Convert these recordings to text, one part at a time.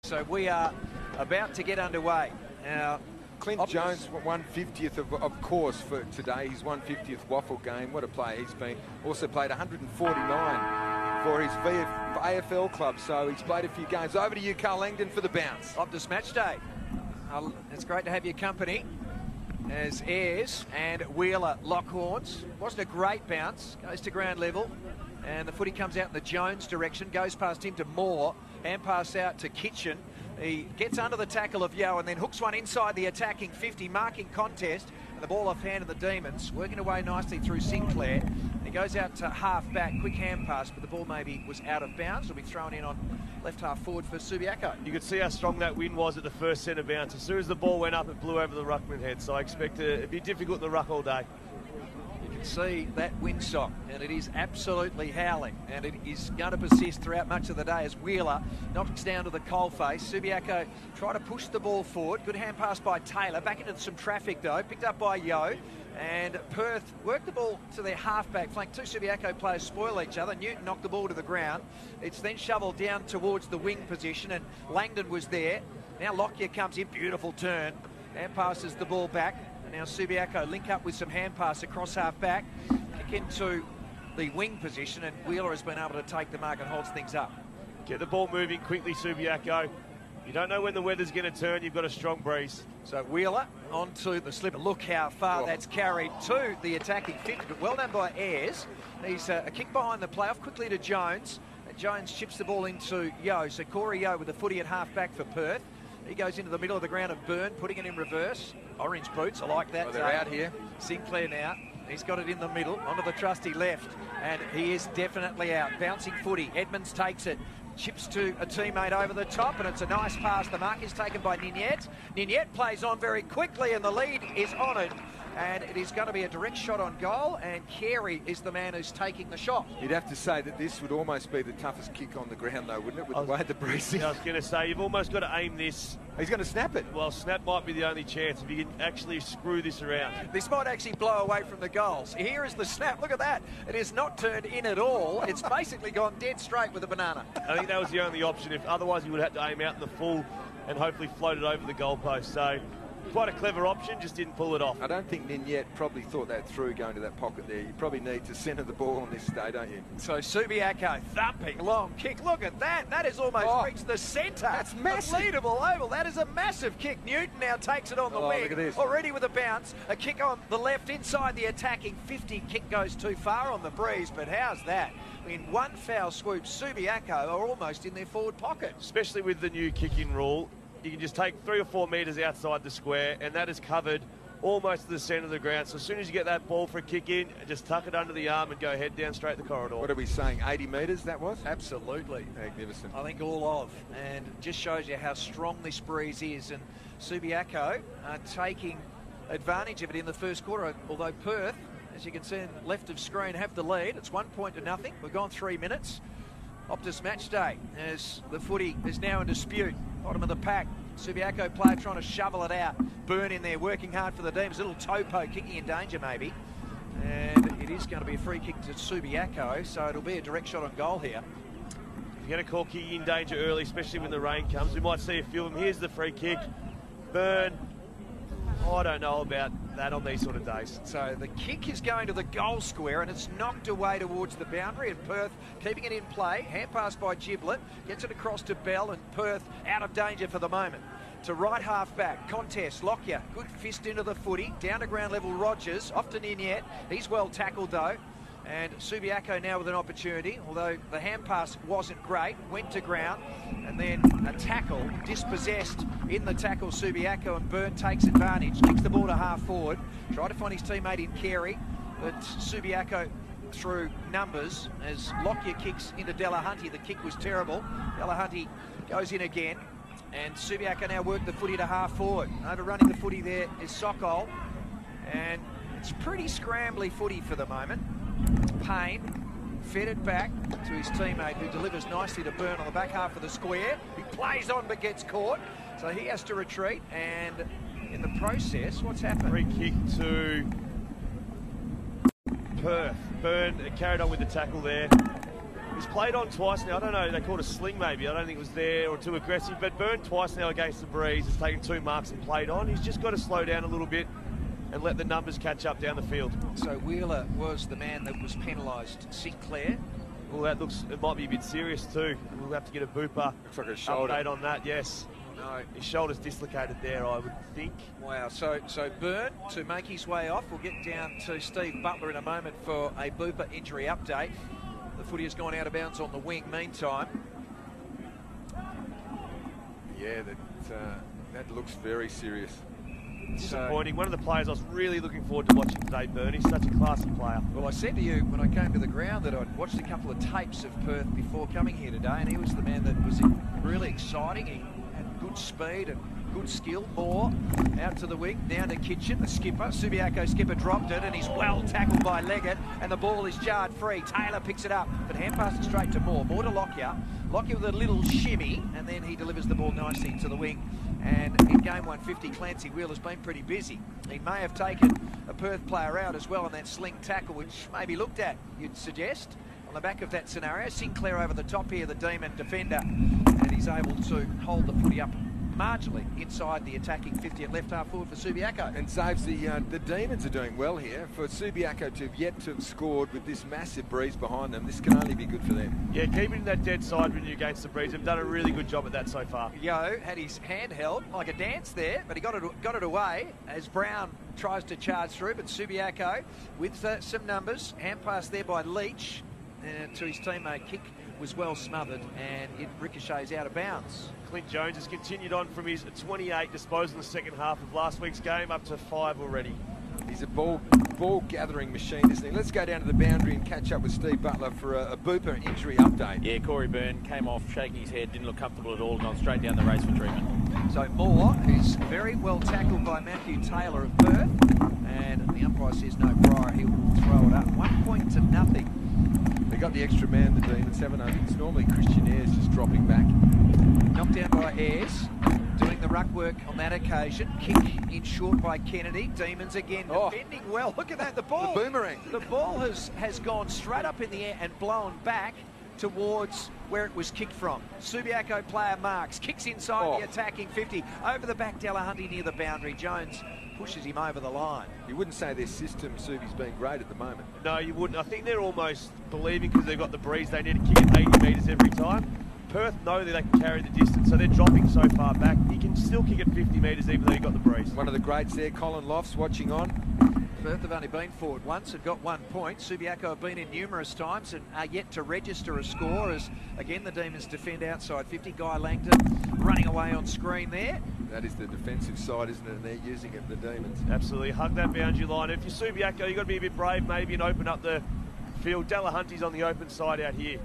So we are about to get underway. Now, Clint Optus Jones, 150th of course for today. His 150th WAFL game. What a player he's been. Also played 149 for his AFL club. So he's played a few games. Over to you, Carl Langdon, for the bounce. Optus match day. It's great to have your company as Ayres and Wheeler lock horns. Wasn't a great bounce. Goes to ground level. And the footy comes out in the Jones direction. Goes past him to Moore. Hand pass out to Kitchen. He gets under the tackle of Yo and then hooks one inside the attacking 50, marking contest. And the ball off hand of the Demons, working away nicely through Sinclair. He goes out to half back, quick hand pass, but the ball maybe was out of bounds. It'll be thrown in on left half forward for Subiaco. You could see how strong that wind was at the first centre bounce. As soon as the ball went up, it blew over the ruckman head. So I expect it to be difficult in the ruck all day. You can see that windsock, and it is absolutely howling, and it is going to persist throughout much of the day as Wheeler knocks down to the coalface. Subiaco try to push the ball forward. Good hand pass by Taylor. Back into some traffic, though. Picked up by Yo. And Perth work the ball to their half-back flank. Two Subiaco players spoil each other. Newton knocked the ball to the ground. It's then shoveled down towards the wing position, and Langdon was there. Now Lockyer comes in. Beautiful turn. And passes the ball back. And now Subiaco link up with some hand pass across half-back. Kick into the wing position, and Wheeler has been able to take the mark and holds things up. Get the ball moving quickly, Subiaco. You don't know when the weather's going to turn. You've got a strong breeze. So Wheeler onto the slipper. Look how far that's carried to the attacking 50, but well done by Ayres. He's a kick behind the play-off, quickly to Jones. And Jones chips the ball into Yo. So Corey Yo with the footy at half-back for Perth. He goes into the middle of the ground and Byrne, putting it in reverse. Orange boots, I like that. Well, they're out here. Sinclair now. He's got it in the middle, onto the trusty left. And he is definitely out. Bouncing footy. Edmonds takes it. Chips to a teammate over the top, and it's a nice pass. The mark is taken by Ninyet. Ninyet plays on very quickly, and the lead is on it. And it is going to be a direct shot on goal, and Carey is the man who's taking the shot. You'd have to say that this would almost be the toughest kick on the ground, though, wouldn't it, with the way the breeze is? I was going to say, you've almost got to aim this. He's going to snap it. Well, snap might be the only chance if you can actually screw this around. This might actually blow away from the goals. Here is the snap. Look at that. It is not turned in at all. It's basically gone dead straight with a banana. I think that was the only option. If otherwise, you would have to aim out in the full and hopefully float it over the goalpost. So quite a clever option, just didn't pull it off. I don't think Ninyet probably thought that through going to that pocket there. You probably need to centre the ball on this day, don't you? So Subiaco thumping, long kick. Look at that. That has almost reached the centre. That's massive. Leadable oval. That is a massive kick. Newton now takes it on the wing. Look at this. Already with a bounce. A kick on the left inside the attacking 50. Kick goes too far on the breeze, but how's that? In one foul swoop, Subiaco are almost in their forward pocket. Especially with the new kicking rule. You can just take 3 or 4 metres outside the square, and that is covered almost to the centre of the ground. So as soon as you get that ball for a kick in, just tuck it under the arm and go head down straight the corridor. What are we saying, 80 metres that was? Absolutely. Magnificent. I think all of. And it just shows you how strong this breeze is. And Subiaco are taking advantage of it in the first quarter, although Perth, as you can see in left of screen, have the lead. It's 1 point to nothing. We've gone 3 minutes. Optus match day as the footy is now in dispute. Bottom of the pack. Subiaco player trying to shovel it out. Byrne in there working hard for the Demons. A little toe poke, kicking in danger maybe. And it is going to be a free kick to Subiaco, so it'll be a direct shot on goal here. You're going to call kicking in danger early, especially when the rain comes. We might see a few of them. Here's the free kick. Byrne. I don't know about that on these sort of days. So the kick is going to the goal square and it's knocked away towards the boundary, and Perth keeping it in play. Hand pass by Giblet, gets it across to Bell, and Perth out of danger for the moment. To right half back, contest, Lockyer, good fist into the footy, down to ground level Rogers, off to Ninyet. He's well tackled though. And Subiaco now with an opportunity, although the hand pass wasn't great, went to ground, and then a tackle, dispossessed in the tackle Subiaco, and Byrne takes advantage, kicks the ball to half forward, tried to find his teammate in Carey, but Subiaco through numbers as Lockyer kicks into Delahunty. The kick was terrible. Delahunty goes in again, and Subiaco now work the footy to half forward. Overrunning the footy there is Sokol, and it's pretty scrambly footy for the moment. Payne fed it back to his teammate, who delivers nicely to Byrne on the back half of the square. He plays on but gets caught, so he has to retreat, and in the process, what's happened? Free kick to Perth. Byrne carried on with the tackle there. He's played on twice now. I don't know, they called a sling maybe. I don't think it was there or too aggressive, but Byrne twice now against the breeze has taken 2 marks and played on. He's just got to slow down a little bit and let the numbers catch up down the field. So Wheeler was the man that was penalised. Sinclair. Well, that looks, it might be a bit serious too. We'll have to get a booper Looks like a shoulder update on that, yes. No. His shoulder's dislocated there, I would think. Wow, so Byrne to make his way off. We'll get down to Steve Butler in a moment for a Booper injury update. The footy has gone out of bounds on the wing meantime. Yeah, that looks very serious. Disappointing. One of the players I was really looking forward to watching today, Byrne. He's such a classy player. Well, I said to you when I came to the ground that I'd watched a couple of tapes of Perth before coming here today, and he was the man that was really exciting. He had good speed and good skill. Moore out to the wing, down to Kitchen, the skipper. Subiaco skipper dropped it, and he's well tackled by Leggett, and the ball is jarred free. Taylor picks it up, but hand passes straight to Moore. Moore to Lockyer. Lockyer with a little shimmy, and then he delivers the ball nicely to the wing. And in game 150, Clancy Wheeler's been pretty busy. He may have taken a Perth player out as well on that sling tackle, which may be looked at, you'd suggest. On the back of that scenario, Sinclair over the top here, the Demon defender, and he's able to hold the footy up marginally inside the attacking 50 at left half forward for Subiaco. And saves the Demons are doing well here. For Subiaco to have yet to have scored with this massive breeze behind them, this can only be good for them. Yeah, keeping that dead side when you're against the breeze. They've done a really good job at that so far. Yo had his hand held like a dance there, but he got it away as Brown tries to charge through, but Subiaco with some numbers. Hand pass there by Leach to his teammate. Kick was well smothered and it ricochets out of bounds. Clint Jones has continued on from his 28 disposal in the second half of last week's game up to 5 already. He's a ball gathering machine, isn't he? Let's go down to the boundary and catch up with Steve Butler for a Booper injury update. Yeah, Corey Byrne came off shaking his head, didn't look comfortable at all, gone straight down the race for treatment. So Moore, who's very well tackled by Matthew Taylor of Perth, and the umpire says no prior, he'll throw it up. 1 point to nothing. They got the extra man, the Demons, haven't they? It's normally Christian Ayres just dropping back. Knocked down by Ayres, doing the ruck work on that occasion. Kick in short by Kennedy. Demons again defending well. Look at that, the ball. The boomerang. The ball has gone straight up in the air and blown back towards where it was kicked from. Subiaco player marks, kicks inside the attacking 50. Over the back, Delahunty near the boundary. Jones pushes him over the line. You wouldn't say their system, Subi's been great at the moment. No, you wouldn't. I think they're almost believing because they've got the breeze, they need to kick it 80 metres every time. Perth know that they can carry the distance, so they're dropping so far back. He can still kick it 50 metres even though he got the breeze. One of the greats there, Colin Lofts, watching on. Perth have only been forward once and got 1 point. Subiaco have been in numerous times and are yet to register a score as, again, the Demons defend outside 50. Guy Langton running away on screen there. That is the defensive side, isn't it? And they're using it, the Demons. Absolutely. Hug that boundary line. If you're Subiaco, you've got to be a bit brave maybe and open up the field. Delahunty's on the open side out here.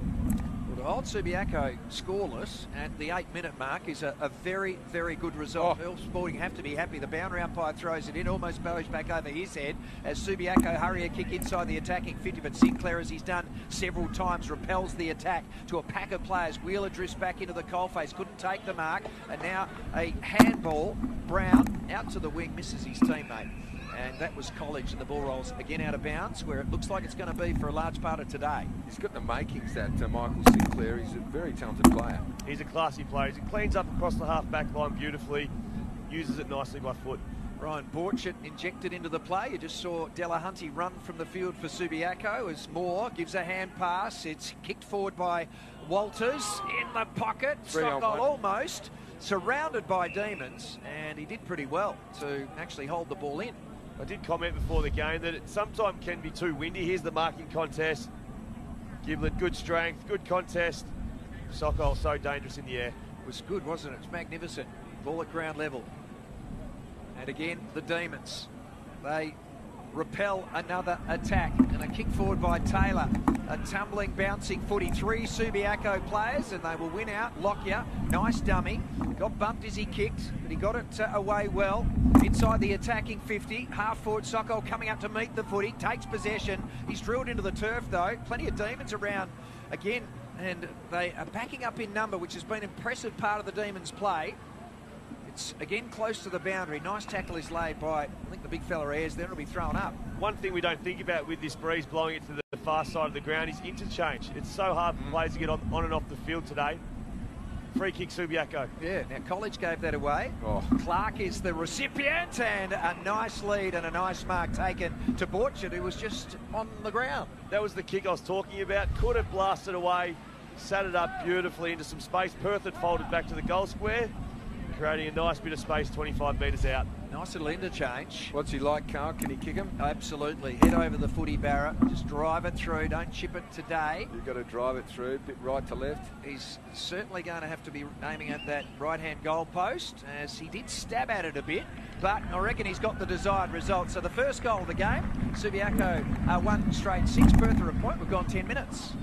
Well, to hold Subiaco scoreless at the 8-minute mark is a very, very good result. Earl Sporting have to be happy. The boundary umpire throws it in, almost bellies back over his head as Subiaco hurry a kick inside the attacking 50, but Sinclair, as he's done several times, repels the attack to a pack of players. Wheeler drifts back into the coalface, couldn't take the mark, and now a handball. Brown out to the wing, misses his teammate. And that was College, and the ball rolls again out of bounds, where it looks like it's going to be for a large part of today. He's got the makings, that Michael Sinclair. He's a very talented player. He's a classy player. He cleans up across the half-back line beautifully, uses it nicely by foot. Ryan Borchett injected into the play. You just saw Delahunty run from the field for Subiaco as Moore gives a hand pass. It's kicked forward by Walters in the pocket. Stockdale almost surrounded by Demons, and he did pretty well to actually hold the ball in. I did comment before the game that it sometimes can be too windy. Here's the marking contest. Giblett, good strength, good contest. Sokol so dangerous in the air. It was good, wasn't it? It's magnificent. Ball at ground level. And again, the Demons. They repel another attack. And a kick forward by Taylor. A tumbling, bouncing footy. 3 Subiaco players, and they will win out. Lockyer, nice dummy. Got bumped as he kicked, but he got it away well. Inside the attacking 50. Half forward, Sokol coming up to meet the footy. Takes possession. He's drilled into the turf, though. Plenty of Demons around again. And they are backing up in number, which has been an impressive part of the Demons' play. It's again close to the boundary. Nice tackle is laid by, I think, the big fella Ayres. Then it'll be thrown up. One thing we don't think about with this breeze blowing it to the far side of the ground. He's interchange. It's so hard for players to get on and off the field today. Free kick, Subiaco. Yeah, now College gave that away. Oh. Clark is the recipient, and a nice lead and a nice mark taken to Borchard, who was just on the ground. That was the kick I was talking about. Could have blasted away, sat it up beautifully into some space. Perth had folded back to the goal square, creating a nice bit of space 25 metres out. Nice little interchange. What's he like, Carl? Can he kick him? Absolutely. Head over the footy, Barra. Just drive it through. Don't chip it today. You've got to drive it through, a bit right to left. He's certainly going to have to be aiming at that right-hand goal post, as he did stab at it a bit, but I reckon he's got the desired result. So the first goal of the game, Subiaco 1 straight 6, Perth are a point. We've gone 10 minutes.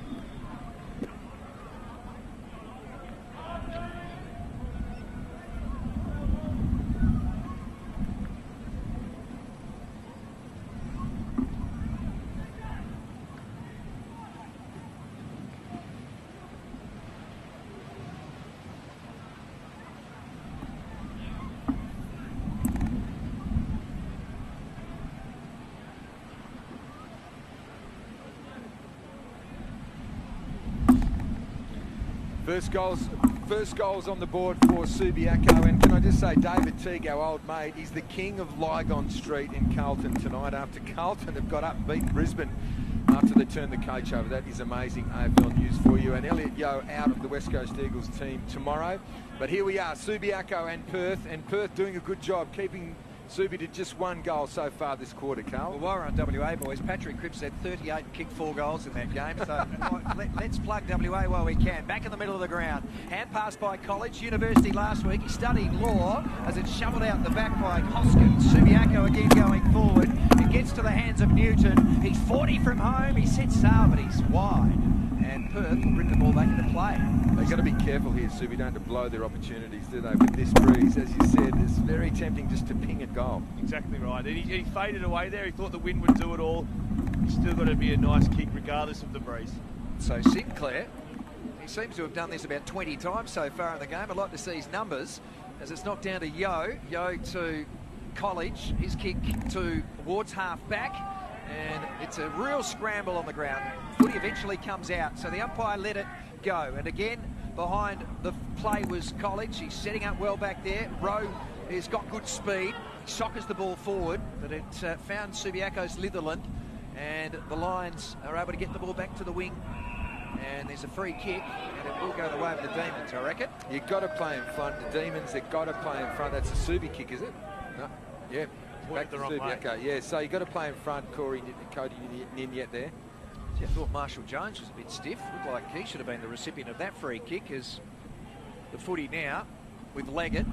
First goals on the board for Subiaco, and can I just say, David Teague, our old mate, is the king of Lygon Street in Carlton tonight, after Carlton have got up and beaten Brisbane after they turned the coach over. That is amazing AFL news for you. And Elliot Yeo out of the West Coast Eagles team tomorrow. But here we are, Subiaco and Perth doing a good job keeping Subi to just 1 goal so far this quarter, Carl. Well, while we're on WA, boys, Patrick Cripps had 38 and kicked 4 goals in that game. So let's plug WA while we can. Back in the middle of the ground. Hand pass by College. University last week. He studied law as it's shoveled out the back by Hoskins. Subiaco again going forward. It gets to the hands of Newton. He's 40 from home. He sets sail, but he's wide. And Perth will bring the ball back into play. They've got to be careful here, Subi, don't to blow their opportunities, do they? With this breeze, as you said, it's very tempting just to ping at goal. Exactly right. And he faded away there. He thought the wind would do it all. He's still got to be a nice kick regardless of the breeze. So Sinclair, he seems to have done this about 20 times so far in the game. I'd like to see his numbers as it's knocked down to Yeo. Yeo to College. His kick towards half back. And it's a real scramble on the ground. Footy eventually comes out, so the umpire let it go. And again, behind the play was College. He's setting up well back there. Rowe has got good speed. He sockers the ball forward, but it found Subiaco's Litherland, and the Lions are able to get the ball back to the wing. And there's a free kick, and it will go the way of the Demons, I reckon. You've got to play in front. The Demons, they've got to play in front. That's a Subi kick, is it? No. Yeah. Back to Subiaco. Yeah, so you've got to play in front, Cody Ninyet there. I thought Marshall Jones was a bit stiff. Looked like he should have been the recipient of that free kick, as the footy now with Leggett.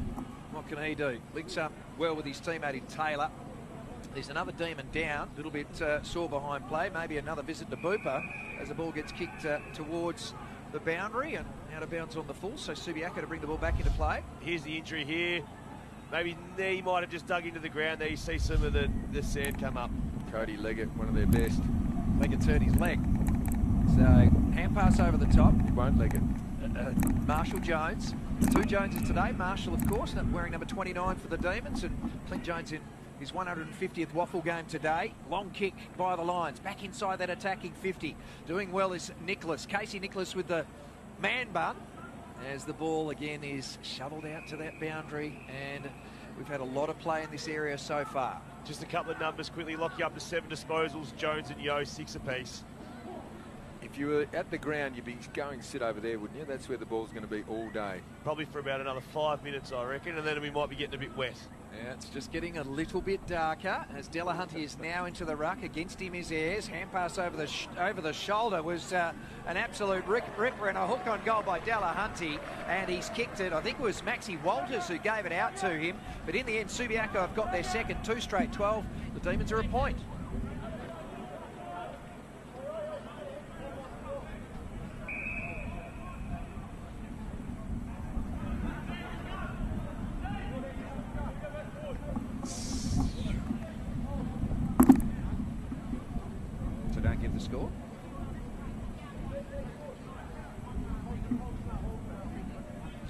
What can he do? Links up well with his teammate in Taylor. There's another Demon down, a little bit sore behind play. Maybe another visit to Booper as the ball gets kicked towards the boundary and out of bounds on the full. So Subiaco to bring the ball back into play. Here's the injury here. Maybe knee might have just dug into the ground there. You see some of the sand come up. Cody Leggett, one of their best. Leggett's hurt his leg. So hand pass over the top. He won't leg it. Marshall Jones. 2 Joneses today. Marshall, of course, wearing number 29 for the Demons, and Clint Jones in his 150th WAFL game today. Long kick by the Lions. Back inside that attacking 50. Doing well is Nicholas. Casey Nicholas with the man bun, as the ball again is shoveled out to that boundary, and we've had a lot of play in this area so far. Just a couple of numbers quickly. Lock you up to 7 disposals. Jones and Yeo 6 apiece. If you were at the ground, you'd be going to sit over there, wouldn't you? That's where the ball's going to be all day. Probably for about another 5 minutes, I reckon, and then we might be getting a bit wet. Yeah, it's just getting a little bit darker as Delahunty is now into the ruck. Against him is Ayres. Hand pass over the shoulder was an absolute ripper and a hook on goal by Delahunty, and he's kicked it. I think it was Maxie Walters who gave it out to him, but in the end Subiaco have got their second, 2 straight 12. The Demons are a point. The score.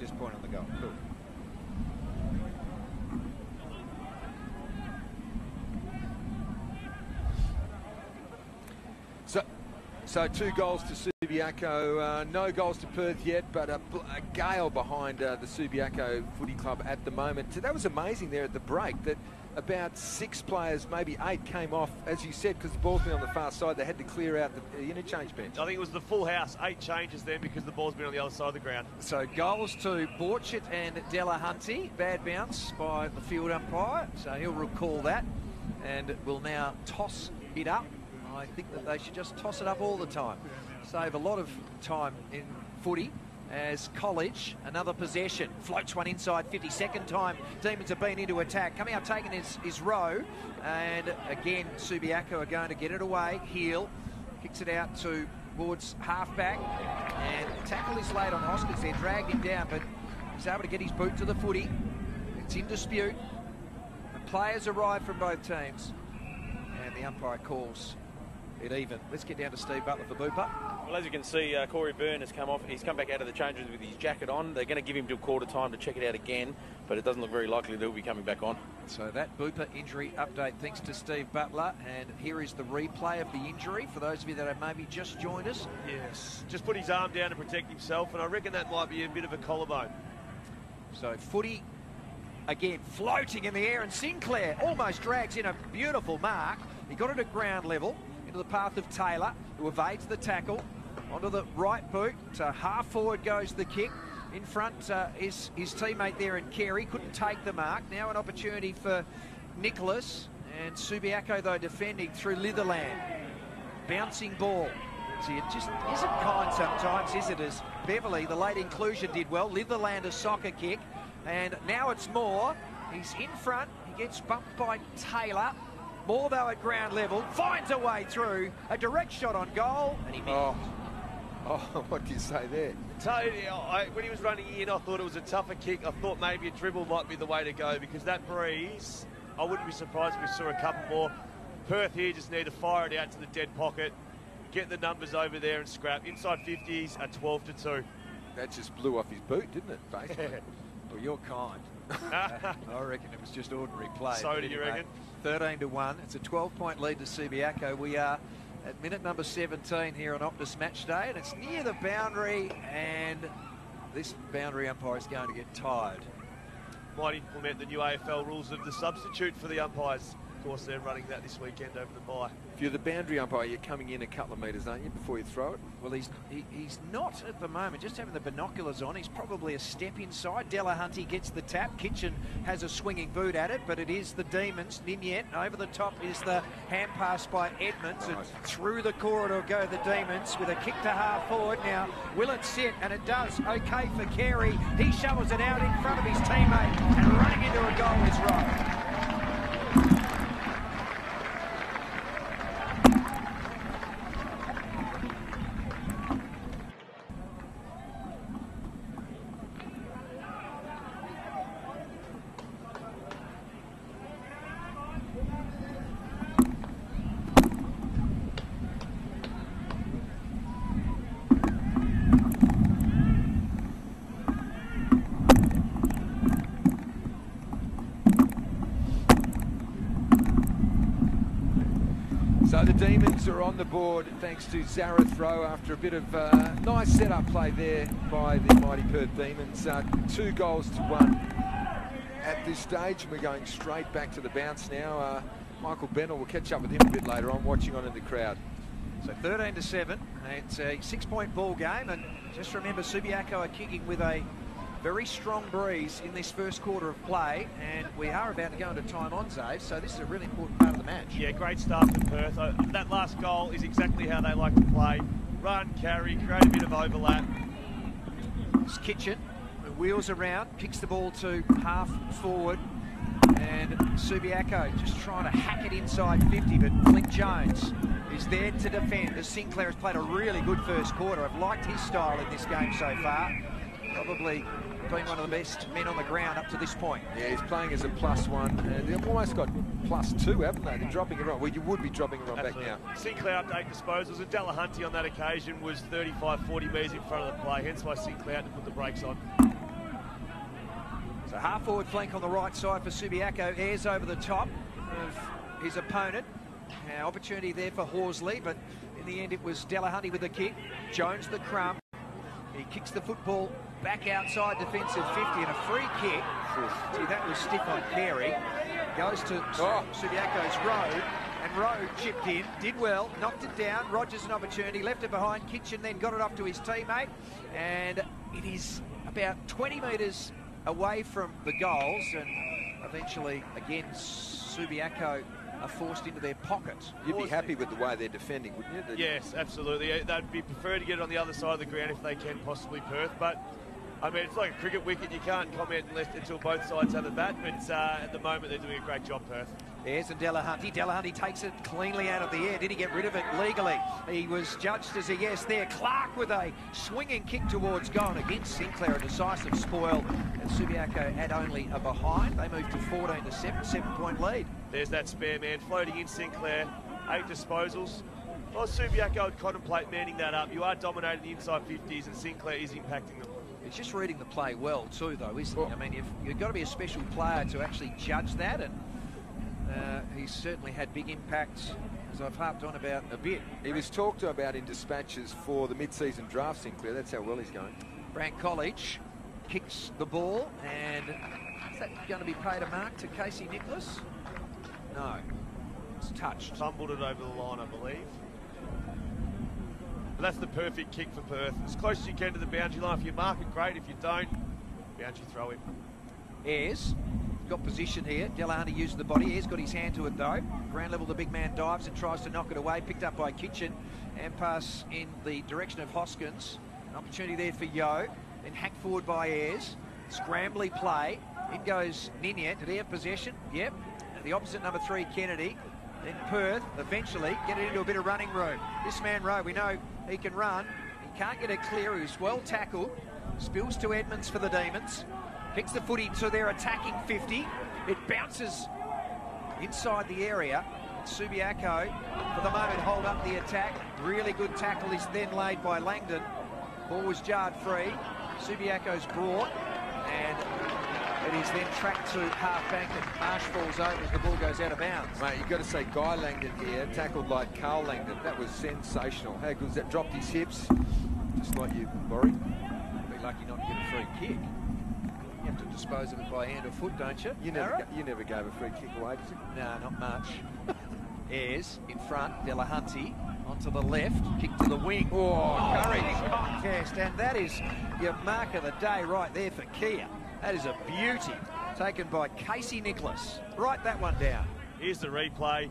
Just point on the goal. Cool. So 2 goals to Subiaco, no goals to Perth yet, but a gale behind the Subiaco Footy Club at the moment. That was amazing there at the break, that about 6 players, maybe 8, came off, as you said, because the ball's been on the far side. They had to clear out the interchange bench. I think it was the full house, 8 changes then because the ball's been on the other side of the ground. So goals to Borchett and Delahunty. Bad bounce by the field umpire, so he'll recall that and will now toss it up. I think that they should just toss it up all the time. Save a lot of time in footy. As College, another possession, floats one inside, 52nd time Demons have been into attack. Coming up, taking his row, and again Subiaco are going to get it away. Heel kicks it out towards halfback, and tackle is laid on Hoskins there, dragged him down, but he's able to get his boot to the footy. It's in dispute. The players arrive from both teams, and the umpire calls it even. Let's get down to Steve Butler for Booper. Well, as you can see, Corey Byrne has come off. He's come back out of the change room with his jacket on. They're going to give him till quarter time to check it out again, but it doesn't look very likely that he'll be coming back on. So that Booper injury update thanks to Steve Butler, and here is the replay of the injury for those of you that have maybe just joined us. Yes, just put his arm down to protect himself, and I reckon that might be a bit of a collarbone. So footy again floating in the air, and Sinclair almost drags in a beautiful mark. He got it at ground level into the path of Taylor, who evades the tackle. Onto the right boot, half forward goes the kick. In front is his teammate there in Carey, couldn't take the mark. Now an opportunity for Nicholas, and Subiaco though defending through Litherland. Bouncing ball. See, it just isn't kind sometimes, is it? As Beverley, the late inclusion, did well. Litherland a soccer kick, and now it's Moore. He's in front, he gets bumped by Taylor. Moore though at ground level, finds a way through, a direct shot on goal, and he missed. Oh, what do you say there? When he was running in, I thought it was a tougher kick. I thought maybe a dribble might be the way to go, because that breeze, I wouldn't be surprised if we saw a couple more. Perth here just need to fire it out to the dead pocket, get the numbers over there and scrap. Inside 50s are 12-2. That just blew off his boot, didn't it, basically? Well, you're kind. I reckon it was just ordinary play. So do you reckon? 13-1. It's a 12-point lead to Subiaco. We are at minute number 17 here on Optus Match Day, and it's near the boundary, and this boundary umpire is going to get tired. Might implement the new AFL rules of the substitute for the umpires. Of course, they're running that this weekend over the bye. If you're the boundary umpire, you're coming in a couple of metres, aren't you, before you throw it? Well, he's not at the moment, just having the binoculars on. He's probably a step inside. Delahunty gets the tap. Kitchen has a swinging boot at it, but it is the Demons. Ninyet over the top is the hand pass by Edmonds, and through the corridor go the Demons with a kick to half forward. Now, will it sit? And it does. Okay for Carey. He shovels it out in front of his teammate, and running into a goal is Rowe. So the Demons are on the board thanks to Zareth Rowe after a bit of nice setup play there by the mighty Perth Demons. 2-1 at this stage, and we're going straight back to the bounce now. Michael Bennell, we'll catch up with him a bit later on, watching on in the crowd. So 13-7, it's a 6-point ball game, and just remember Subiaco are kicking with a very strong breeze in this first quarter of play, and we are about to go into time on, Zave, so this is a really important part of the match. Yeah, great start for Perth. That last goal is exactly how they like to play. Run, carry, create a bit of overlap. It's Kitchen, who wheels around, kicks the ball to half forward, and Subiaco just trying to hack it inside 50, but Flint Jones is there to defend, as Sinclair has played a really good first quarter. I've liked his style in this game so far. Probably been one of the best men on the ground up to this point. Yeah, he's playing as a +1, and they've almost got +2, haven't they? They're dropping it on. Well, you would be dropping it on back now. Sinclair up to 8 disposals, and Delahunty on that occasion was 35-40 metres in front of the play, hence why Sinclair had to put the brakes on. So half forward flank on the right side for Subiaco, airs over the top of his opponent. Opportunity there for Horsley, but in In the end, it was Delahunty with the kick. Jones the crumb. He kicks the football back outside defensive 50 and a free kick. Gee, that was stiff on Carey. Goes to Subiaco's Rowe, and Rowe chipped in, did well, knocked it down. Rogers an opportunity, left it behind. Kitchen then got it off to his teammate, and it is about 20 metres away from the goals, and eventually, again, Subiaco are forced into their pocket. You'd be happy with the way they're defending, wouldn't you? Yes, absolutely. They'd be prefer to get it on the other side of the ground if they can, possibly Perth. But, I mean, it's like a cricket wicket. You can't comment until both sides have the bat. But at the moment, they're doing a great job, Perth. Here's and Delahunty. Delahunty takes it cleanly out of the air. Did he get rid of it legally? He was judged as a yes there. Clark with a swinging kick towards goal. And against Sinclair, a decisive spoil. And Subiaco had only a behind. They moved to 14 to 7, 7-point lead. There's that spare man floating in Sinclair. 8 disposals. Well, Subiaco would contemplate manning that up. You are dominating the inside 50s, and Sinclair is impacting them. He's just reading the play well too, though, isn't he? I mean, you've got to be a special player to actually judge that, and he's certainly had big impacts, as I've harped on about a bit. He was talked about in dispatches for the mid-season draft, Sinclair. That's how well he's going. Brant College kicks the ball, and is that going to be paid a mark to Casey Nicholas? No, it's touched. Fumbled it over the line, I believe. But that's the perfect kick for Perth. As close as you can to the boundary line. If you mark it, great. If you don't, boundary throw him. Ayres got position here. Delahunty used the body. Ayres got his hand to it, though. Ground level, the big man dives and tries to knock it away. Picked up by Kitchen. And pass in the direction of Hoskins. An opportunity there for Yeo. Then hacked forward by Ayres. Scrambly play. In goes Ninian. Did he have possession? Yep. The opposite, number 3, Kennedy. Then Perth, eventually, get it into a bit of running room. This man, Rowe, we know he can run. He can't get it clear. He's well tackled. Spills to Edmonds for the Demons. Kicks the footy to their attacking 50. It bounces inside the area. Subiaco, for the moment, hold up the attack. Really good tackle is then laid by Langdon. Ball was jarred free. Subiaco's brought, and it is then tracked to half-back, and Marsh falls over as the ball goes out of bounds. Mate, you've got to say Guy Langdon here, tackled like Carl Langdon. That was sensational. How good is that? Dropped his hips, just like you, Borry. Be lucky not to get a free kick. You have to dispose of it by hand or foot, don't you? You never gave a free kick away, did you? No, not much. Ayres in front, Delahunty onto the left, kick to the wing. Oh, courage contest, and that is your mark of the day right there for Kia. That is a beauty, taken by Casey Nicholas. Write that one down. Here's the replay.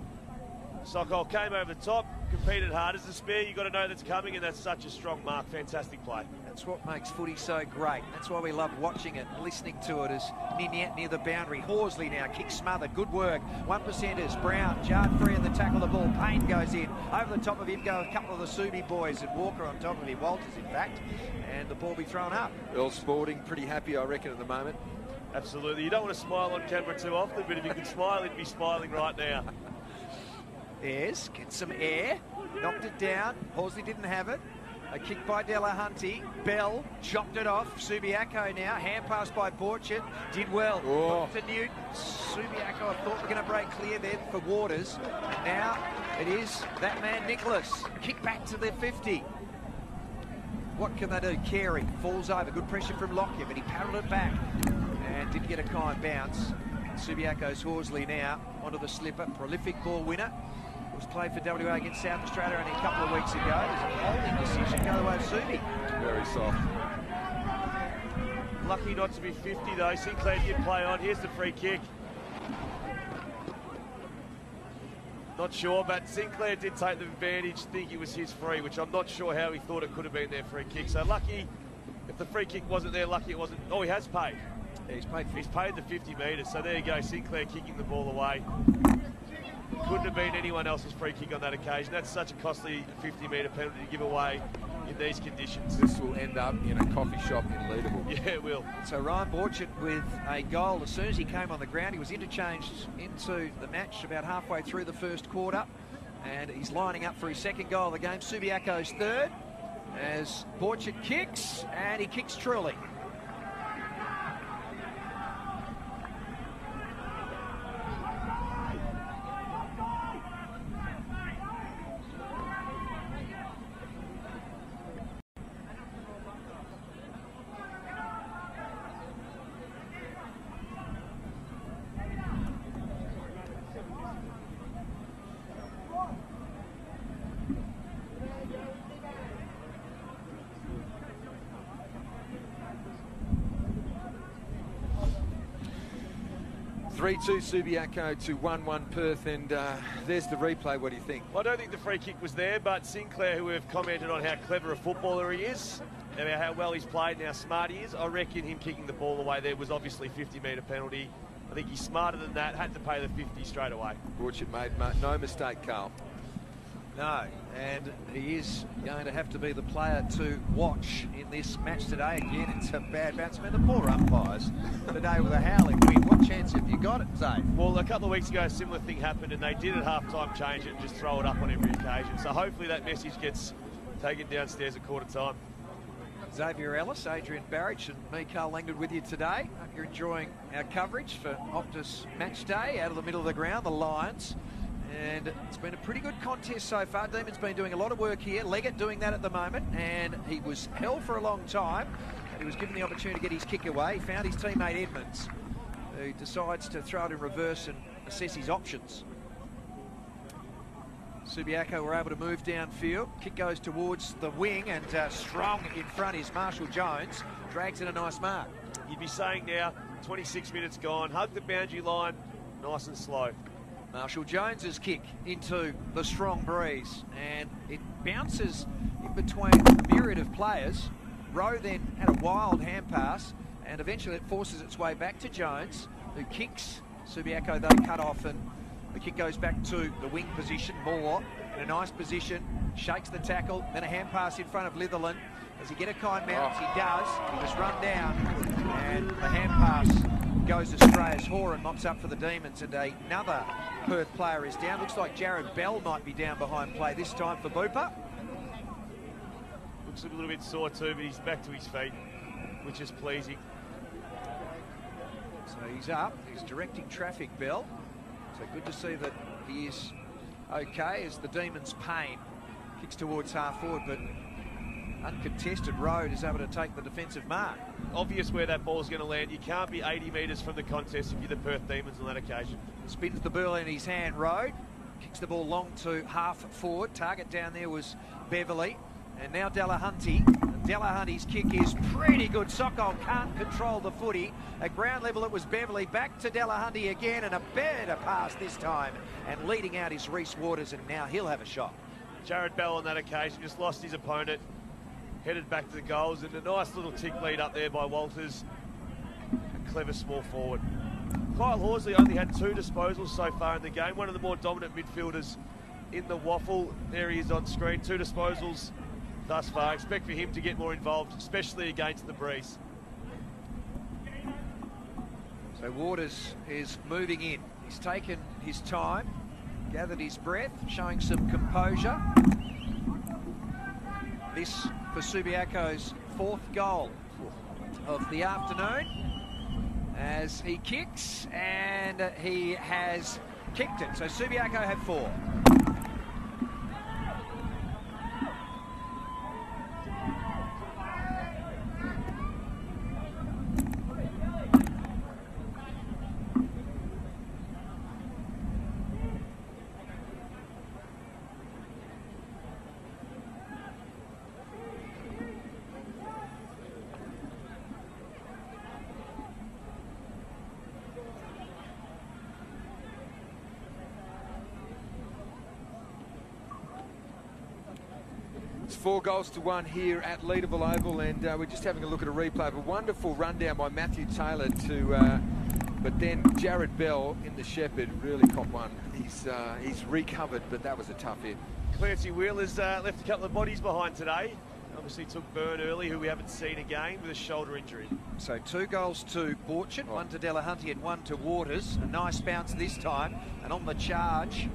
Sokol came over the top, competed hard. As a spare, you've got to know that's coming, and that's such a strong mark. Fantastic play. That's what makes footy so great. That's why we love watching it and listening to it as Niniat near the boundary. Horsley now, kick smothered, good work. 1%ers, Brown, jarred free in the tackle, the ball. Payne goes in. Over the top of him go a couple of the Subi boys, and Walker on top of him, Walters in fact, and the ball be thrown up. Earl Sporting, pretty happy, I reckon, at the moment. Absolutely. You don't want to smile on camera too often, but if you could smile, you'd be smiling right now. Ayres gets some air, knocked it down. Horsley didn't have it. A kick by Delahunty. Bell chopped it off. Subiaco now. Hand pass by Borchett. Did well. To Newton. Subiaco, I thought were going to break clear there for Waters. And now it is that man, Nicholas. Kick back to the 50. What can they do? Carey falls over. Good pressure from Lockyer, but he paddled it back and didn't get a kind bounce. Subiaco's Horsley now onto the slipper. Prolific ball winner. Was played for WA against South Australia only a couple of weeks ago. There's a holding decision, go away Subi. Very soft. Lucky not to be 50 though. Sinclair did play on. Here's the free kick. Not sure, but Sinclair did take the advantage, think it was his free, which I'm not sure how he thought it could have been their free kick. So lucky, if the free kick wasn't there, lucky it wasn't. Oh, he has paid. Yeah, he's paid the 50 metres. So there you go, Sinclair kicking the ball away. Couldn't have been anyone else's free kick on that occasion. That's such a costly 50-metre penalty to give away in these conditions. This will end up in a coffee shop in Leederville. Yeah, it will. So Ryan Borchett with a goal. As soon as he came on the ground, he was interchanged into the match about halfway through the first quarter. And he's lining up for his second goal of the game. Subiaco's third as Borchett kicks, and he kicks truly. 3-2 Subiaco to 1-1 Perth, and there's the replay. What do you think? Well, I don't think the free kick was there, but Sinclair, who have commented on how clever a footballer he is, about how well he's played and how smart he is, I reckon him kicking the ball away there was obviously 50-metre penalty. I think he's smarter than that, had to pay the 50 straight away. Borchett made no mistake, Carl. No, and he is going to have to be the player to watch in this match today. Again, it's a bad bounce. I mean, the poor umpires today with a howling wind. What chance have you got, Dave? Well, a couple of weeks ago, a similar thing happened, and they did at half-time change it and just throw it up on every occasion. So hopefully that message gets taken downstairs at quarter time. Xavier Ellis, Adrian Barrage and me, Carl Langdon, with you today. Hope you're enjoying our coverage for Optus Match Day out of the middle of the ground, the Lions. And it's been a pretty good contest so far. Demon's been doing a lot of work here. Leggett doing that at the moment, and he was held for a long time. He was given the opportunity to get his kick away. He found his teammate Edmonds, who decides to throw it in reverse and assess his options. Subiaco were able to move downfield. Kick goes towards the wing, and strong in front is Marshall Jones. Drags in a nice mark. You'd be saying now, 26 minutes gone, hug the boundary line, nice and slow. Marshall Jones's kick into the strong breeze, and it bounces in between a myriad of players. Rowe then had a wild hand pass, and eventually it forces its way back to Jones, who kicks. Subiaco they cut off, and the kick goes back to the wing position. Moore in a nice position, shakes the tackle, then a hand pass in front of Litherland. Does he get a kind mounts? He does. He was run down, and the hand pass goes astray as Horan mops up for the Demons, and another Perth player is down. Looks like Jared Bell might be down behind play this time for Booper. Looks a little bit sore too, but he's back to his feet, which is pleasing. So he's up. He's directing traffic, Bell. So good to see that he is okay as the Demons' pain kicks towards half forward, but uncontested Road is able to take the defensive mark. Obvious where that ball's going to land. You can't be 80 metres from the contest if you're the Perth Demons on that occasion. Spins the ball in his hand, Road. Kicks the ball long to half forward. Target down there was Beverley. And now Delahunty. Delahunty's kick is pretty good. Sokol can't control the footy. At ground level it was Beverley. Back to Delahunty again, and a better pass this time. And leading out is Reece Waters, and now he'll have a shot. Jared Bell on that occasion just lost his opponent. Headed back to the goals, and a nice little tick lead up there by Walters. A clever small forward. Kyle Horsley only had 2 disposals so far in the game. One of the more dominant midfielders in the WAFL. There he is on screen. 2 disposals thus far. Expect for him to get more involved, especially against the breeze. So Waters is moving in. He's taken his time, gathered his breath, showing some composure. This for Subiaco's 4th goal of the afternoon as he kicks, and he has kicked it. So Subiaco have 4. It's 4 goals to 1 here at Leederville Oval, and we're just having a look at a replay of a wonderful rundown by Matthew Taylor to, but then Jared Bell in the Shepherd really caught one. He's recovered, but that was a tough hit. Clancy Wheeler's left a couple of bodies behind today. Obviously took Byrne early, who we haven't seen again, with a shoulder injury. So 2 goals to Borchett, 1 to Delahunty and 1 to Waters. A nice bounce this time, and on the charge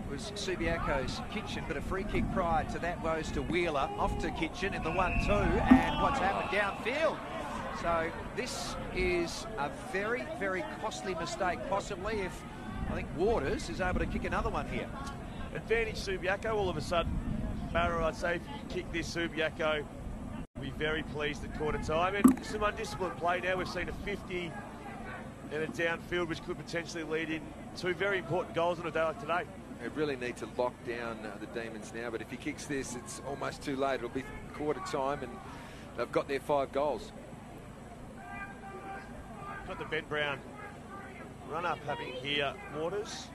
was Subiaco's Kitchen, but a free kick prior to that goes to Wheeler, off to Kitchen in the 1-2, and what's happened downfield. So this is a very, very costly mistake, possibly, if I think Waters is able to kick another one here. Advantage Subiaco all of a sudden. Barrow, I'd say if you kick this, Subiaco will be very pleased at quarter time. And some undisciplined play now. We've seen a 50 and a downfield, which could potentially lead in 2 very important goals on a day like today. They really need to lock down the Demons now, but if he kicks this, it's almost too late. It'll be quarter time, and they've got their 5 goals. Got the Ben Brown Run up happening here, Waters.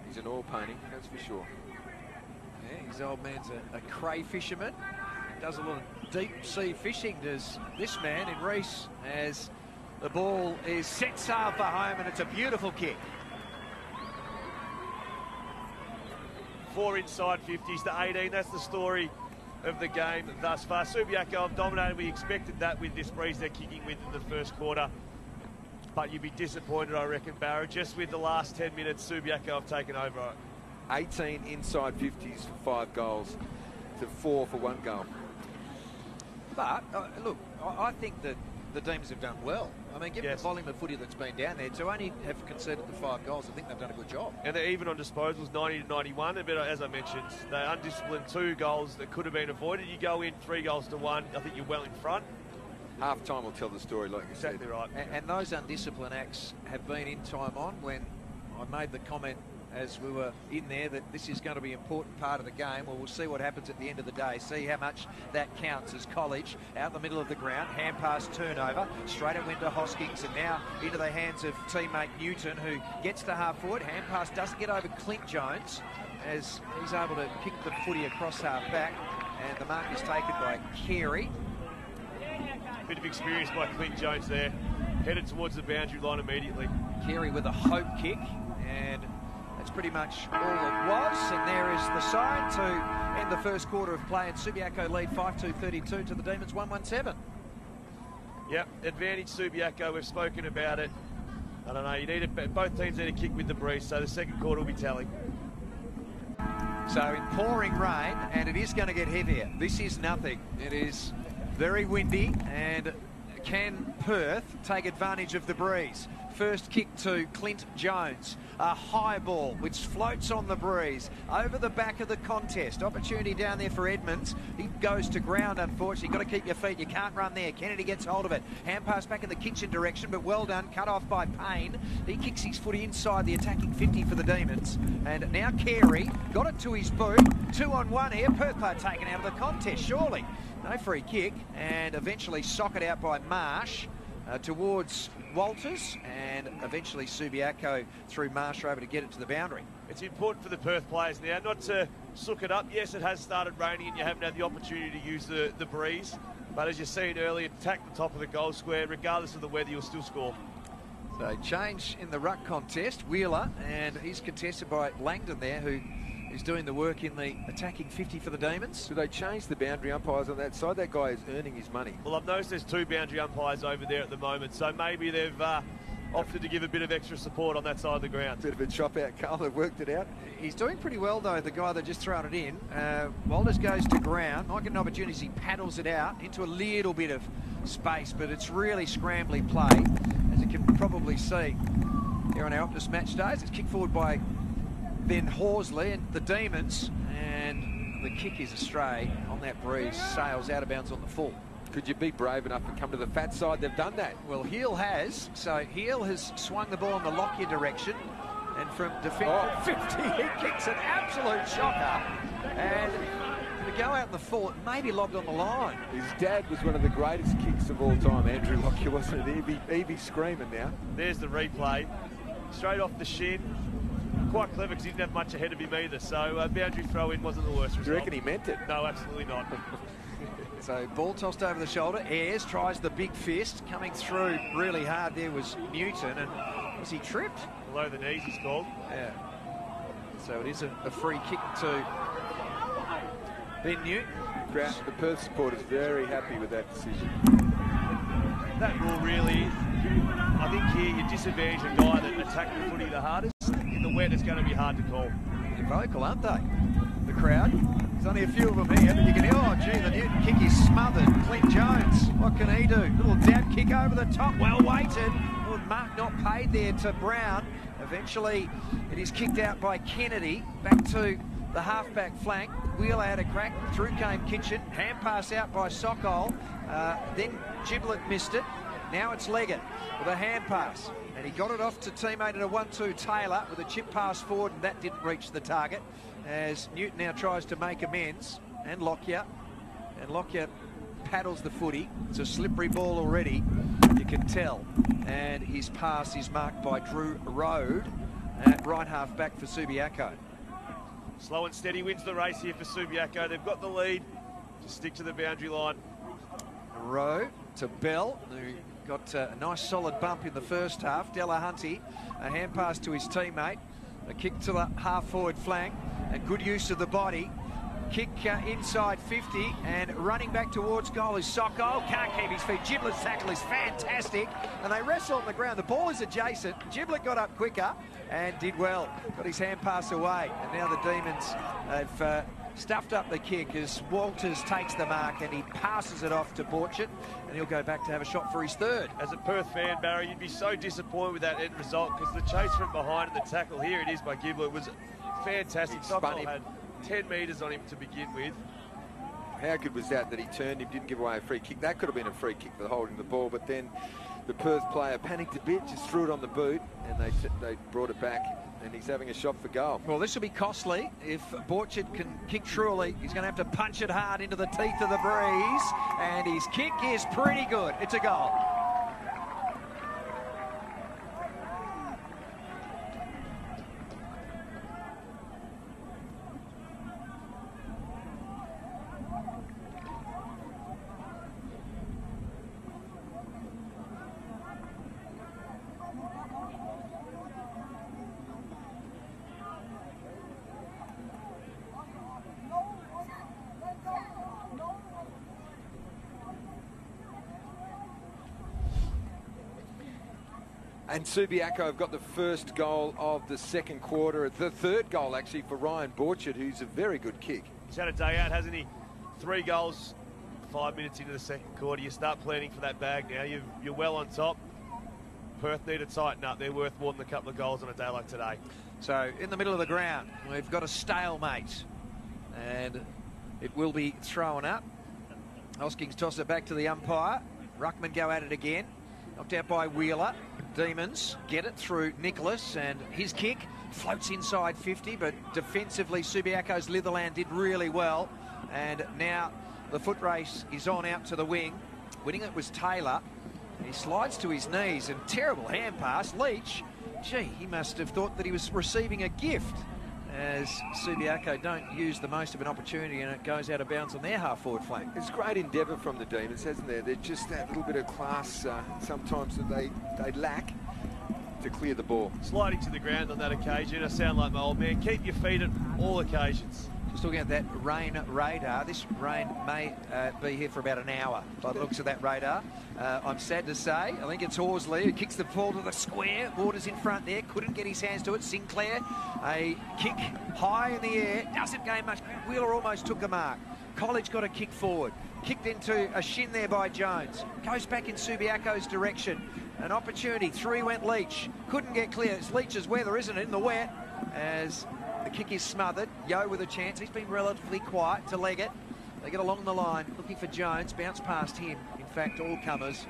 He's an oil painting, that's for sure. Yeah, his old man's a cray fisherman. Does a lot of deep sea fishing, does this man in Reese, as the ball is set sail for home, and it's a beautiful kick. 4 inside 50s to 18. That's the story of the game thus far. Subiaco have dominated. We expected that with this breeze they're kicking with in the first quarter. But you'd be disappointed, I reckon, Barrow. Just with the last 10 minutes, Subiaco have taken over. 18 inside 50s for 5 goals to 4 for 1 goal. But, look, I think that the Demons have done well. I mean, given Yes. the volume of footy that's been down there, to only have conceded the 5 goals, I think they've done a good job. And they're even on disposals, 90 to 91. But as I mentioned, they undisciplined 2 goals that could have been avoided. You go in 3 goals to 1, I think you're well in front. Half time will tell the story, like you Exactly said. right. And those undisciplined acts have been in time on. When I made the comment as we were in there that this is going to be an important part of the game, well, we'll see what happens at the end of the day, see how much that counts as College out in the middle of the ground, hand pass turnover, straight it went to Hoskins, and now into the hands of teammate Newton, who gets to half forward. Hand pass doesn't get over Clint Jones as he's able to kick the footy across half back, and the mark is taken by Carey. Bit of experience by Clint Jones there. Headed towards the boundary line immediately. Carey with a hope kick, and that's pretty much all it was. And there is the sign to end the first quarter of play, and Subiaco lead 5-2-32 to the Demons 1-1-7. Yep, advantage Subiaco, we've spoken about it. I don't know, you need it, both teams need to kick with the breeze, so the second quarter will be telling. So in pouring rain, and it is going to get heavier. This is nothing. It is very windy, and can Perth take advantage of the breeze? First kick to Clint Jones. A high ball which floats on the breeze over the back of the contest. Opportunity down there for Edmonds. He goes to ground, unfortunately. You've got to keep your feet. You can't run there. Kennedy gets hold of it. Hand pass back in the Kitchen direction, but well done. Cut off by Payne. He kicks his footy inside the attacking 50 for the Demons. And now Carey got it to his boot. 2-on-1 here. Perth player taken out of the contest, surely. No free kick, and eventually socket out by Marsh towards Walters, and eventually Subiaco through Marsh over to get it to the boundary. It's important for the Perth players now not to sook it up. Yes, it has started raining and you haven't had the opportunity to use the breeze, but as you've seen earlier, attack the top of the goal square. Regardless of the weather, you'll still score. So change in the ruck contest. Wheeler, and he's contested by Langdon there, who is doing the work in the attacking 50 for the Demons. Do they change the boundary umpires on that side? That guy is earning his money. Well, I've noticed there's 2 boundary umpires over there at the moment, so maybe they've opted to give a bit of extra support on that side of the ground. Bit of a chop out, Carl. They've worked it out. He's doing pretty well, though, the guy that just thrown it in. Walters goes to ground. Might get an opportunity as he paddles it out into a little bit of space, but it's really scrambly play, as you can probably see here on our Optus match days. It's kicked forward by Ben Horsley and the Demons, and the kick is astray on that breeze, sails out of bounds on the full. Could you be brave enough and come to the fat side? They've done that. Well, Heel has. So Heel has swung the ball in the Lockyer direction, and from defender 50, he kicks an absolute shocker, and to go out in the full, it may be lobbed on the line. His dad was one of the greatest kicks of all time, Andrew Lockyer, wasn't it? Evie's screaming now. There's the replay. Straight off the shin. Quite clever because he didn't have much ahead of him either, so boundary throw-in wasn't the worst result. Do you reckon he meant it? No, absolutely not. So ball tossed over the shoulder. Ayres tries the big fist. Coming through really hard there was Newton, and was he tripped? Below the knees, he's called. Yeah. So it is a free kick to Ben Newton. The Perth supporters very happy with that decision. That rule really, I think here you disadvantage a guy that attacked the footy the hardest. In the wet, it's going to be hard to call. They're vocal, aren't they? The crowd. There's only a few of them here, but you can hear, oh, gee, the Newton kick is smothered. Clint Jones, what can he do? Little dab kick over the top, well weighted. Little mark not paid there to Brown. Eventually, it is kicked out by Kennedy. Back to the halfback flank. Wheeler had a crack. Through came Kitchen. Hand pass out by Sokol. Then Giblet missed it. Now it's Leggett with a hand pass. And he got it off to teammate at a 1-2 Taylor with a chip pass forward, and that didn't reach the target. As Newton now tries to make amends, and Lockyer. And Lockyer paddles the footy. It's a slippery ball already, you can tell. And his pass is marked by Drew Road at right half back for Subiaco. Slow and steady wins the race here for Subiaco. They've got the lead. Just stick to the boundary line. Rowe to Bell, who got a nice solid bump in the first half. Delahunty, a hand pass to his teammate. A kick to the half-forward flank, and good use of the body. Kick inside 50, and running back towards goal is Socko. Can't keep his feet. Giblet's tackle is fantastic, and they wrestle on the ground. The ball is adjacent. Giblet got up quicker and did well. Got his hand pass away, and now the Demons have stuffed up the kick as Walters takes the mark and he passes it off to Borchett, and he'll go back to have a shot for his third. As a Perth fan, Barry, you'd be so disappointed with that end result because the chase from behind and the tackle, here it is by Giblet, was fantastic. Socko had 10 metres on him to begin with. How good was that he turned him, didn't give away a free kick? That could have been a free kick for holding the ball, but then the Perth player panicked a bit, just threw it on the boot, and they brought it back, and he's having a shot for goal. Well, this will be costly. If Borchett can kick truly, he's going to have to punch it hard into the teeth of the breeze, and his kick is pretty good. It's a goal. And Subiaco have got the first goal of the second quarter. The third goal, actually, for Ryan Borchett, who's a very good kick. He's had a day out, hasn't he? 3 goals, 5 minutes into the second quarter. You start planning for that bag now. You're well on top. Perth need to tighten up. They're worth more than a couple of goals on a day like today. So, in the middle of the ground, we've got a stalemate. And it will be thrown up. Hoskins toss it back to the umpire. Ruckman go at it again. Knocked out by Wheeler. Demons get it through Nicholas, and his kick floats inside 50, but defensively Subiaco's Litherland did really well, and now the foot race is on out to the wing. Winning it was Taylor. He slides to his knees, and terrible hand pass. Leach, gee, he must have thought that he was receiving a gift, as Subiaco don't use the most of an opportunity, and it goes out of bounds on their half-forward flank. It's great endeavour from the Demons, hasn't there? They're just that little bit of class sometimes that they lack to clear the ball. Sliding to the ground on that occasion. I sound like my old man. Keep your feet at all occasions. Just looking at that rain radar. This rain may be here for about an hour by the looks of that radar. I'm sad to say, I think it's Horsley who kicks the ball to the square. Waters in front there, couldn't get his hands to it. Sinclair, a kick high in the air, doesn't gain much. Wheeler almost took a mark. College got a kick forward. Kicked into a shin there by Jones. Goes back in Subiaco's direction. An opportunity, 3 went Leach. Couldn't get clear. It's Leach's weather, isn't it, in the wet, as the kick is smothered. Yo with a chance. He's been relatively quiet to leg it. They get along the line, looking for Jones. Bounce past him. In fact, all comers.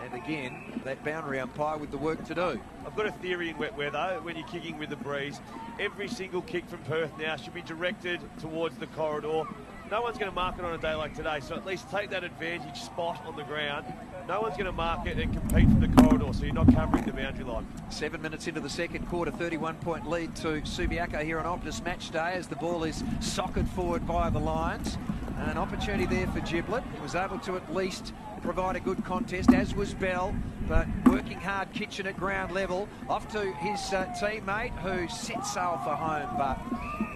And again, that boundary umpire with the work to do. I've got a theory in wet weather. When you're kicking with the breeze, every single kick from Perth now should be directed towards the corridor. No one's going to mark it on a day like today, so at least take that advantage spot on the ground. No one's going to mark it and compete for the corridor, so you're not covering the boundary line. 7 minutes into the second quarter, 31-point lead to Subiaco here on Optus match day as the ball is socked forward by the Lions. An opportunity there for Giblet. He was able to at least provide a good contest, as was Bell, but working hard Kitchen at ground level. Off to his teammate who sets sail for home, but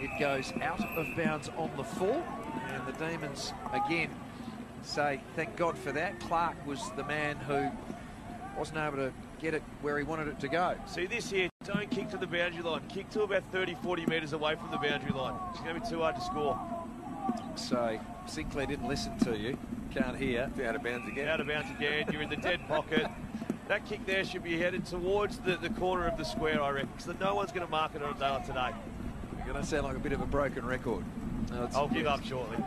it goes out of bounds on the full. And the Demons, again, say thank God for that. Clark was the man who wasn't able to get it where he wanted it to go. See this here, don't kick to the boundary line. Kick to about 30, 40 metres away from the boundary line. It's going to be too hard to score. So Sinclair didn't listen to you. Can't hear. It's out of bounds again. Out of bounds again. You're in the dead pocket. That kick there should be headed towards the corner of the square, I reckon, because no one's going to mark it on a day like today. You're going to sound like a bit of a broken record. No, I'll give up shortly.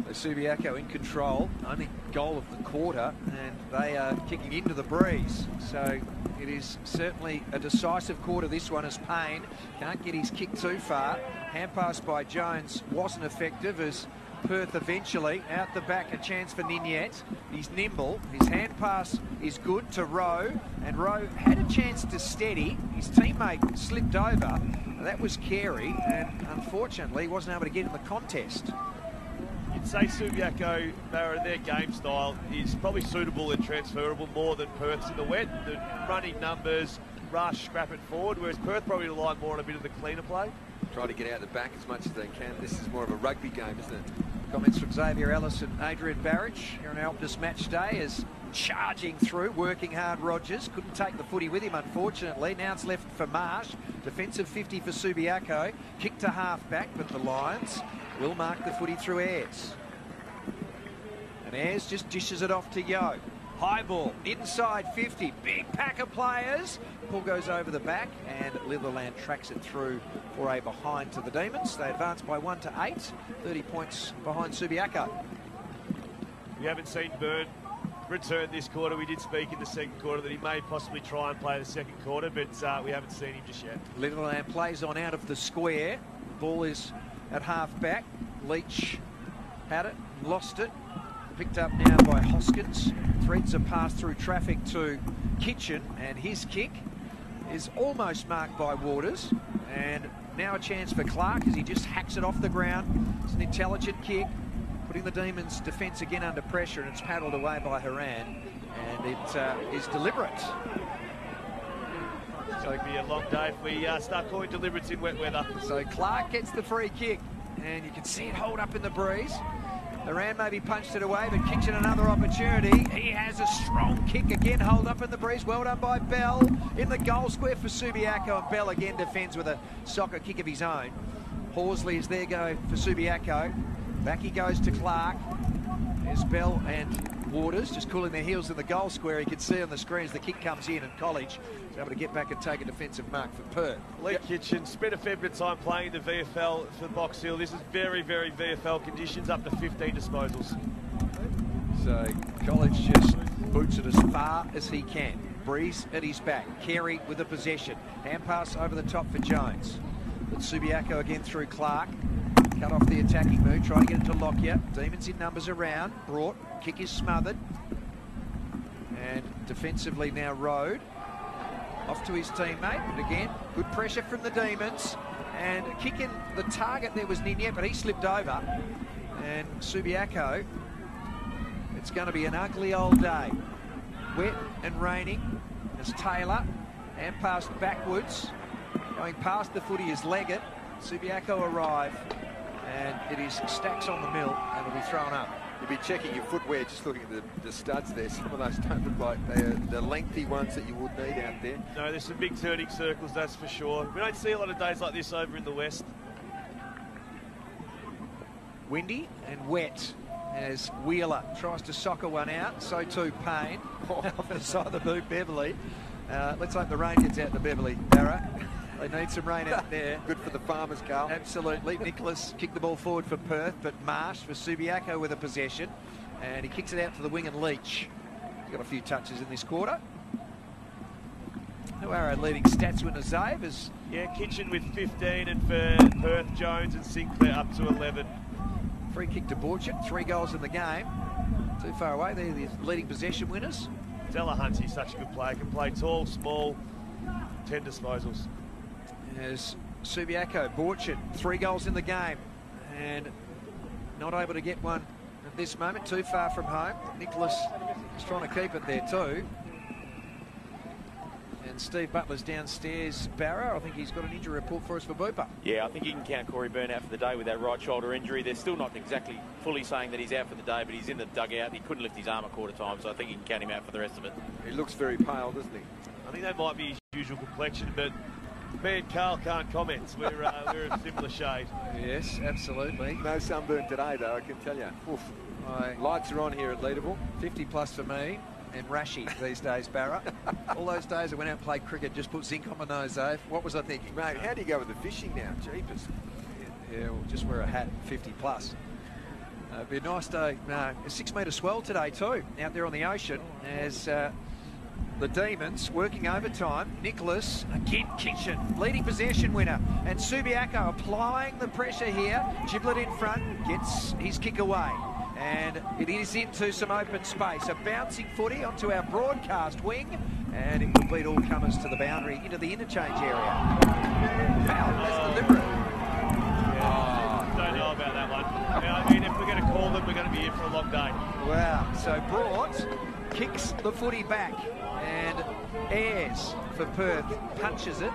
Subiaco in control, only goal of the quarter, and they are kicking into the breeze. So it is certainly a decisive quarter, this one, as Payne can't get his kick too far. Hand pass by Jones wasn't effective as Perth eventually. Out the back, a chance for Ninyet. He's nimble. His hand pass is good to Rowe, and Rowe had a chance to steady. His teammate slipped over. That was Carey, and unfortunately wasn't able to get in the contest. You'd say Subiaco, their game style is probably suitable and transferable more than Perth's in the wet. The running numbers, rush, scrap it forward, whereas Perth probably rely more on a bit of the cleaner play. Try to get out the back as much as they can. This is more of a rugby game, isn't it? Comments from Xavier Ellis and Adrian Barrich here on our Optus match day as charging through, working hard Rogers. Couldn't take the footy with him, unfortunately. Now it's left for Marsh. Defensive 50 for Subiaco. Kick to half-back, but the Lions will mark the footy through Ayres. And Ayres just dishes it off to Yo. High ball, inside 50, big pack of players. Ball goes over the back and Litherland tracks it through for a behind to the Demons. They advance by 1 to 8, 30 points behind Subiaco. We haven't seen Byrne return this quarter. We did speak in the second quarter that he may possibly try and play the second quarter, but we haven't seen him just yet. Litherland plays on out of the square. Ball is at half back. Leach had it, lost it. Picked up now by Hoskins. Threads a pass through traffic to Kitchen, and his kick is almost marked by Waters. And now a chance for Clark as he just hacks it off the ground. It's an intelligent kick, putting the Demons' defence again under pressure, and it's paddled away by Haran, and it is deliberate. It's going to be a long day if we start calling deliberates in wet weather. So Clark gets the free kick, and you can see it hold up in the breeze. Haran maybe punched it away, but Kitchen another opportunity. He has a strong kick again, hold up in the breeze. Well done by Bell in the goal square for Subiaco, and Bell again defends with a soccer kick of his own. Horsley is there go for Subiaco. Back he goes to Clark. There's Bell and Waters just cooling their heels in the goal square. You can see on the screen as the kick comes in, and College is able to get back and take a defensive mark for Perth. Lee Kitchen spent a fair bit of time playing the VFL for Box Hill. This is very, very VFL conditions, up to 15 disposals. So College just boots it as far as he can. Breeze at his back. Carey with the possession. Hand pass over the top for Jones. But Subiaco again through Clark. Cut off the attacking move, try to get it to Lockyer. Demons in numbers around. Brought. Kick is smothered. And defensively now Road. Off to his teammate. But again, good pressure from the Demons. And kicking the target there was Ninyet, but he slipped over. And Subiaco, it's going to be an ugly old day. Wet and raining as Taylor. And passed backwards. Going past the footy is Leggett. Subiaco arrive. And it is Stacks on the mill, and it'll be thrown up. You'll be checking your footwear, just looking at the studs there. Some of those don't look like they're the lengthy ones that you would need out there. No, there's some big turning circles, that's for sure. We don't see a lot of days like this over in the west. Windy and wet as Wheeler tries to soccer one out. So too Payne off the side of the boot, Beverley. Let's hope the rain gets out to Beverley, Barra. They need some rain out there. Good for the farmers, Carl. Absolutely. Nicholas kicked the ball forward for Perth, but Marsh for Subiaco with a possession. And he kicks it out to the wing, and Leach. He's got a few touches in this quarter. Who are our leading stats winners, Zave? Yeah, Kitchen with 15, and for Perth, Jones and Sinclair up to 11. Free kick to Borchett, 3 goals in the game. Too far away, they're the leading possession winners. Delahunty's such a good player, can play tall, small, 10 disposals. As Subiaco, Borchett, 3 goals in the game, and not able to get one at this moment, too far from home. Nicholas is trying to keep it there too. And Steve Butler's downstairs. Barrow, I think he's got an injury report for us for Booper. Yeah, I think you can count Corey Byrne out for the day with that right shoulder injury. They're still not exactly fully saying that he's out for the day, but he's in the dugout. He couldn't lift his arm at quarter time, so I think you can count him out for the rest of it. He looks very pale, doesn't he? I think that might be his usual complexion, but me and Carl can't comment. We're a similar shade. Yes, absolutely. No sunburn today, though, I can tell you. Oof. Lights are on here at Leederville. 50 plus for me and Rashi these days, Barra. All those days I went out and played cricket, just put zinc on my nose, Dave. What was I thinking? Mate, how do you go with the fishing now? Jeepers. Yeah, we'll just wear a hat, 50 plus. It'll be a nice day. A 6 metre swell today too, out there on the ocean, as the Demons working overtime. Nicholas, again Kitchen, leading possession winner. And Subiaco applying the pressure here. Giblet in front, gets his kick away. And it is into some open space. A bouncing footy onto our broadcast wing. And it will beat all comers to the boundary into the interchange area. Foul, that's deliberate. Don't know about that one. I mean, if we're going to call them, we're going to be here for a long day. Wow, so Brought kicks the footy back. And Ayres for Perth punches it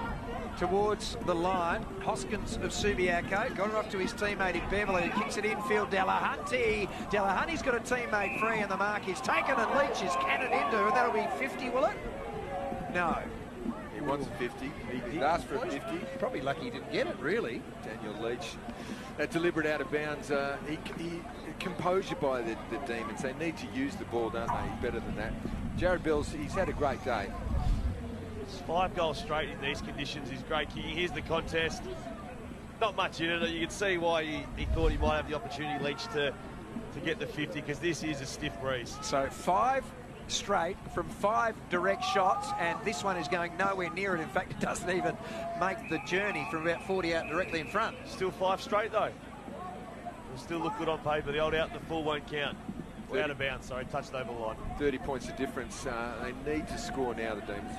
towards the line. Hoskins of Subiaco got it off to his teammate in Beverley, who kicks it infield. Delahunty's got a teammate free, and the mark is taken, and Leach is cannoned into, and that'll be 50, will it? No. He wants a 50. He asked for a 50. Probably lucky he didn't get it, really. Daniel Leach. That deliberate out of bounds. He composure by the Demons. They need to use the ball, don't they? He's better than that. Jared Bills, he's had a great day. It's 5 goals straight in these conditions. He's great kicking. Here's the contest. Not much in it. You can see why he thought he might have the opportunity, Leach, to get the 50, because this is a stiff breeze. So 5 straight from 5 direct shots, and this one is going nowhere near it. In fact, it doesn't even make the journey from about 40 out directly in front. Still 5 straight, though. It'll still look good on paper. The old out the full won't count. Out of bounds, sorry, touched over the line. 30 points of difference. They need to score now, the Demons.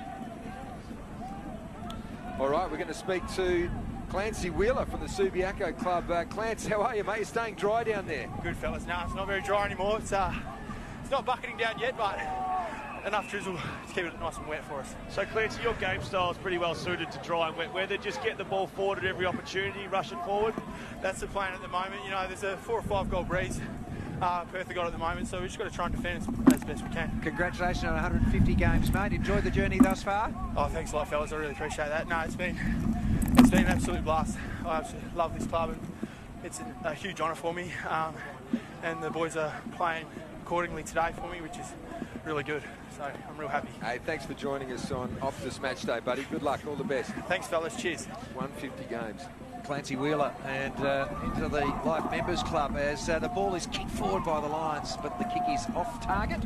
All right, we're going to speak to Clancy Wheeler from the Subiaco Club. Clance, how are you, mate? You're staying dry down there. Good, fellas. No, it's not very dry anymore. It's not bucketing down yet, but enough drizzle to keep it nice and wet for us. So, Clancy, your game style is pretty well suited to dry and wet weather. Just get the ball forward at every opportunity, rush it forward. That's the plan at the moment. You know, there's a 4 or 5 goal breeze. Perth have got at the moment, so we've just got to try and defend as best we can. Congratulations on 150 games, mate. Enjoyed the journey thus far? Oh, thanks a lot, fellas. I really appreciate that. No, it's been an absolute blast. I absolutely love this club, and it's a huge honour for me. And the boys are playing accordingly today for me, which is really good. So I'm real happy. Hey, thanks for joining us on Optus Match Day, buddy. Good luck. All the best. Thanks, fellas. Cheers. 150 games. Clancy Wheeler, and into the Life Members Club as the ball is kicked forward by the Lions, but the kick is off target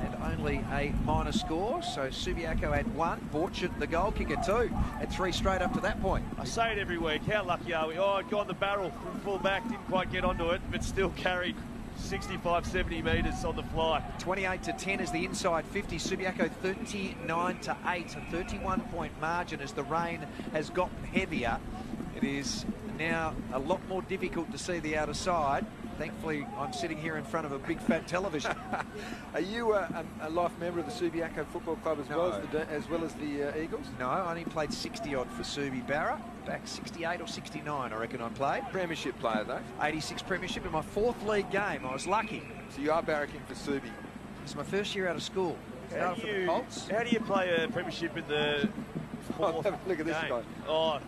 and only a minor score. So Subiaco had 1, Borchard the goal kicker 2, had 3 straight up to that point. I say it every week, how lucky are we? Oh, got on the barrel from full back, didn't quite get onto it, but still carried 65, 70 metres on the fly. 28-10 is the inside 50. Subiaco 39-8, a 31-point margin as the rain has gotten heavier. It is now a lot more difficult to see the outer side. Thankfully, I'm sitting here in front of a big fat television. Are you a life member of the Subiaco Football Club as well as the Eagles? No, I only played 60-odd for Subi Barra. Back 68 or 69, I reckon I played. Premiership player, though? 86 Premiership in my 4th league game. I was lucky. So you are barracking for Subi? It's my first year out of school. How do you play a Premiership in the 4th Look at this guy. Oh.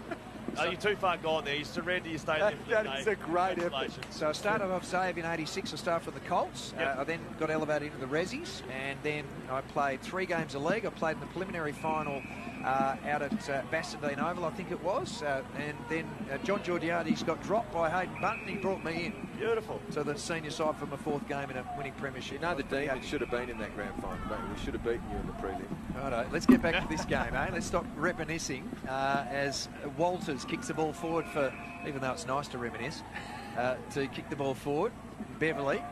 Oh, you're too far gone there. You surrender your state. That is a great effort. So I started off Save in 86. I started for the Colts. Yep. I then got elevated into the Rezzies, and then I played 3 games of league. I played in the preliminary final out at Bassendean Oval, I think it was. And then John Georgiades got dropped by Hayden Bunton. He brought me in. Beautiful. So the senior side for my 4th game in a winning premiership. You know the Demons should have been in that grand final, mate. We should have beaten you in the prelim. Righto, let's get back to this game, eh? Let's stop reminiscing as Walters kicks the ball forward for, even though it's nice to reminisce, to kick the ball forward. Beverley.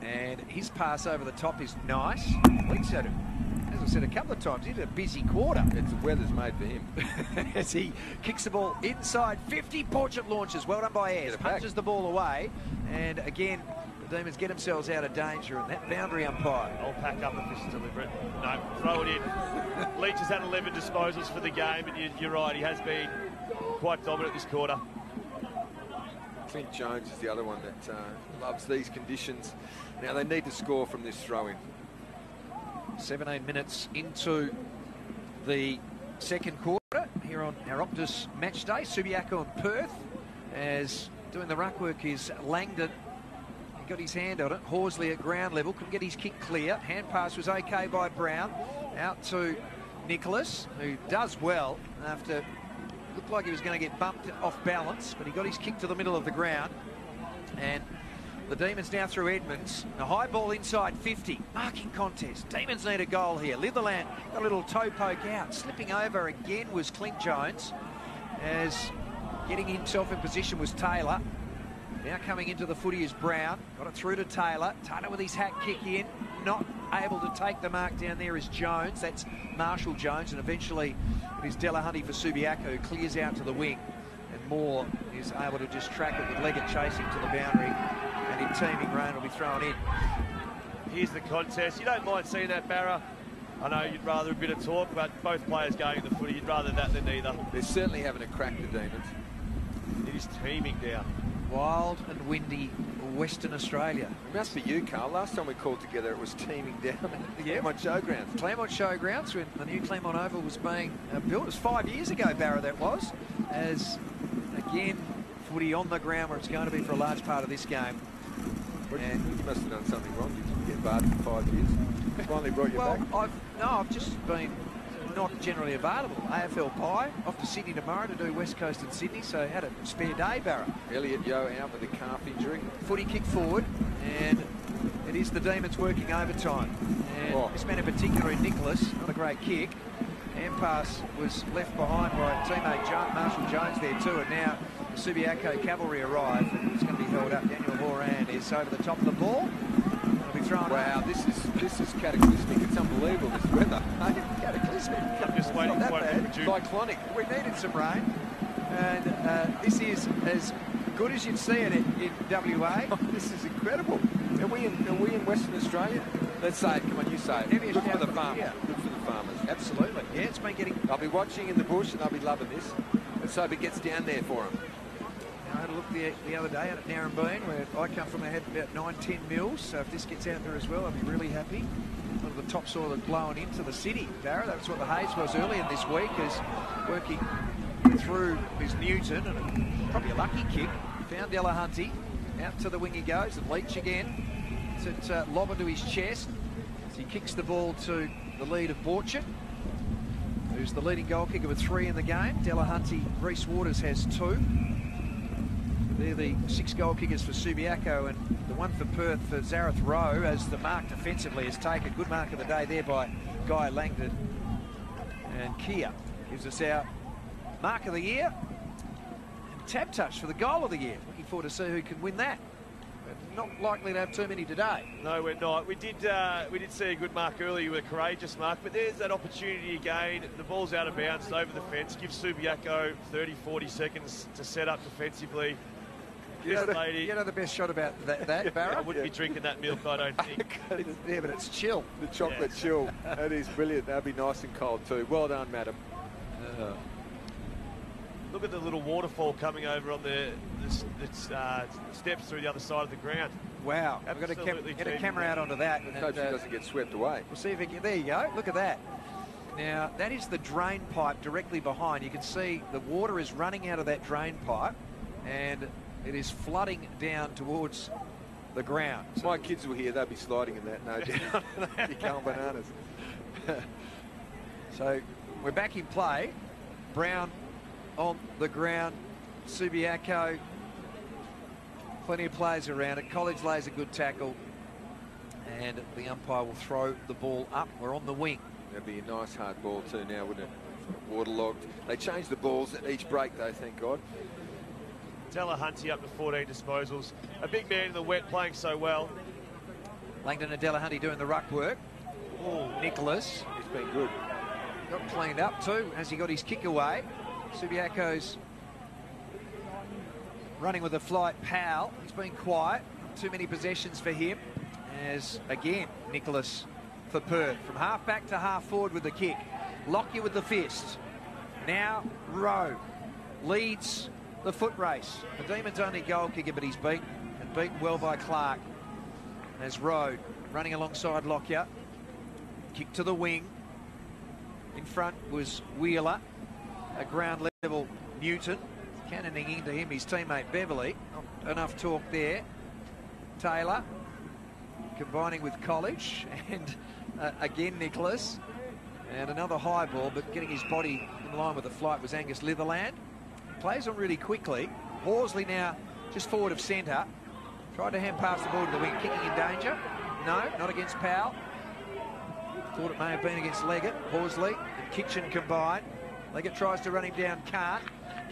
And his pass over the top is nice. Leach had it. As I said a couple of times, he had a busy quarter. It's the weather's made for him. As he kicks the ball inside 50, Portrait launches. Well done by Ayres. Punches the ball away. And again, the Demons get themselves out of danger. And that boundary umpire. I'll pack up if this is deliberate. No, throw it in. Leach has had 11 disposals for the game, and you're right, he has been quite dominant this quarter. Clint Jones is the other one that loves these conditions. Now they need to score from this throw-in. 17 minutes into the second quarter here on our Optus match day. Subiaco and Perth, as doing the ruck work is Langdon. He got his hand on it. Horsley at ground level, couldn't get his kick clear. Hand pass was okay by Brown. Out to Nicholas, who does well after looked like he was going to get bumped off balance, but he got his kick to the middle of the ground. And the Demons now through Edmonds. A high ball inside 50. Marking contest. Demons need a goal here. Litherland got a little toe poke out. Slipping over again was Clint Jones. As getting himself in position was Taylor. Now coming into the footy is Brown. Got it through to Taylor. Taylor with his hat kick in. Not able to take the mark down there is Jones. That's Marshall Jones. And eventually it is Delahunty for Subiaco, who clears out to the wing. And Moore is able to just track it with Leggett chasing to the boundary. And in teaming, Rain will be thrown in. Here's the contest. You don't mind seeing that, Barra? I know you'd rather a bit of talk, but both players going in the footy, you'd rather that than neither. They're certainly having a crack, the Demons. It is teaming down. Wild and windy Western Australia. It must be you, Carl. Last time we called together, it was teaming down at the Claremont Showgrounds. Claremont Showgrounds, when the new Claremont Oval was being built. It was 5 years ago, Barra, that was. As, again, footy on the ground where it's going to be for a large part of this game. And you must have done something wrong. You didn't get barred for 5 years. Finally brought you back. I've just been not generally available. AFL Pie, off to Sydney tomorrow to do West Coast and Sydney, so had a spare day, Barra. Elliot Yeo out with a calf injury. Footy kick forward, and it is the Demons working overtime. And this man in particular, in Nicholas, not a great kick. Ampass was left behind by teammate Marshall Jones there too, and now the Subiaco cavalry arrive. It's going to be held up. Daniel Horan is over the top of the ball. It'll be thrown out. This is cataclysmic. It's unbelievable, this weather. Cataclysmic. I'm just waiting for it to Cyclonic. We needed some rain, and this is as good as you'd see it in WA. This is incredible. Are we in Western Australia? Let's say it. Come on, you say it. Good for the farmers. Good for the farmers. Absolutely. Yeah, it's been getting... I'll be watching in the bush and I'll be loving this. Let's hope it gets down there for them. I had a look the other day at Narrabeen, where I come from. I had about 9-10 mils, so if this gets out there as well, I'll be really happy. A lot of the topsoil is blowing into the city, Barra. That's what the haze was earlier this week, is working through his Newton, and probably a lucky kick. Found Delahunty. Out to the wing he goes, and Leach again. It's lob into his chest. As he kicks the ball to the lead of Borchin, who's the leading goal kicker with 3 in the game. Delahunty, Reece Waters has 2. They're the 6 goal kickers for Subiaco, and the one for Perth for Zareth Rowe, as the mark defensively is taken. Good mark of the day there by Guy Langdon. And Kia gives us our mark of the year. And tab touch for the goal of the year. Looking forward to see who can win that. But not likely to have too many today. No, we're not. We did see a good mark earlier with a courageous mark, but there's that opportunity again. The ball's out of bounds, over the fence. Gives Subiaco 30-40 seconds to set up defensively. You know the best shot about that Barra? I wouldn't be drinking that milk, I don't think. Yeah, but it's chill. The chocolate chill. That is brilliant. That'd be nice and cold too. Well done, madam. Look at the little waterfall coming over on the steps through the other side of the ground. Wow. I've got to get a camera out onto that. Let's hope she doesn't get swept away. We'll see if it can. There you go. Look at that. Now, that is the drain pipe directly behind. You can see the water is running out of that drain pipe, and it is flooding down towards the ground. So my kids were here, they'd be sliding in that, no doubt. They'd be going bananas. So we're back in play. Brown on the ground. Subiaco, plenty of players around it. College lays a good tackle, and the umpire will throw the ball up. We're on the wing. That'd be a nice hard ball too now, wouldn't it? Waterlogged. They changed the balls at each break though, thank God. Delahunty up to 14 disposals. A big man in the wet, playing so well. Langdon and Delahunty doing the ruck work. Oh, Nicholas. He's been good. Got cleaned up too as he got his kick away. Subiaco's running with a flight. Powell, he's been quiet. Too many possessions for him. As again, Nicholas for Perth. From half back to half forward with the kick. Lockyer with the fist. Now Rowe leads the foot race. The Demons' only goal kicker, but he's beaten, and beaten well by Clark. As Rowe running alongside Lockyer. Kick to the wing. In front was Wheeler. A ground level Newton. Cannoning into him, his teammate Beverley. Not enough talk there. Taylor combining with College, and again Nicholas. And another high ball, but getting his body in line with the flight was Angus Litherland. Plays on really quickly. Horsley now just forward of centre. Tried to hand pass the ball to the wing. Kicking in danger. No, not against Powell. Thought it may have been against Leggett. Horsley and Kitchen combined. Leggett tries to run him down, can't.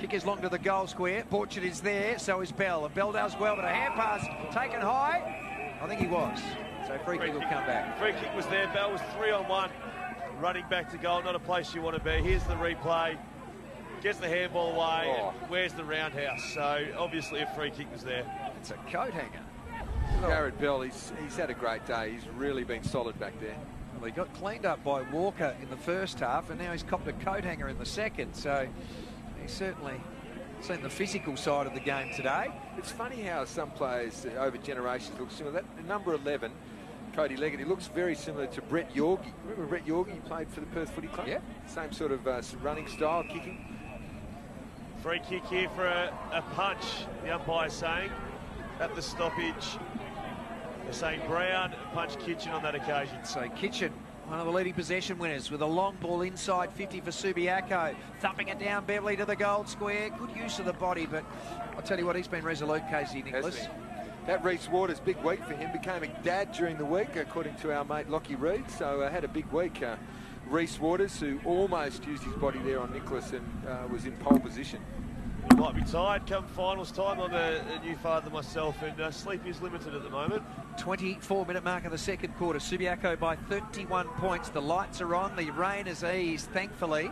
Kick is long to the goal square. Portrait is there, so is Bell. And Bell does well, but a hand pass taken high. I think he was. So free kick will come back. Free kick was there. Bell was 3-on-1. Running back to goal, not a place you want to be. Here's the replay. Gets the handball away. Oh. And where's the roundhouse? So obviously a free kick was there. It's a coat hanger. Jared Bell, he's had a great day. He's really been solid back there. Well, he got cleaned up by Walker in the first half, and now he's copped a coat hanger in the second. So he's certainly seen the physical side of the game today. It's funny how some players over generations look similar. That number 11, Cody Leggett, he looks very similar to Brett Yorgie. Remember Brett Yorgie? He played for the Perth Footy Club. Yeah. Same sort of running style, kicking. Free kick here for a punch, the umpire's saying, at the stoppage. They're saying Brown punch Kitchen on that occasion. So Kitchen, one of the leading possession winners, with a long ball inside 50 for Subiaco. Thumping it down Beverley to the goal square. Good use of the body, but I'll tell you what, he's been resolute, Casey Nicholas. That Reece Waters, big week for him. Became a dad during the week, according to our mate Lockie Reed. So had a big week. Reece Waters, who almost used his body there on Nicholas and was in pole position. He might be tired come finals time. I'm a new father myself, and sleep is limited at the moment. 24-minute mark of the second quarter. Subiaco by 31 points. The lights are on. The rain has eased, thankfully,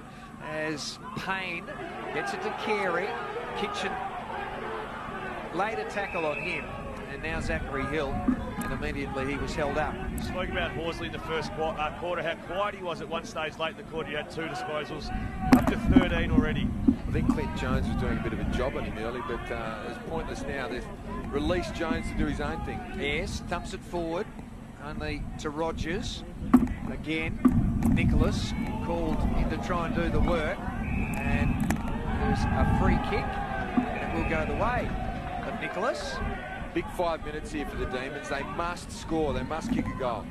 as Payne gets it to Carey. Kitchen laid a tackle on him. And now Zachary Hill, and immediately he was held up. Spoke about Horsley in the first quarter, how quiet he was at one stage late in the quarter. He had 2 disposals, up to 13 already. I think Clint Jones was doing a bit of a job on him early, but it's pointless now. They've released Jones to do his own thing. Yes, thumps it forward, only to Rogers. Again, Nicholas called in to try and do the work. And there's a free kick, and it will go the way of Nicholas. Big 5 minutes here for the Demons. They must score. They must kick a goal.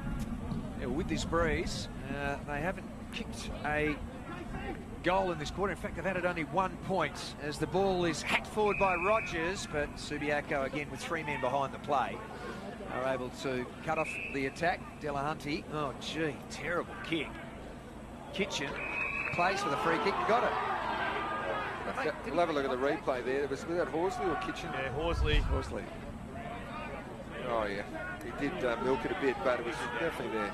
Yeah, with this breeze, they haven't kicked a goal in this quarter. In fact, they've added only 1 point as the ball is hacked forward by Rogers, but Subiaco, again, with 3 men behind the play, are able to cut off the attack. Delahunty, oh, gee, terrible kick. Kitchen plays for the free kick, got it. We'll have a look at the replay there. Was that Horsley or Kitchen? Yeah, Horsley. Horsley. Oh, yeah. He did milk it a bit, but it was definitely there.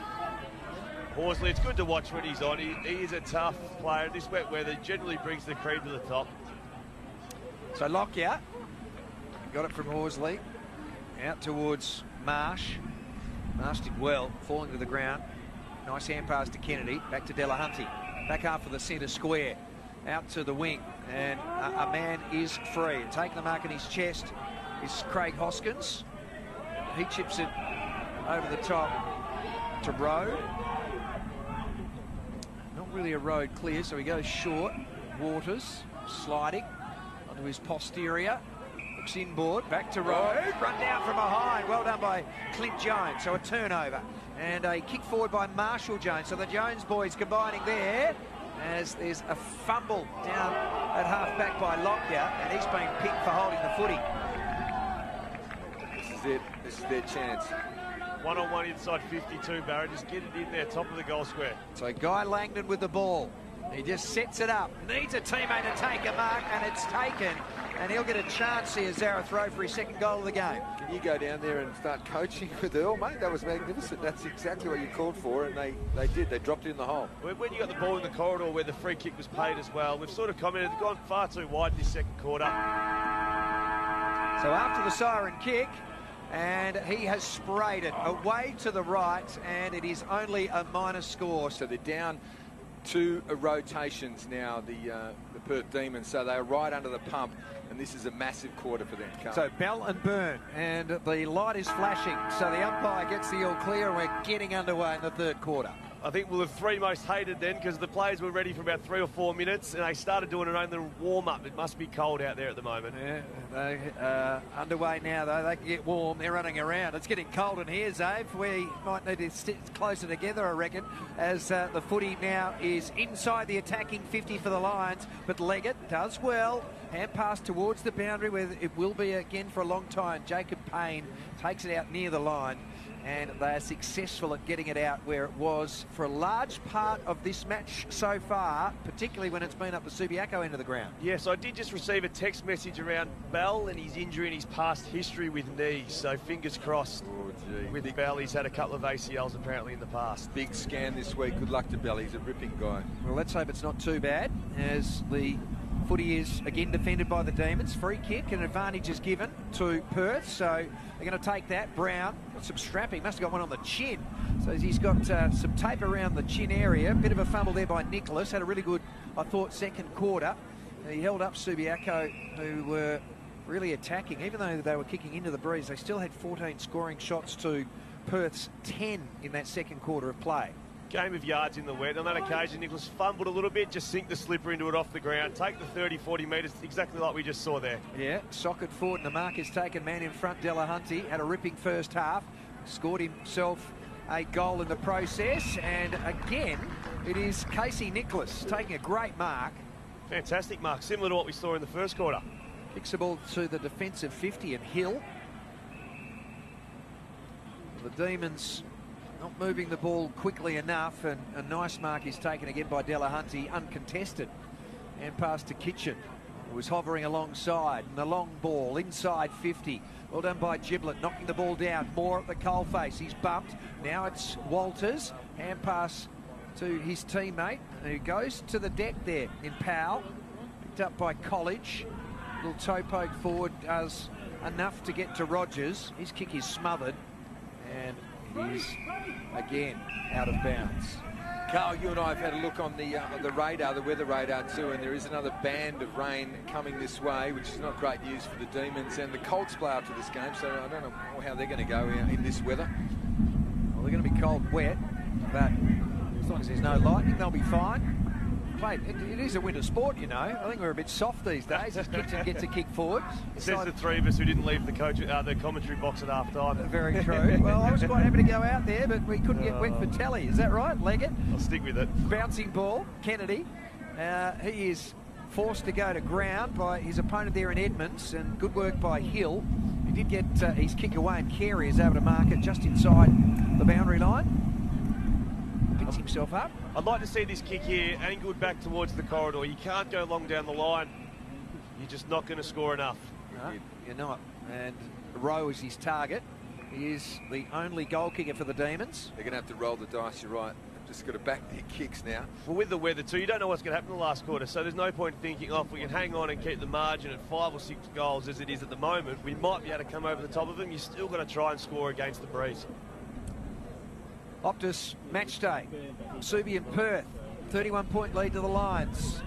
Horsley, it's good to watch when he's on. He is a tough player. This wet weather generally brings the cream to the top. So Lockyer got it from Horsley out towards Marsh. Marsh did well, falling to the ground. Nice hand pass to Kennedy. Back to Delahunty. Back half of the centre square. Out to the wing. And a man is free. And taking the mark in his chest is Craig Hoskins. He chips it over the top to Rowe. Not really a road clear, so he goes short. Waters sliding onto his posterior. Looks inboard, back to Rowe. Run down from behind. Well done by Clint Jones. So a turnover. And a kick forward by Marshall Jones. So the Jones boys combining there as there's a fumble down at half-back by Lockyer, and he's been picked for holding the footy. This is it. This is their chance. 1-on-1 inside 52, Barrett. Just get it in there, top of the goal square. So Guy Langdon with the ball. He just sets it up. Needs a teammate to take a mark, and it's taken. And he'll get a chance here, Zara throw for his second goal of the game. Can you go down there and start coaching with Earl, mate? That was magnificent. That's exactly what you called for, and they did. They dropped it in the hole. When you got the ball in the corridor where the free kick was paid as well, we've sort of commented, they've gone far too wide in this second quarter. So after the siren kick, and he has sprayed it away to the right, and it is only a minor score. So they're down 2 rotations now, the Perth Demons, so they're right under the pump, and this is a massive quarter for them. So Bell and Byrne, and the light is flashing, so the umpire gets the all clear, and we're getting underway in the third quarter. I think we're the three most hated then because the players were ready for about 3 or 4 minutes and they started doing their own little warm-up. It must be cold out there at the moment. Yeah, they underway now, though. They can get warm. They're running around. It's getting cold in here, Zave. We might need to sit closer together, I reckon, as the footy now is inside the attacking 50 for the Lions. But Leggett does well. Hand pass towards the boundary where it will be again for a long time. Jacob Payne takes it out near the line. And they are successful at getting it out where it was for a large part of this match so far, particularly when it's been up the Subiaco end of the ground. Yes, I did just receive a text message around Bell and his injury and his past history with knees, so fingers crossed. With Bell, he's had a couple of ACLs apparently in the past. Big scan this week. Good luck to Bell. He's a ripping guy. Well, let's hope it's not too bad, as the footy is again defended by the Demons. Free kick and advantage is given to Perth, so they're going to take that. Brown got some strapping, must have got one on the chin. So he's got some tape around the chin area. Bit of a fumble there by Nicholas. Had a really good, I thought, second quarter. He held up Subiaco, who were really attacking. Even though they were kicking into the breeze, they still had 14 scoring shots to Perth's 10 in that second quarter of play. Game of yards in the wet. On that occasion, Nicholas fumbled a little bit, just sink the slipper into it off the ground, take the 30, 40 metres, exactly like we just saw there. Yeah, socket forward, and the mark is taken. Man in front, Delahunty, had a ripping first half, scored himself a goal in the process, and again, it is Casey Nicholas taking a great mark. Fantastic mark, similar to what we saw in the first quarter. Kicks the ball to the defensive 50 and Hill. The Demons not moving the ball quickly enough, and a nice mark is taken again by Delahunty, uncontested. And pass to Kitchen, who was hovering alongside. And the long ball inside 50. Well done by Giblet, knocking the ball down. More at the coalface. He's bumped. Now it's Walters. Hand pass to his teammate, who goes to the deck there in Powell. Picked up by College. Little toe poke forward does enough to get to Rogers. His kick is smothered. And it is again out of bounds. Carl, you and I have had a look on the radar, the weather radar too, and there is another band of rain coming this way, which is not great news for the Demons. And the Colts play after this game, so I don't know how they're going to go in this weather. Well, they're going to be cold wet, but as long as there's no lightning, they'll be fine. Mate, it is a winter sport, you know. I think we're a bit soft these days as Kitchen gets a kick forward. Says the three of us who didn't leave the commentary box at half time. Very true. Well, I was quite happy to go out there, but we couldn't get wet for telly. Is that right, Leggett? I'll stick with it. Bouncing ball, Kennedy. He is forced to go to ground by his opponent there in Edmonds, and good work by Hill. He did get his kick away, and Carey is able to mark it just inside the boundary line. Picks himself up. I'd like to see this kick here angled back towards the corridor. You can't go long down the line. You're just not going to score enough. No, you're not. And Rowe is his target. He is the only goal kicker for the Demons. They're going to have to roll the dice, you're right. They've just got to back their kicks now. Well, with the weather too, you don't know what's going to happen in the last quarter, so there's no point thinking, oh, if we can hang on and keep the margin at 5 or 6 goals as it is at the moment, we might be able to come over the top of them. You've still got to try and score against the breeze. Optus match day. Subi and Perth. 31-point lead to the Lions.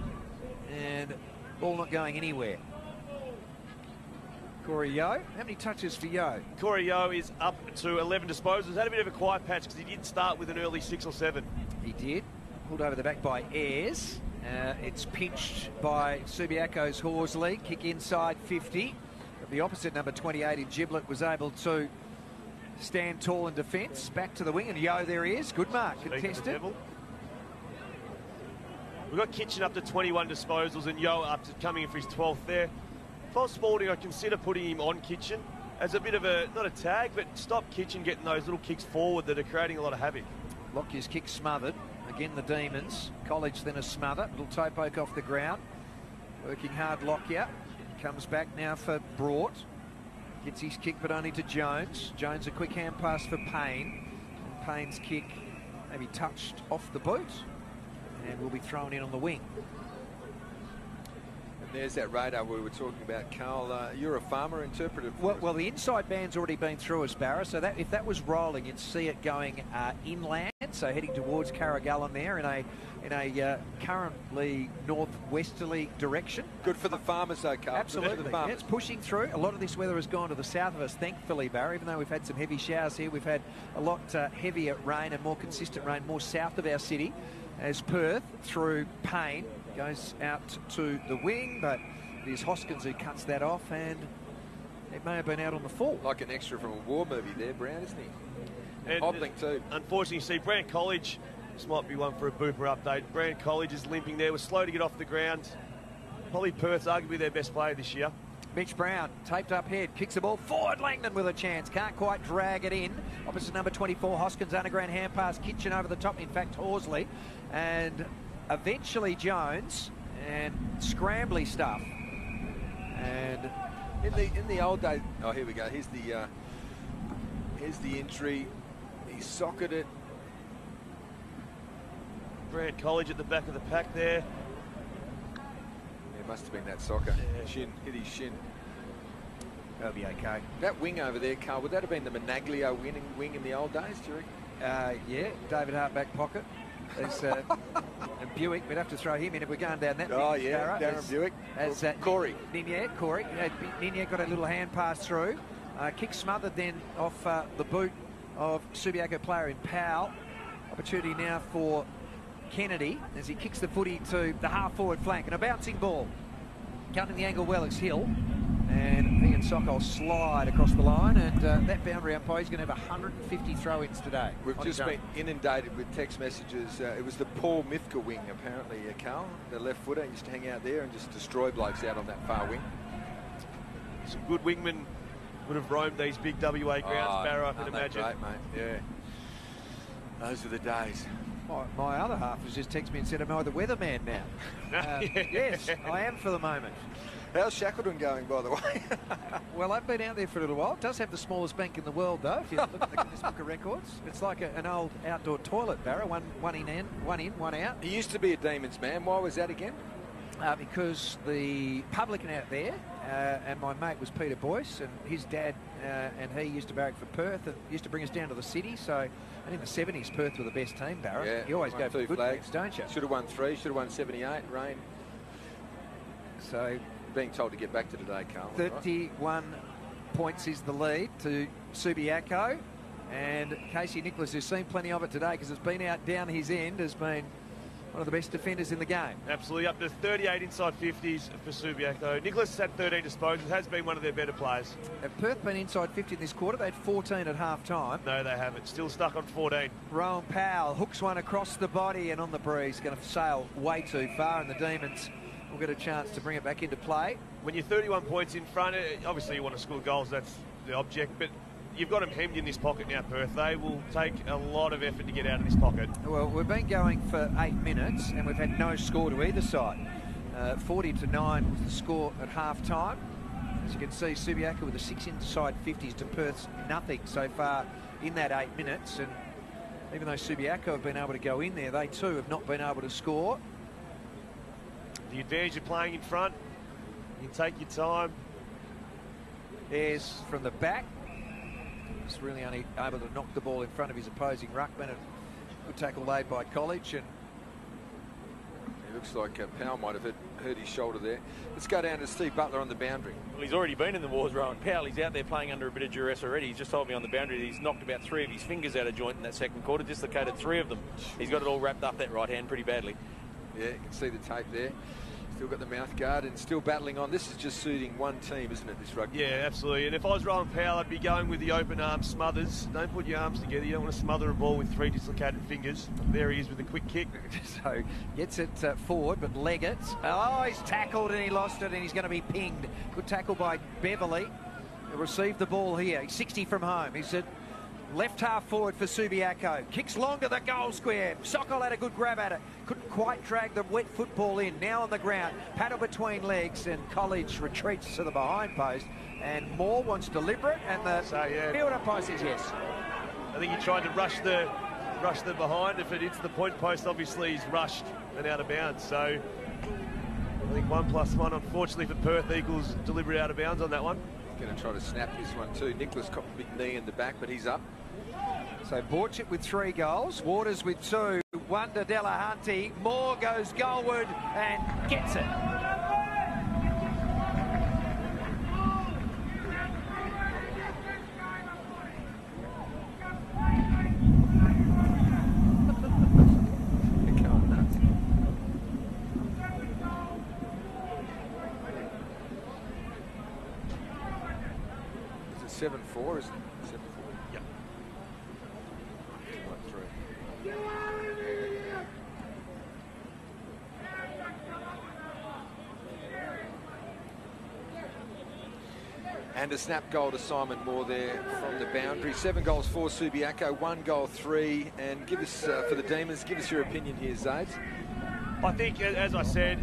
And ball not going anywhere. Corey Yeo. How many touches for Yeo? Corey Yeo is up to 11 disposals. Had a bit of a quiet patch because he did start with an early 6 or 7. He did. Pulled over the back by Ayres. It's pinched by Subiaco's Horsley. Kick inside 50. But the opposite number 28 in Giblet was able to stand tall in defence. Back to the wing, and Yeo, there he is. Good mark, contested. We've got Kitchen up to 21 disposals and Yeo up to coming in for his 12th there. If I was Spalding, I'd consider putting him on Kitchen as a bit of a, not a tag, but stop Kitchen getting those little kicks forward that are creating a lot of havoc. Lockyer's kick smothered. Again, the Demons. College then a smother. Little toe poke off the ground. Working hard, Lockyer. Comes back now for Brought. Gets his kick, but only to Jones. Jones a quick hand pass for Payne. And Payne's kick maybe touched off the boot and will be thrown in on the wing. And there's that radar we were talking about, Carl. You're a farmer interpreter. Well, the inside band's already been through us, Barra, so that if that was rolling, you'd see it going inland, so heading towards Carragullen there in a currently northwesterly direction. Good for the farmers, though, Carl. Absolutely. Yeah, it's pushing through. A lot of this weather has gone to the south of us, thankfully, Barry. Even though we've had some heavy showers here, we've had a lot heavier rain and more consistent rain more south of our city, as Perth, through Payne, goes out to the wing, but it is Hoskins who cuts that off, and it may have been out on the full. Like an extra from a war movie there, Brown, isn't he? And hobbling too. Unfortunately, see, Brand College, this might be one for a booper update. Brand College is limping there. We're slow to get off the ground. Probably Perth's arguably their best player this year. Mitch Brown, taped up head, kicks the ball forward. Langdon with a chance. Can't quite drag it in. Opposite number 24, Hoskins, underground hand pass. Kitchen over the top. In fact, Horsley. And eventually Jones. And scrambly stuff. And in the old days, oh, here we go. Here's the entry. He socketed it. Brand College at the back of the pack there. It must have been that soccer. Yeah. Shin, hit his shin. That'll be okay. That wing over there, Carl, would that have been the Menaglio wing in the old days, do you reckon? Yeah, David Hart back pocket. And Buick, we'd have to throw him in if we're going down that. Oh, yeah, Darren Buick. As Corey. Corey. Ninier got a little hand pass through. Kick smothered then off the boot of Subiaco player in Powell. Opportunity now for Kennedy as he kicks the footy to the half-forward flank. And a bouncing ball. Cutting the angle well is Hill. And Ian Sokol slide across the line, and that boundary umpire is going to have 150 throw-ins today. We've just been inundated with text messages. It was the Paul Mithka wing, apparently, Carl. The left footer used to hang out there and just destroy blokes out on that far wing. Some good wingmen would have roamed these big WA grounds, Barrow, I can imagine. Great, mate. Yeah. Those were the days. My other half has just texted me and said, am I the weatherman now? Yes, I am for the moment. How's Shackleton going, by the way? Well, I've been out there for a little while. It does have the smallest bank in the world, though, if you look at the Guinness Book of Records. It's like an old outdoor toilet, Barrow. One in, one out. He used to be a Demons man. Why was that again? Because the publican out there, and my mate was Peter Boyce, and his dad and he used to barrack for Perth and used to bring us down to the city. So, and in the 70s, Perth were the best team, Barrow. Yeah, you always go for good flags, don't you? Should have won 3, should have won 78, rain. So, being told to get back to today, Carl. 31 points is the lead to Subiaco, and Casey Nicholas, who's seen plenty of it today because it's been out down his end, has been one of the best defenders in the game. Absolutely, up to 38 inside 50s for Subiaco. Nicholas has had 13 disposals, has been one of their better players. Have Perth been inside 50 in this quarter? They had 14 at half-time. No, they haven't. Still stuck on 14. Rowan Powell hooks one across the body and on the breeze. Going to sail way too far, and the Demons will get a chance to bring it back into play. When you're 31 points in front, obviously you want to score goals, that's the object, but you've got them hemmed in this pocket now, Perth. They will take a lot of effort to get out of this pocket. Well, we've been going for 8 minutes and we've had no score to either side. 40-9 was the score at half-time. As you can see, Subiaco with the 6 inside 50s to Perth's nothing so far in that 8 minutes. And even though Subiaco have been able to go in there, they too have not been able to score. The advantage of playing in front, you can take your time. There's from the back. He's really only able to knock the ball in front of his opposing ruckman. And good tackle laid by College. And it looks like Powell might have hurt his shoulder there. Let's go down to Steve Butler on the boundary. Well, he's already been in the wars, Rowan Powell. He's out there playing under a bit of duress already. He's just told me on the boundary that he's knocked about 3 of his fingers out of joint in that second quarter, dislocated 3 of them. He's got it all wrapped up, that right hand, pretty badly. Yeah, you can see the tape there. Still got the mouth guard and still battling on. This is just suiting one team, isn't it, this rugby? Yeah, absolutely. And if I was Rowan Powell, I'd be going with the open arm smothers. Don't put your arms together. You don't want to smother a ball with 3 dislocated fingers. There he is with a quick kick. So gets it forward, but Leggett. Oh, he's tackled and he lost it and he's going to be pinged. Good tackle by Beverley. He'll receive the ball here. He's 60 from home. He's at left half forward for Subiaco. Kicks long to the goal square. Sokol had a good grab at it. Couldn't quite drag the wet football in. Now on the ground. Paddle between legs and College retreats to the behind post. And Moore wants to deliberate and the field umpire says yes. I think he tried to rush the behind. If it hits the point post, obviously he's rushed and out of bounds. So I think 1+1, unfortunately for Perth, equals deliberate out of bounds on that one. Going to try to snap this one too. Nicholas got a big knee in the back, but he's up. So Borchett with 3 goals, Waters with 2, 1 to Delahunty. Moore goes goalward and gets it. Is it 7-4, isn't it? 7-4. Yep. 1-3. And a snap goal to Simon Moore there from the boundary. 7 goals for Subiaco, 1 goal 3. And give us, for the Demons, give us your opinion here, Zades. I think, as I said,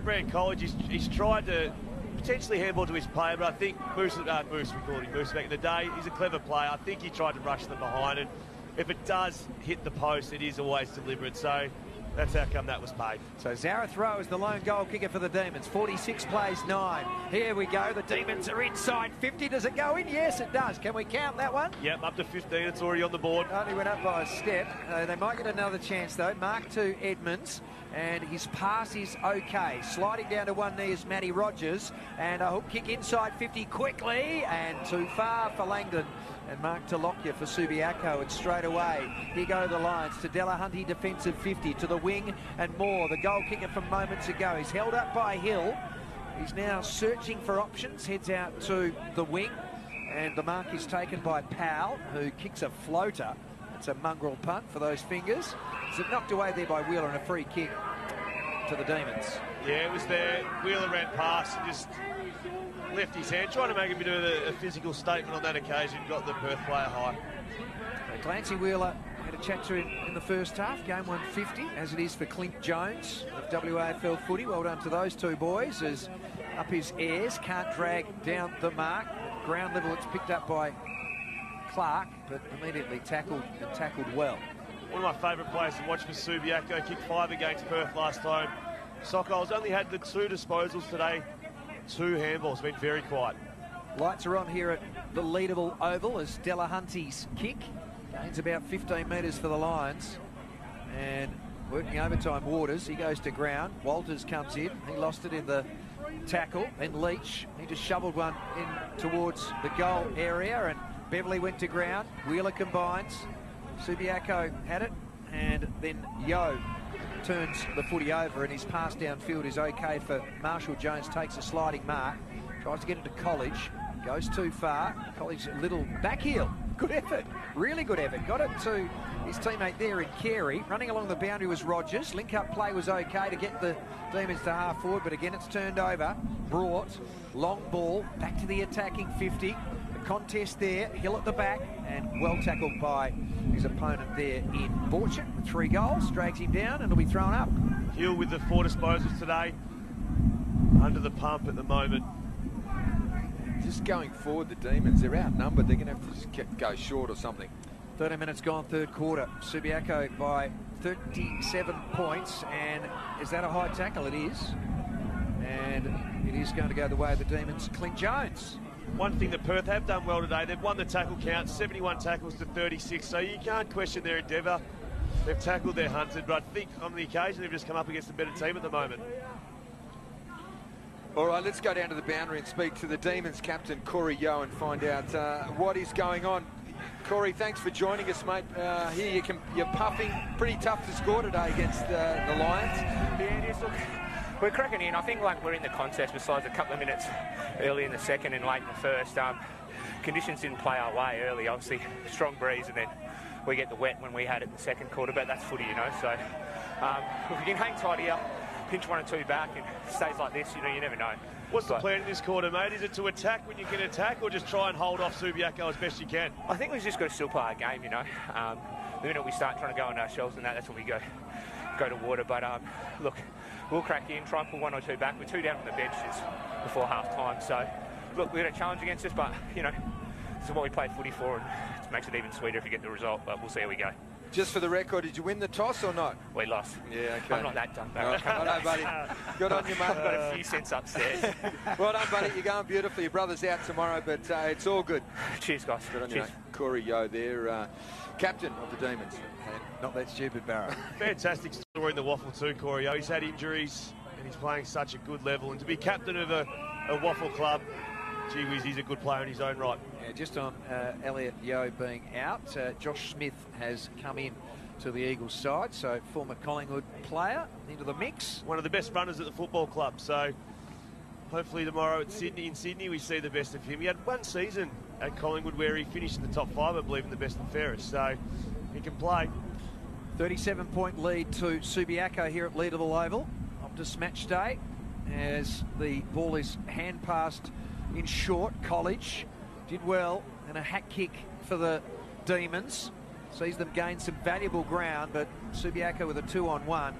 Brand College, he's tried to potentially handball to his player, but I think Moose, we called him Moose back in the day, he's a clever player. I think he tried to rush them behind, and if it does hit the post, it is always deliberate. So that's how come that was paid. So Zareth Rowe is the lone goal kicker for the Demons. 46 plays 9. Here we go. The Demons are inside 50. Does it go in? Yes, it does. Can we count that one? Yep, up to 15. It's already on the board. Only went up by a step. They might get another chance, though. Mark to Edmonds. And his pass is okay. Sliding down to one knee is Matty Rogers. And a hook kick inside 50 quickly. And too far for Langdon. And Mark to Lockyer for Subiaco. It's straight away. Here go the Lions to Delahunty, defensive 50. To the wing and Moore, the goal kicker from moments ago. He's held up by Hill. He's now searching for options. Heads out to the wing. And the mark is taken by Powell, who kicks a floater. It's a mongrel punt for those fingers. Is it knocked away there by Wheeler and a free kick to the Demons? Yeah, it was there. Wheeler ran past and just left his hand, trying to make a bit of a physical statement on that occasion. Got the Perth player high. So Clancy Wheeler had a chat to him in the first half. Game 150, as it is for Clint Jones of WAFL footy. Well done to those two boys. As up his airs, can't drag down the mark. Ground level, it's picked up by Clark, but immediately tackled and tackled well. One of my favourite players to watch for Subiaco. Kicked 5 against Perth last time. Sokols only had the 2 disposals today. 2 handballs. Been very quiet. Lights are on here at the Leadable Oval as Delahunty's kick gains about 15 metres for the Lions. And working overtime, Waters, he goes to ground. Walters comes in. He lost it in the tackle. Then Leach, he just shoveled one in towards the goal area, and Beverley went to ground. Wheeler combines. Subiaco had it, and then Yo turns the footy over, and his pass downfield is okay for Marshall Jones. Takes a sliding mark, tries to get into College, goes too far. College a little back heel. Good effort, really good effort. Got it to his teammate there in Carey. Running along the boundary was Rogers. Link-up play was okay to get the Demons to half forward, but again it's turned over. Brought, long ball, back to the attacking 50. Contest there, Hill at the back, and well tackled by his opponent there in Borchett with 3 goals. Drags him down and will be thrown up. Hill with the 4 disposals today. Under the pump at the moment. Just going forward, the Demons, they're outnumbered. They're going to have to just go short or something. 30 minutes gone, third quarter. Subiaco by 37 points, and is that a high tackle? It is. And it is going to go the way of the Demons. Clint Jones. One thing that Perth have done well today, they've won the tackle count, 71 tackles to 36, so you can't question their endeavour. They've tackled, they're hunted, but I think on the occasion they've just come up against a better team at the moment. All right, let's go down to the boundary and speak to the Demons captain, Corey Yo, and find out what is going on. Corey, thanks for joining us, mate. Here you're puffing. Pretty tough to score today against the Lions. Yeah, it is. Look, we're cracking in. I think like we're in the contest besides a couple of minutes early in the second and late in the first. Conditions didn't play our way early. Obviously, strong breeze, and then we get the wet when we had it in the second quarter. But that's footy, you know. So if we can hang tight here, pinch 1 or 2 back, and it stays like this, you know, you never know. What's the plan in this quarter, mate? Is it to attack when you can attack, or just try and hold off Subiaco as best you can? I think we've just got to still play our game, you know. The minute we start trying to go on ourselves and that's when we go to water. But look, we'll crack in, try and pull 1 or 2 back. We're 2 down on the benches before half time. So look, we had a challenge against us, but you know, this is what we play footy for, and it makes it even sweeter if you get the result. But we'll see how we go. Just for the record, did you win the toss or not? We lost. Yeah, okay. I'm not that done, I know, buddy. Good on you, mate. I've got a few cents upstairs. Well done, buddy. You're going beautifully. Your brother's out tomorrow, but it's all good. Cheers, guys. Good on you, Cheers. mate. Corey Yo there, captain of the Demons. Not that stupid, Barrow. Fantastic story in the WAFL too, Corey. He's had injuries and he's playing such a good level. And to be captain of a WAFL club, gee whiz, he's a good player in his own right. Yeah, just on Elliot Yeo being out, Josh Smith has come in to the Eagles side, so former Collingwood player into the mix. One of the best runners at the football club, so hopefully tomorrow in Sydney we see the best of him. He had one season at Collingwood where he finished in the top 5, I believe, in the best and fairest, so he can play. 37-point lead to Subiaco here at Leederville Oval. Optus match day as the ball is hand passed in short. College did well, and a hat kick for the Demons. Sees them gain some valuable ground, but Subiaco with a 2-on-1.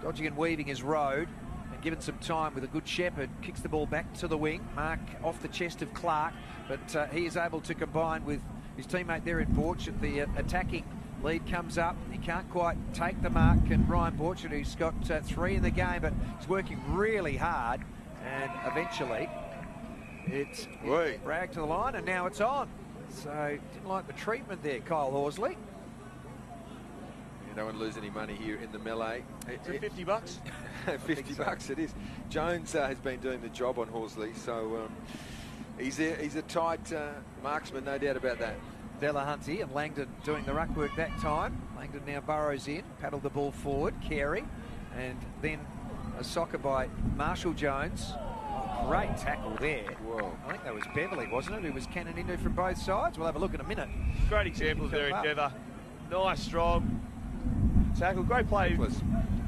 Dodging and weaving his road, and given some time with a good shepherd, kicks the ball back to the wing. Mark off the chest of Clark, but he is able to combine with his teammate there in Borch at the attacking lead comes up. He can't quite take the mark, and Ryan Borchard, who's got 3 in the game, but he's working really hard, and eventually it's dragged to the line, and now it's on. So didn't like the treatment there, Kyle Horsley. You don't want to lose any money here in the melee. Is it 50 bucks? 50 bucks it is. Jones has been doing the job on Horsley, so he's a tight marksman, no doubt about that. Delahunty and Langdon doing the ruck work that time. Langdon now burrows in, paddled the ball forward, Carey, and then a soccer by Marshall Jones. Oh, great tackle there. Whoa. I think that was Beverley, wasn't it, who was cannon into from both sides? We'll have a look in a minute. Great examples there, Endeavour. Nice, strong tackle. Great play.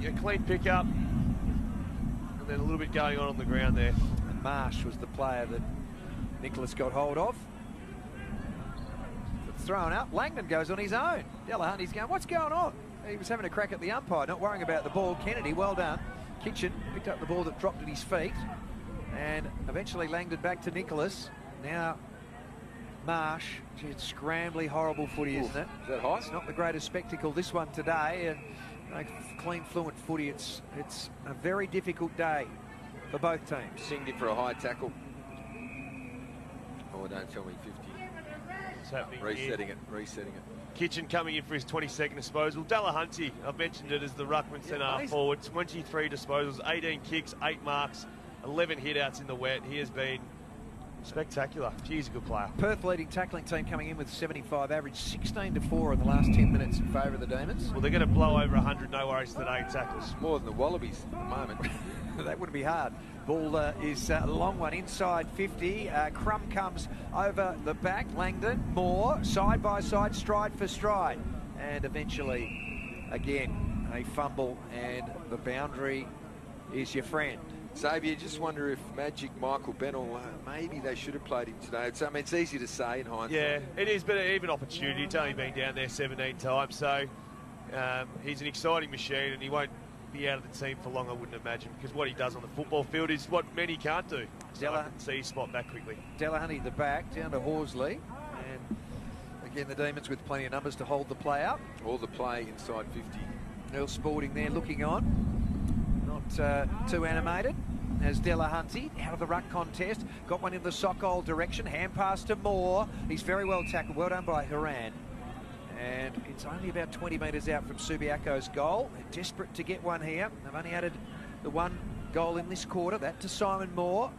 Yeah, clean pick-up. And then a little bit going on the ground there. And Marsh was the player that Nicholas got hold of. It's thrown up. Langdon goes on his own. Delahunty's going, what's going on? He was having a crack at the umpire, not worrying about the ball. Kennedy, well done. Kitchen picked up the ball that dropped at his feet. And eventually Langdon back to Nicholas. Now Marsh. Gee, it's scrambly, horrible footy, isn't it? Is that high? It's not the greatest spectacle, this one today. And clean, fluent footy. It's a very difficult day for both teams. Singed it for a high tackle. Oh, don't tell me 50. What's happening Resetting here? Resetting it. Kitchen coming in for his 22nd disposal. Delahunty, I've mentioned it as the ruckman centre forward. 23 disposals, 18 kicks, 8 marks, 11 hit-outs in the wet. He has been spectacular. He's a good player. Perth leading tackling team coming in with 75 average, 16-4 in the last 10 minutes in favour of the Demons. Well, they're going to blow over 100, no worries today in tackles. More than the Wallabies at the moment. That wouldn't be hard. Ball is a long one inside 50. Crum comes over the back. Langdon, Moore, side by side, stride for stride. And eventually, again, a fumble, and the boundary is your friend. Xavier, just wonder if Magic Michael Bennell, maybe they should have played him today. I mean, it's easy to say in hindsight. Yeah, it is, but even opportunity. It's only been down there 17 times, so he's an exciting machine, and he won't be out of the team for long, I wouldn't imagine, because what he does on the football field is what many can't do. So I can see his spot back quickly. Delahunty the back, down to Horsley, and again the Demons with plenty of numbers to hold the play up. All the play inside 50. Earl Sporting there looking on, not too animated. As Delahunty out of the ruck contest, got one in the sock hole direction, hand pass to Moore. He's very well tackled, well done by Haran. And it's only about 20 metres out from Subiaco's goal. They're desperate to get one here. They've only added the one goal in this quarter, that to Simon Moore.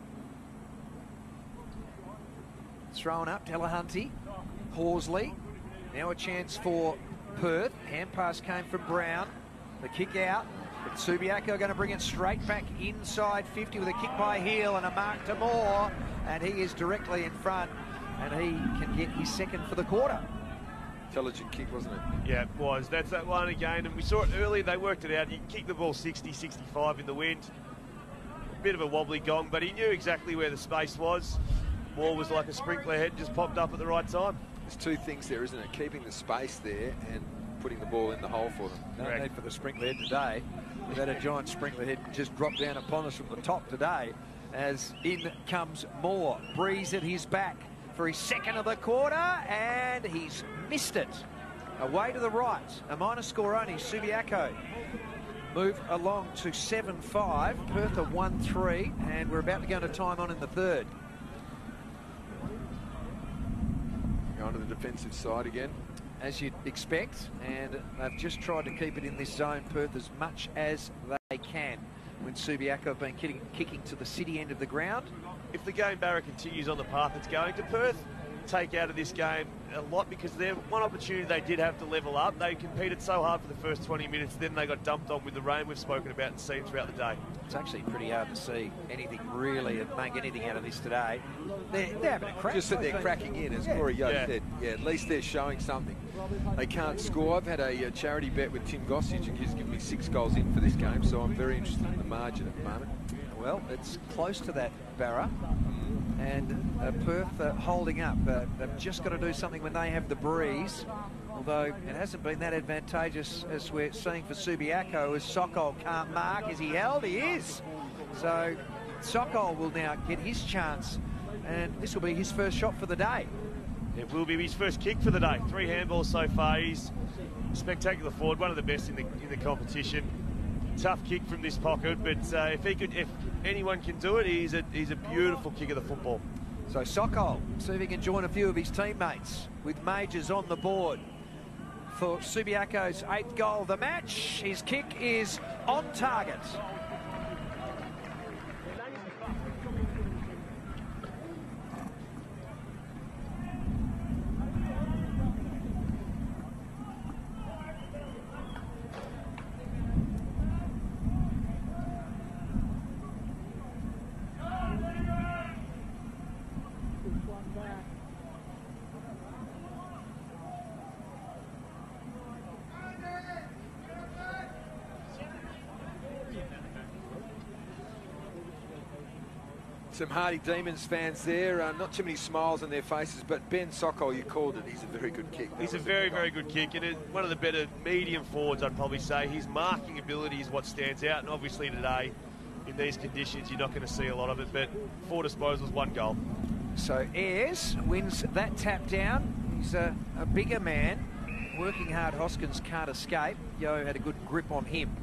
Thrown up, Delahunty, Horsley. Now a chance for Perth. Hand pass came from Brown. The kick out. But Subiaco are going to bring it straight back inside 50 with a kick by heel and a mark to Moore. And he is directly in front. And he can get his second for the quarter. Intelligent kick, wasn't it? Yeah, it was. That's that one again. And we saw it earlier. They worked it out. You kick the ball 60, 65 in the wind. A bit of a wobbly gong, but he knew exactly where the space was. Moore was like a sprinkler head, just popped up at the right time. There's two things there, isn't it? Keeping the space there and putting the ball in the hole for them. No need for the sprinkler head today. We've had a giant sprinkler head just drop down upon us from the top today. As in comes Moore. Breeze at his back for his second of the quarter, and he's missed it. Away to the right, a minor score only. Subiaco move along to 7-5. Perth are 1-3, and we're about to go into time on in the third. Going to the defensive side again. As you'd expect, and they've just tried to keep it in this zone, Perth, as much as they can when Subiaco have been kicking to the city end of the ground. If the game, Barra, continues on the path it's going to, Perth take out of this game a lot, because they're one opportunity they did have to level up. They competed so hard for the first 20 minutes, then they got dumped on with the rain we've spoken about and seen throughout the day. It's actually pretty hard to see anything really and make anything out of this today. They're having a crack. Just that they're cracking in, as Corey Yo said. Yeah, at least they're showing something. They can't score. I've had a charity bet with Tim Gossage, and he's given me 6 goals in for this game, so I'm very interested in the margin at the moment. Well, it's close to that, Barra. And Perth holding up. They've just got to do something when they have the breeze, although it hasn't been that advantageous as we're seeing for Subiaco, as Sokol can't mark. Is he held? He is. So Sokol will now get his chance, and this will be his first shot for the day. It will be his first kick for the day. 3 handballs so far. He's a spectacular forward, one of the best in the competition. Tough kick from this pocket, but if anyone can do it, he's a beautiful kick of the football. So Sokol, see if he can join a few of his teammates with Majors on the board for Subiaco's 8th goal of the match. His kick is on target. Some Hardy Demons fans there. Not too many smiles on their faces, but Ben Sokol, you called it. He's a very good kick. He's a very, very good kick, and one of the better medium forwards, I'd probably say. His marking ability is what stands out, and obviously today, in these conditions, you're not going to see a lot of it, but 4 disposals, 1 goal. So Ayres wins that tap down. He's a bigger man. Working hard, Hoskins can't escape. Yo had a good grip on him.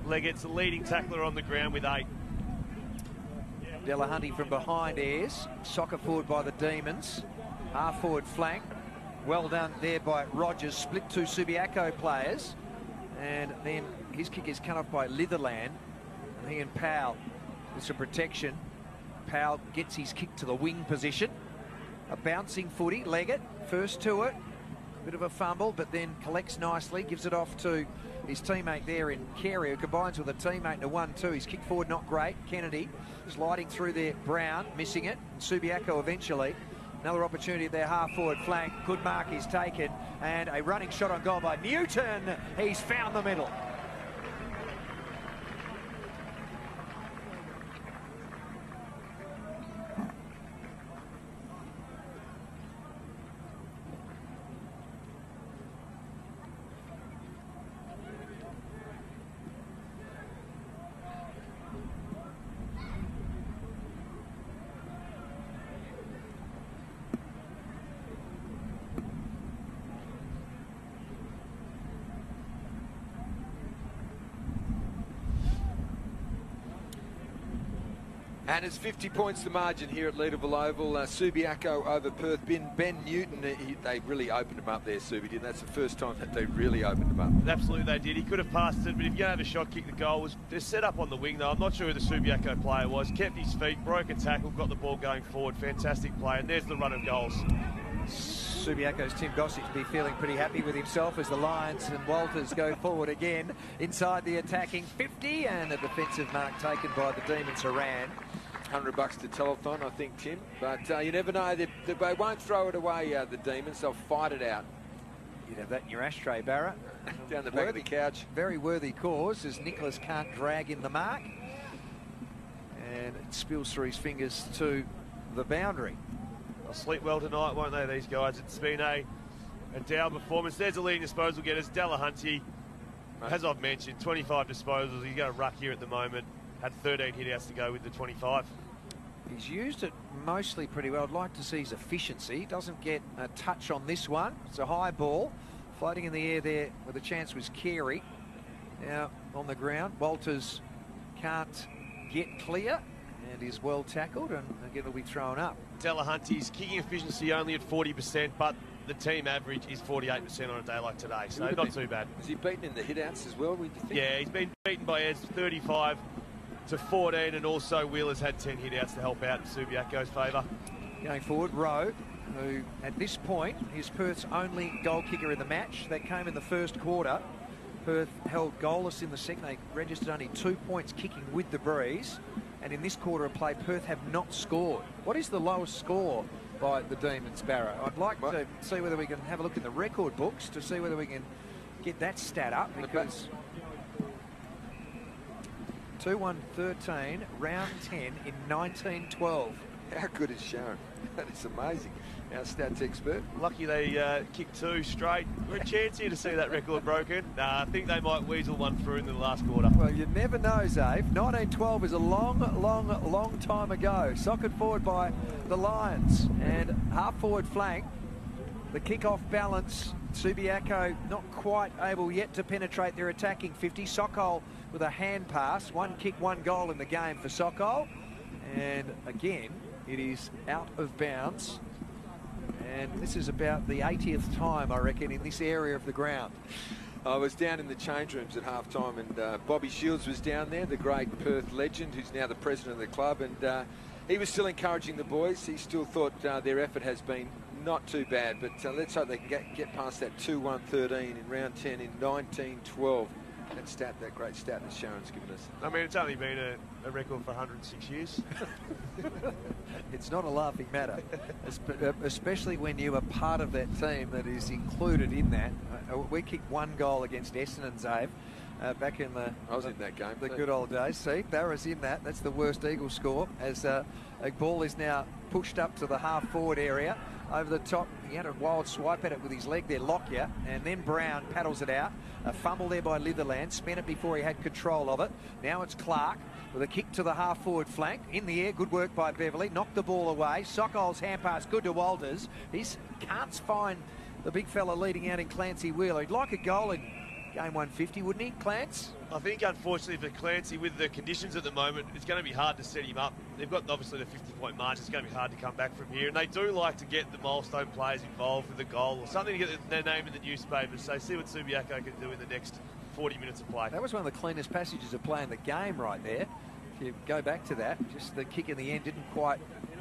Leggett's the leading tackler on the ground with 8. Delahunty from behind Ayres. Soccer forward by the Demons. Half forward flank. Well done there by Rogers. Split 2 Subiaco players. And then his kick is cut off by Litherland. And he and Powell with some protection. Powell gets his kick to the wing position. A bouncing footy. Leggett first to it. Bit of a fumble, but then collects nicely. Gives it off to his teammate there in Carey, who combines with a teammate in a 1-2. His kick forward not great. Kennedy sliding through there. Brown missing it. And Subiaco eventually. Another opportunity at their half-forward flank. Good mark is taken. And a running shot on goal by Newton. He's found the middle. And it's 50 points the margin here at Leederville Oval. Subiaco over Perth. Ben Newton, they really opened him up there, Subi, didn't they? That's the first time that they really opened him up. Absolutely they did. He could have passed it, but if you're going to have a shot kick, the goal was they're set up on the wing, though. I'm not sure who the Subiaco player was. Kept his feet, broke a tackle, got the ball going forward. Fantastic play, and there's the run of goals. Subiaco's Tim Gossage be feeling pretty happy with himself as the Lions and Walters go forward again inside the attacking 50, and a defensive mark taken by the Demons Haran. $100 to telethon, I think, Tim. But you never know. They won't throw it away, the Demons. They'll fight it out. You'd have that in your ashtray, Barra. Down the back of the couch. Very worthy cause, as Nicholas can't drag in the mark. And it spills through his fingers to the boundary. They'll sleep well tonight, won't they, these guys? It's been a down performance. There's the leading disposal getters. Delahunty, as I've mentioned, 25 disposals. He's going to ruck here at the moment. Had 13 hit-outs to go with the 25. He's used it mostly pretty well. I'd like to see his efficiency. Doesn't get a touch on this one. It's a high ball. Floating in the air there with a chance was Carey. Now on the ground, Walters can't get clear and is well tackled, and again it'll be thrown up. Delahunty's kicking efficiency only at 40%, but the team average is 48% on a day like today, so not too bad. Was he beaten in the hit-outs as well, would you think? Yeah, he's been beaten by Eds 35-14, and also Wheeler's had 10 hit-outs to help out in Subiaco's favour. Going forward, Rowe, who at this point is Perth's only goal kicker in the match. That came in the first quarter. Perth held goalless in the second. They registered only 2 points kicking with the breeze. And in this quarter of play, Perth have not scored. What is the lowest score by the Demons, Barrow? I'd like to see whether we can have a look in the record books to see whether we can get that stat up, because 2-1-13, round 10 in 1912. How good is Sharon? That is amazing. Our stats expert. Lucky they kicked 2 straight. We're a chance here to see that record broken. I think they might weasel one through in the last quarter. Well, you never know, Zave. 1912 is a long time ago. Socket forward by the Lions, and half forward flank. The kick-off balance, Subiaco not quite able yet to penetrate their attacking 50. Sokol with a hand pass. 1 kick, 1 goal in the game for Sokol. And again, it is out of bounds. And this is about the 80th time, I reckon, in this area of the ground. I was down in the change rooms at half-time, and Bobby Shields was down there, the great Perth legend, who's now the president of the club, and he was still encouraging the boys. He still thought their effort has been not too bad, but let's hope they can get past that 2-1-13 in round 10 in 1912. That great stat that Sharon's given us. I mean, it's only been a record for 106 years. It's not a laughing matter, especially when you are part of that team that is included in that. We kicked 1 goal against Essendon, Zave, back in the... I was in that game. The good old days. See, Barra's in that. That's the worst Eagle score, as a ball is now pushed up to the half-forward area. Over the top, he had a wild swipe at it with his leg there, Lockyer, and then Brown paddles it out. A fumble there by Litherland, spent it before he had control of it. Now it's Clark with a kick to the half-forward flank. In the air, good work by Beverley, knocked the ball away. Sokol's hand pass, good to Walters. He can't find the big fella leading out in Clancy Wheeler. He'd like a goal in game 150, wouldn't he, Clance? I think, unfortunately, for Clancy, with the conditions at the moment, it's going to be hard to set him up. They've got, obviously, the 50-point margin. It's going to be hard to come back from here. And they do like to get the milestone players involved with a goal or something to get their name in the newspapers. So see what Subiaco can do in the next 40 minutes of play. That was one of the cleanest passages of play in the game right there. If you go back to that, just the kick in the end didn't quite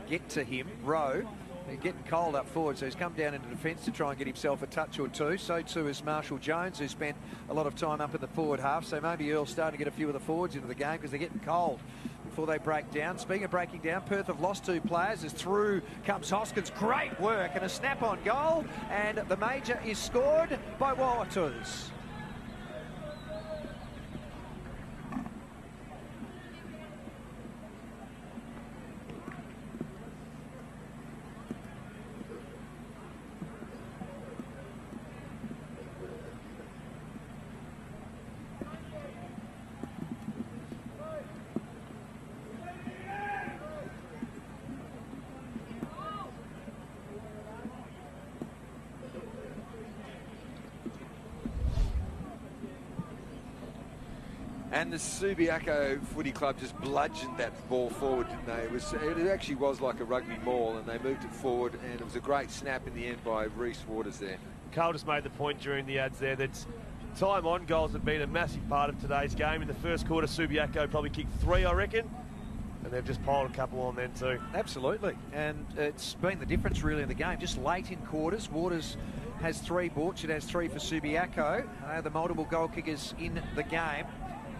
get to him. Rowe, he's getting cold up forward, so he's come down into defence to try and get himself a touch or two. So too is Marshall Jones, who spent a lot of time up in the forward half. So maybe Earl's starting to get a few of the forwards into the game because they're getting cold before they break down. Speaking of breaking down, Perth have lost 2 players as through comes Hoskins. Great work and a snap-on goal, and the major is scored by Walters. And the Subiaco Footy Club just bludgeoned that ball forward, didn't they? It actually was like a rugby maul, and they moved it forward, and it was a great snap in the end by Reece Waters there. Carl just made the point during the ads there that time on goals have been a massive part of today's game. In the first quarter, Subiaco probably kicked 3, I reckon, and they've just piled a couple on then too. Absolutely, and it's been the difference really in the game. Just late in quarters, Waters has 3, Borchard has 3 for Subiaco. The multiple goal kickers in the game,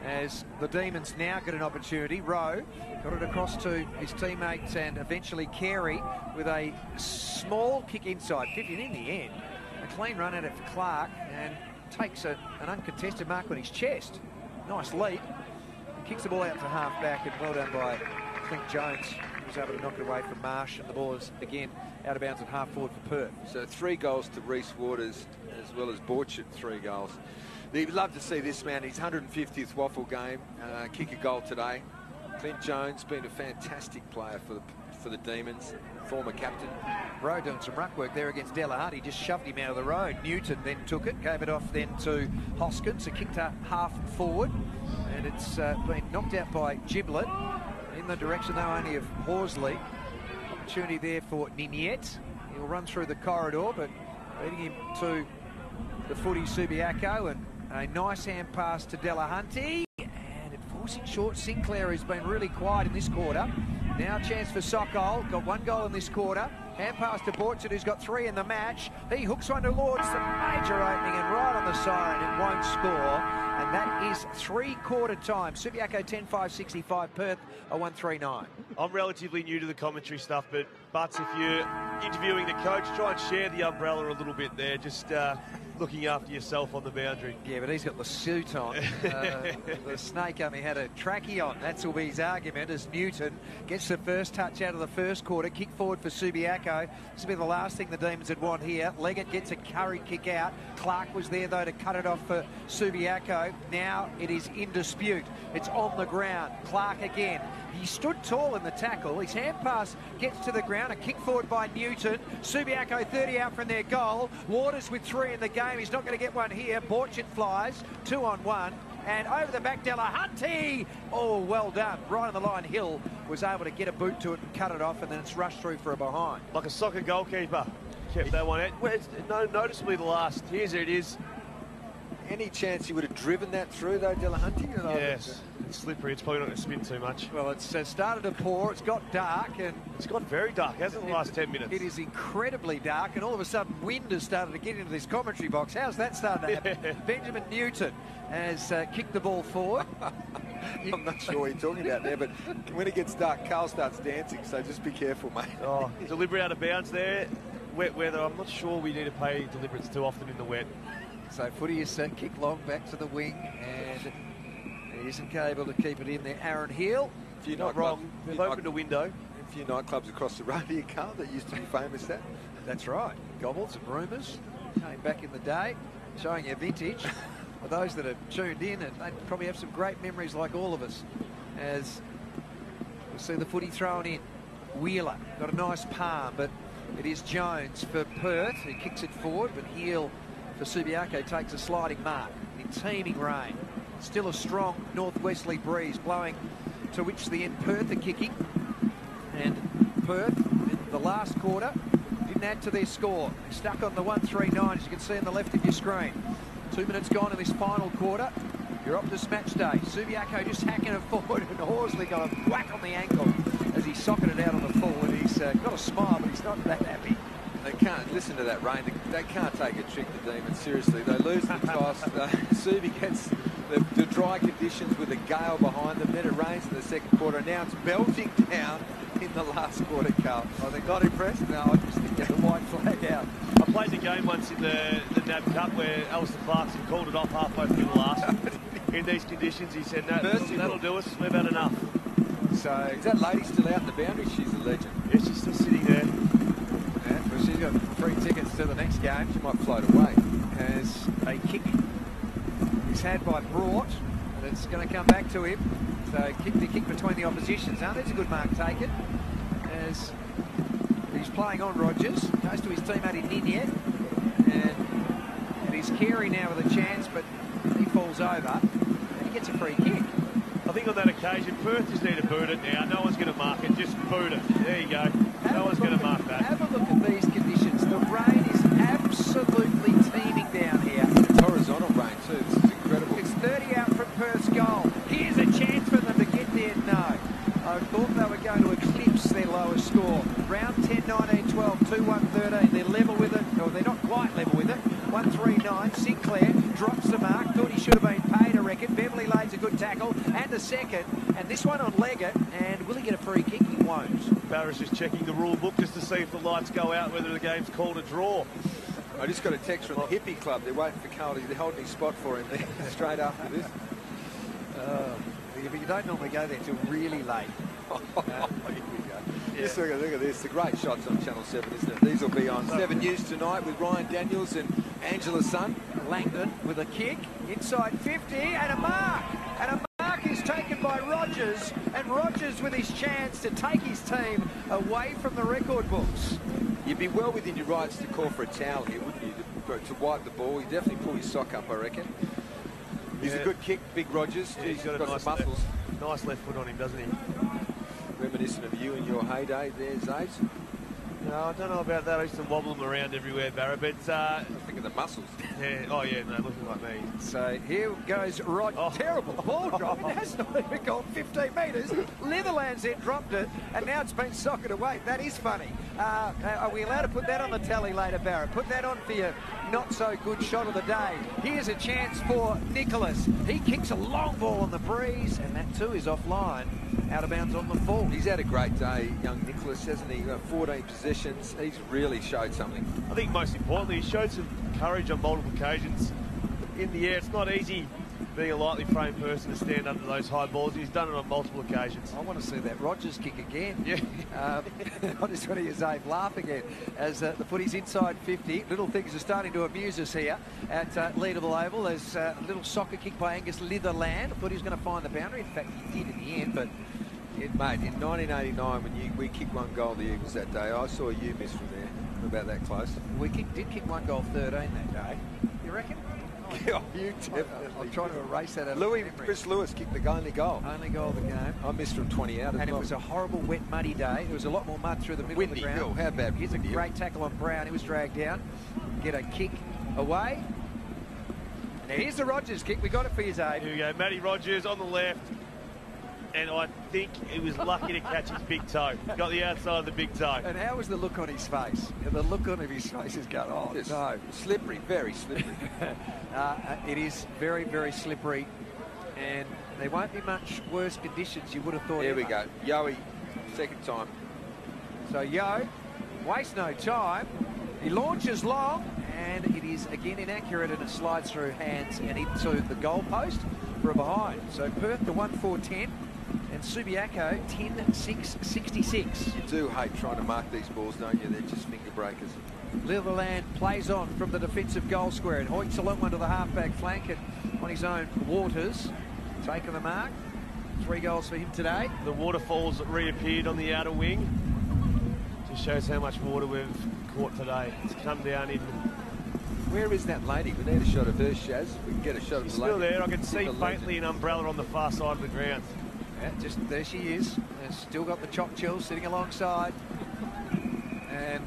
as the Demons now get an opportunity. Rowe got it across to his teammates and eventually Carey with a small kick inside 50. And in the end, a clean run at it for Clark, and takes an uncontested mark on his chest. Nice lead. He kicks the ball out to half back, and well done by Clint Jones. He was able to knock it away from Marsh, and the ball is again out of bounds at half forward for Perth. So 3 goals to Reece Waters, as well as Borchard 3 goals. You'd love to see this man, his 150th WAFL game, kick a goal today. Clint Jones been a fantastic player for the Demons, former captain. Rowe doing some ruck work there against Delahunt. He just shoved him out of the road. Newton then took it, gave it off then to Hoskins, who kicked her half forward. And it's been knocked out by Giblet in the direction, though, only of Horsley. Opportunity there for Ninette. He'll run through the corridor, but leading him to the footy, Subiaco, and a nice hand pass to Delahunty. And forcing short, Sinclair has been really quiet in this quarter. Now a chance for Sokol, got 1 goal in this quarter. Hand pass to Borchard, who's got 3 in the match. He hooks one to Lords, the major opening, and right on the siren, it won't score. And that is 3-quarter time. Subiaco 10-5-65, Perth a 1-3-9. I'm relatively new to the commentary stuff, but Butts, if you're interviewing the coach, try and share the umbrella a little bit there. Just looking after yourself on the boundary. Yeah, but he's got the suit on. The Snake only had a trackie on. That's will be his argument as Newton gets the first touch out of the first quarter. Kick forward for Subiaco. This will be the last thing the Demons would want here. Leggett gets a curry kick out. Clark was there, though, to cut it off for Subiaco. Now it is in dispute. It's on the ground. Clark again. He stood tall in the tackle. His hand pass gets to the ground. A kick forward by Newton. Subiaco 30 out from their goal. Waters with 3 in the game. He's not going to get one here. Borchard flies. 2 on 1. And over the back, Delahunty. Oh, well done. Right on the line, Hill was able to get a boot to it and cut it off, and then it's rushed through for a behind. Like a soccer goalkeeper. Kept that one out. Well, it's noticeably the last. Here's it is. Any chance he would have driven that through, though, Delahunty? Yes, it's slippery. It's probably not going to spin too much. Well, it's started to pour. It's got dark, and it's got very dark, hasn't it, the last 10 minutes? It is incredibly dark, and all of a sudden wind has started to get into this commentary box. How's that starting to happen? Benjamin Newton has kicked the ball forward. I'm not sure what you're talking about there, but when it gets dark, Carl starts dancing, so just be careful, mate. Oh, deliberate out of bounds there. Wet weather. I'm not sure we need to pay deliberates too often in the wet. So footy is set, kick long back to the wing, and he isn't able to keep it in there. Aaron Hill. You're not wrong. They've opened a window. A few nightclubs across the road here, Carl, that used to be famous at. That's right. Gobbles and Rumours came back in the day, showing you vintage. For those that are tuned in, and they probably have some great memories like all of us, as we see the footy thrown in. Wheeler got a nice palm, but it is Jones for Perth who kicks it forward, but Hill for Subiaco takes a sliding mark in teeming rain. Still a strong northwesterly breeze blowing to which the end Perth are kicking. And Perth, in the last quarter, didn't add to their score. They're stuck on the 1-3-9, as you can see on the left of your screen. 2 minutes gone in this final quarter. Your Optus match day. Subiaco just hacking it forward, and Horsley got a whack on the ankle as he socketed it out on the full. And he's got a smile, but he's not that happy. They can't listen to that rain. They can't take a trick, the Demons. Seriously, they lose the toss. Subi gets the dry conditions with a gale behind them. Then it rains in the second quarter. Now it's belting down in the last quarter, Carl. Oh, they're not impressed? No, I just think the white flag out. I played the game once in the NAB Cup where Alistair Clarkson called it off halfway through the last. In these conditions, he said, no, that'll do us. We've had enough. So is that lady still out in the boundary? She's a legend. Yeah, she's still sitting there. Yeah, well, she's got 3 tickets to the next game. She might float away. As a kick is had by Brought, and it's going to come back to him. So kick between the oppositions. Now there's a good mark taken as he's playing on Rogers. Goes to his teammate in Ninette, and he's Carey now with a chance, but he falls over and he gets a free kick. I think on that occasion, Perth just need to boot it now. No one's going to mark it. Just boot it. There you go. No one's going to mark that. Have a look at these conditions. The rain is absolutely teeming down here. It's horizontal rain too. This is incredible. It's 30 out from Perth's goal. Here's a chance for them to get there. No. I thought they were going to eclipse their lowest score. Round 10, 19, 12, 2-1, 13. They're level with it, or they're not quite level with it. 1-3-9. Sinclair drops the mark. Thought he should have been paid, I reckon. Beverly lays a good tackle and a second. And this one on Leggett. And will he get a free kick? He won't. Barris is checking the rule book just to see if the lights go out, whether the game's called a draw. I just got a text from the Hippie Club. They're waiting for Carl. They're holding his spot for him there straight after this. But you don't normally go there till really late. Here we go. Yeah. Just look at this. The great shots on Channel 7, isn't it? These will be on 7 News tonight with Ryan Daniels and Angela Sun. Langdon with a kick inside 50 and a mark. And a mark is taken by Rogers, and Rogers with his chance to take his team away from the record books. You'd be well within your rights to call for a towel here, wouldn't you? To wipe the ball. You definitely pull your sock up, I reckon. He's a good kick, big Rogers. Yeah, he's got nice nice muscles. Nice left foot on him, doesn't he? Reminiscent of you in your heyday there, Zaves. No, I don't know about that. I used to wobble them around everywhere, Barra, but... I think of the muscles. Yeah, oh, yeah, no, looking like me. So here goes Rod. Oh. Terrible ball drop. It has not even gone 15 metres. Litherland's then dropped it, and now it's been socketed away. That is funny. Are we allowed to put that on the tally later, Barrett? Put that on for your not-so-good shot of the day. Here's a chance for Nicholas. He kicks a long ball on the breeze, and that too is offline. Out of bounds on the full. He's had a great day, young Nicholas, hasn't he? 14 possessions. He's really showed something. I think most importantly, he showed some courage on multiple occasions in the air. It's not easy being a lightly framed person to stand under those high balls. He's done it on multiple occasions. I want to see that Rogers kick again. Yeah. I just want to hear Zave laugh again as the footy's inside 50. Little things are starting to amuse us here at Leederville Oval. There's a little soccer kick by Angus Litherland. I thought he was going to find the boundary. In fact, he did in the end, but... Mate, in 1989, when we kicked one goal, the Eagles, that day, I saw you miss from there. About that close. We did kick 1 goal 13 that day. You reckon? Oh, you definitely. I'm trying to erase that out Louis, of memory. Chris Lewis kicked the only goal. Only goal of the game. I missed from 20 out. And it was a horrible, wet, muddy day. There was a lot more mud through the middle of the ground. Hill. How bad? Here's a great tackle on Brown. He was dragged down. Get a kick away. And here's the Rogers kick. We got it for you, Zabe. Here we go. Matty Rogers on the left. And I think he was lucky to catch his big toe. Got the outside of the big toe. And how was the look on his face? The look on his face is going, oh, Just no. slippery, very slippery. It is very, very slippery. And there won't be much worse conditions, you would have thought. Here we go. Yowie, second time. So Yo, wastes no time. He launches long, and it is again inaccurate, and it slides through hands and into the goal post for a behind. So Perth to 1-4-10, and Subiaco 10-6-66. You do hate trying to mark these balls, don't you? They're just finger breakers. Litherland plays on from the defensive goal square and hoiks a long one to the halfback flank and on his own. Waters taking the mark. 3 goals for him today. The waterfalls reappeared on the outer wing. Just shows how much water we've caught today. It's come down in. Where is that lady? We need a shot of her, Shaz. We can get a shot of She's the lady. still there. I can see faintly an umbrella on the far side of the ground. Yeah, just there she is. And still got the chop chill sitting alongside. And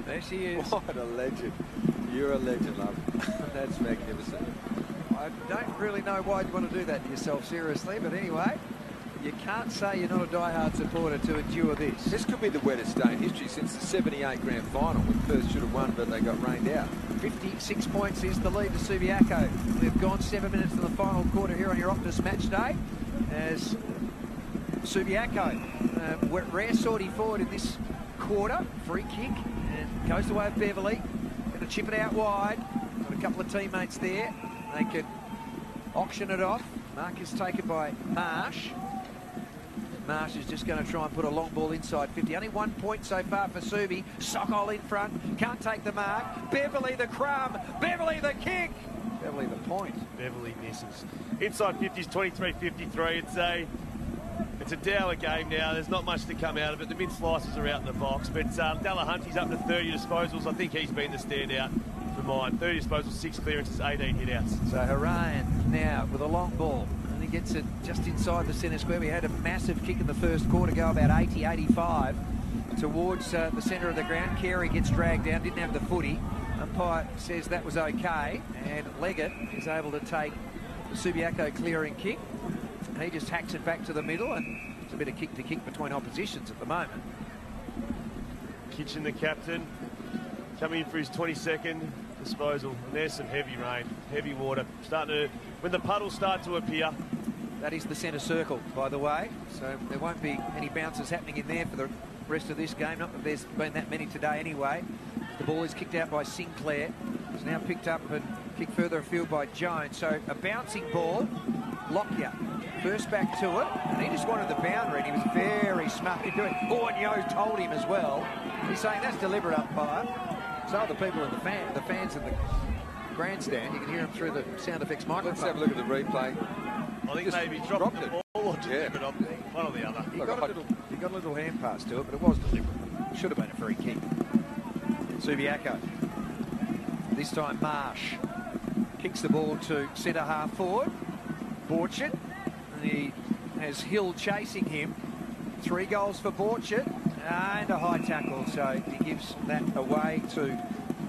there she is. What a legend. You're a legend, love. That's magnificent. I don't really know why you'd want to do that to yourself, seriously, but anyway, you can't say you're not a die-hard supporter to endure this. This could be the wettest day in history since the 78 grand final when Perth should have won, but they got rained out. 56 points is the lead to Subiaco. We've gone 7 minutes to the final quarter here on your Optus match day as Subiaco, rare sortie forward in this quarter. Free kick and goes the way of Beverley. Going to chip it out wide. Got a couple of teammates there. They can auction it off. Mark is taken by Marsh. Marsh is just going to try and put a long ball inside 50. Only 1 point so far for Subi. Sokol in front. Can't take the mark. Beverley the crumb. Beverley the kick. Beverley the point. Beverley misses. Inside 50s, 23-53. It's a dour game now. There's not much to come out of it. The mid slices are out in the box, but Delahunty's up to 30 disposals. I think he's been the standout for mine. 30 disposals, 6 clearances, 18 hitouts. So Harayan now with a long ball. And he gets it just inside the centre square. We had a massive kick in the first quarter, go about 80-85 towards the centre of the ground. Carey gets dragged down, didn't have the footy. Umpire says that was okay, and Leggett is able to take the Subiaco clearing kick. And he just hacks it back to the middle, and it's a bit of kick-to-kick between oppositions at the moment. Kitchen, the captain, coming in for his 22nd disposal. And there's some heavy rain, heavy water. Starting to, when the puddles start to appear. That is the centre circle, by the way. So there won't be any bounces happening in there for the rest of this game. Not that there's been that many today anyway. The ball is kicked out by Sinclair. It's now picked up and kicked further afield by Jones. So a bouncing ball. Lockyer first back to it, and he just wanted the boundary, and he was very smart in doing it. Oh, and Yo told him as well. He's saying that's deliberate, umpire. So are the people in the fans in the grandstand. You can hear them through the sound effects microphone. Let's have a look at the replay. I think Just maybe dropped the ball or deliberate, one or the other. He got a little hand pass to it, but it was deliberate. Should have been a free kick. Subiaco. This time Marsh kicks the ball to centre half forward. Borchert. And he has Hill chasing him. 3 goals for Borchert. And a high tackle. So he gives that away to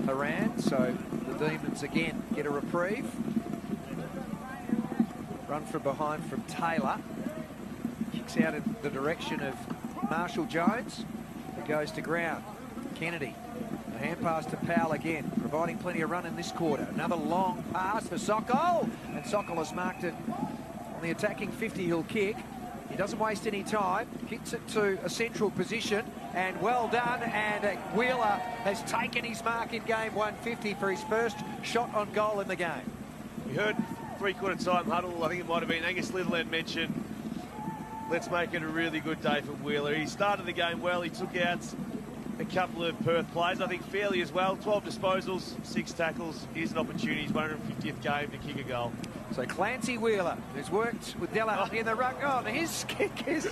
Haran. So the Demons again get a reprieve. Run from behind from Taylor. Kicks out in the direction of Marshall Jones. It goes to ground. Kennedy. A hand pass to Powell again, providing plenty of run in this quarter. Another long pass for Sokol. And Sokol has marked it on the attacking 50. He'll kick. He doesn't waste any time. Kicks it to a central position. And well done. And Wheeler has taken his mark in game 150 for his first shot on goal in the game. We heard three-quarter time huddle. I think it might have been Angus Litherland mentioned, let's make it a really good day for Wheeler. He started the game well. He took out a couple of Perth players, I think fairly as well. 12 disposals, 6 tackles. Here's an opportunity. His 150th game to kick a goal. So Clancy Wheeler, who's worked with Delahunty in the ruck. Oh, his kick is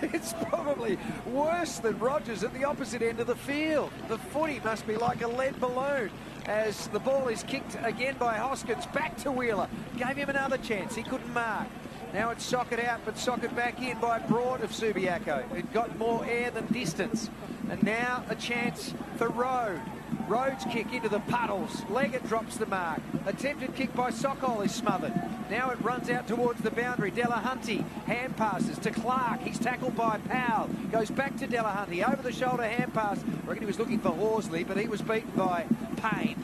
it's probably worse than Rogers at the opposite end of the field. The footy must be like a lead balloon as the ball is kicked again by Hoskins. Back to Wheeler. Gave him another chance. He couldn't mark. Now it's socket out, but socket back in by Broad of Subiaco. It got more air than distance. And now a chance for Rode. Rhodes kick into the puddles. Leggett drops the mark. Attempted kick by Sokol is smothered. Now it runs out towards the boundary. Delahunty hand passes to Clark. He's tackled by Powell. Goes back to Delahunty. Over the shoulder hand pass. I reckon he was looking for Horsley, but he was beaten by Payne.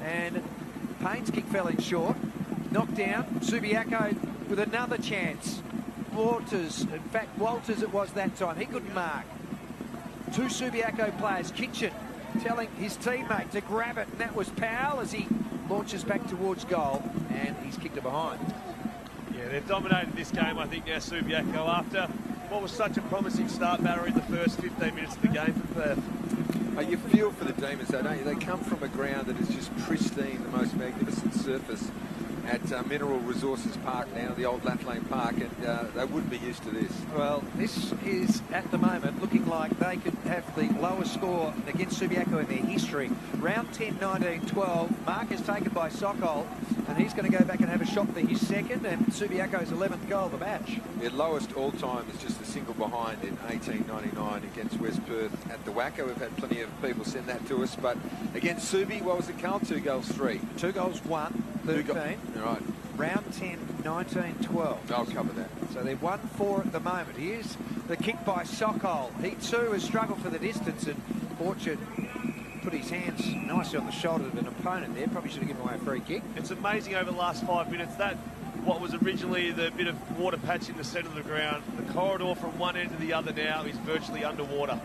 And Payne's kick fell in short. Knocked down. Subiaco with another chance. Walters, in fact Walters it was that time. He couldn't mark. 2 Subiaco players. Kitchen telling his teammate to grab it, and that was Powell as he launches back towards goal, and he's kicked it behind. Yeah, they've dominated this game, I think, now, Subiaco, after what was such a promising start, Barrow, in the first 15 minutes of the game for Perth. You feel for the Demons, though, don't you? They come from a ground that is just pristine, the most magnificent surface at Mineral Resources Park now, the old Lathlane Park, and they wouldn't be used to this. Well, this is, at the moment, looking like they could have the lowest score against Subiaco in their history. Round 10, 19, 12. Mark is taken by Sokol, and he's going to go back and have a shot for his second, and Subiaco's 11th goal of the match. Their lowest all-time is just a single behind in 1899 against West Perth at the WACA. We've had plenty of people send that to us, but against Subi, what was it, Carl? 2 goals, 3. 2 goals, 1, 13. Right. Round 10, 19, 12. I'll cover that. So they're 1-4 at the moment. Here's the kick by Sokol. He too has struggled for the distance, and Borchert put his hands nicely on the shoulder of an opponent there. Probably should have given away a free kick. It's amazing over the last 5 minutes that what was originally the bit of water patch in the centre of the ground, the corridor from one end to the other now is virtually underwater.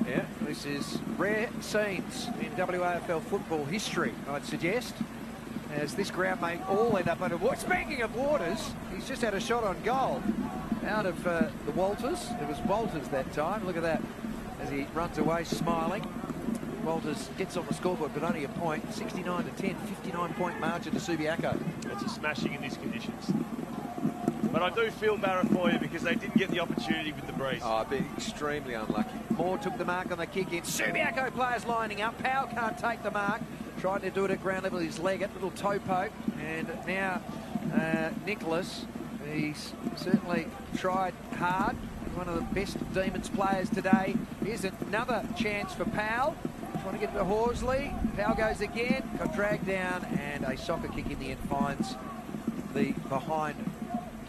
Yeah, this is rare scenes in WAFL football history, I'd suggest, as this ground may all end up underwater. Speaking of waters, he's just had a shot on goal out of the Walters. It was Walters that time. Look at that as he runs away smiling. Walters gets on the scoreboard, but only a point. 69 to 10, 59-point margin to Subiaco. It's a smashing in these conditions. But I do feel Barra for you because they didn't get the opportunity with the breeze. Oh, been extremely unlucky. Moore took the mark on the kick in. Subiaco players lining up. Powell can't take the mark. Trying to do it at ground level with his leg, a little toe poke. And now Nicholas, he's certainly tried hard. One of the best Demons players today. Here's another chance for Powell. Trying to get it to Horsley. Powell goes again. Got dragged down, and a soccer kick in the end finds the behind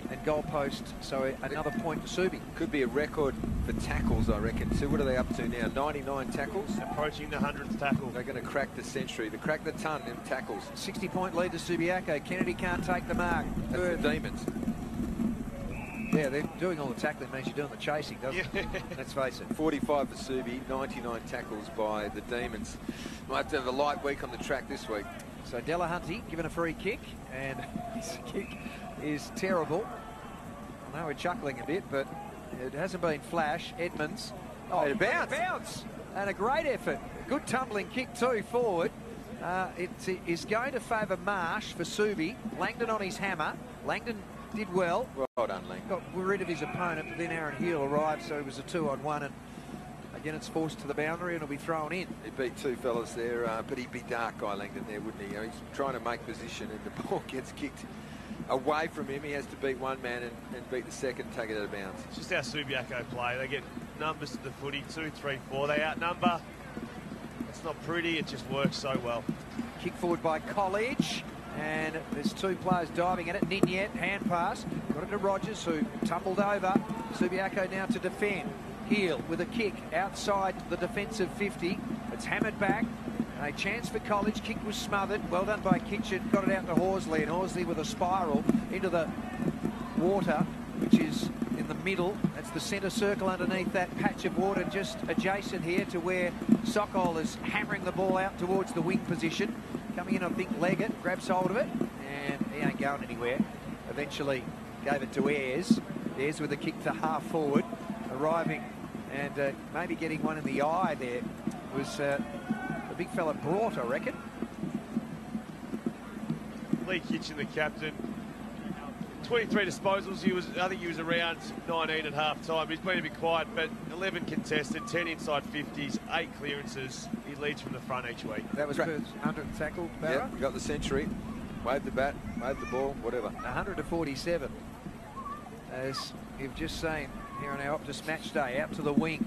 and goalpost. So another point to Subi. Could be a record for tackles, I reckon. So what are they up to now? 99 tackles? Approaching the 100th tackle. They're going to crack the century. They crack the ton in tackles. 60-point lead to Subiaco. Kennedy can't take the mark. That's the Demons. Yeah, they're doing all the tackling, means you're doing the chasing, doesn't it? Let's face it. 45 for Subi, 99 tackles by the Demons. Might have to have a light week on the track this week. So Delahunty given a free kick, and his kick is terrible. I know we're chuckling a bit, but it hasn't been flash. Edmonds. Oh, a bounce. Bounce! And a great effort. Good tumbling kick too, forward. It is going to favour Marsh for Subi. Langdon on his hammer. Langdon did well. Well done, Ling. Got rid of his opponent, but then Aaron Heel arrived, so it was a 2-on-1, and again it's forced to the boundary and it'll be thrown in. He beat two fellas there, but he'd be dark guy Langdon there, wouldn't he? He's trying to make position and the ball gets kicked away from him. He has to beat one man and beat the second, take it out of bounds. It's just how Subiaco play. They get numbers to the footy, 2, 3, 4. They outnumber. It's not pretty, it just works so well. Kick forward by College, and there's two players diving at it. Ninyet, hand pass, got it to Rogers, who tumbled over. Subiaco now to defend. Heel with a kick outside the defensive 50. It's hammered back. A chance for College. Kick was smothered. Well done by Kitchen. Got it out to Horsley, and Horsley with a spiral into the water, which is in the middle. That's the centre circle underneath that patch of water just adjacent here to where Sokol is hammering the ball out towards the wing position. Coming in, I think Leggett grabs hold of it, and he ain't going anywhere. Eventually gave it to Ayres. Ayres with a kick to half forward, arriving and maybe getting one in the eye there was the big fella Brought, I reckon. Lee Kitchen, the captain. 23 disposals. I think he was around 19 at half time. He's been a bit quiet, but 11 contested, 10 inside 50s, 8 clearances. He leads from the front each week. That was Perth's 100th tackle, Barra. Yeah, got the century. Waved the bat, waved the ball, whatever. 100 to 47. As you've just seen here on our Optus match day, out to the wing.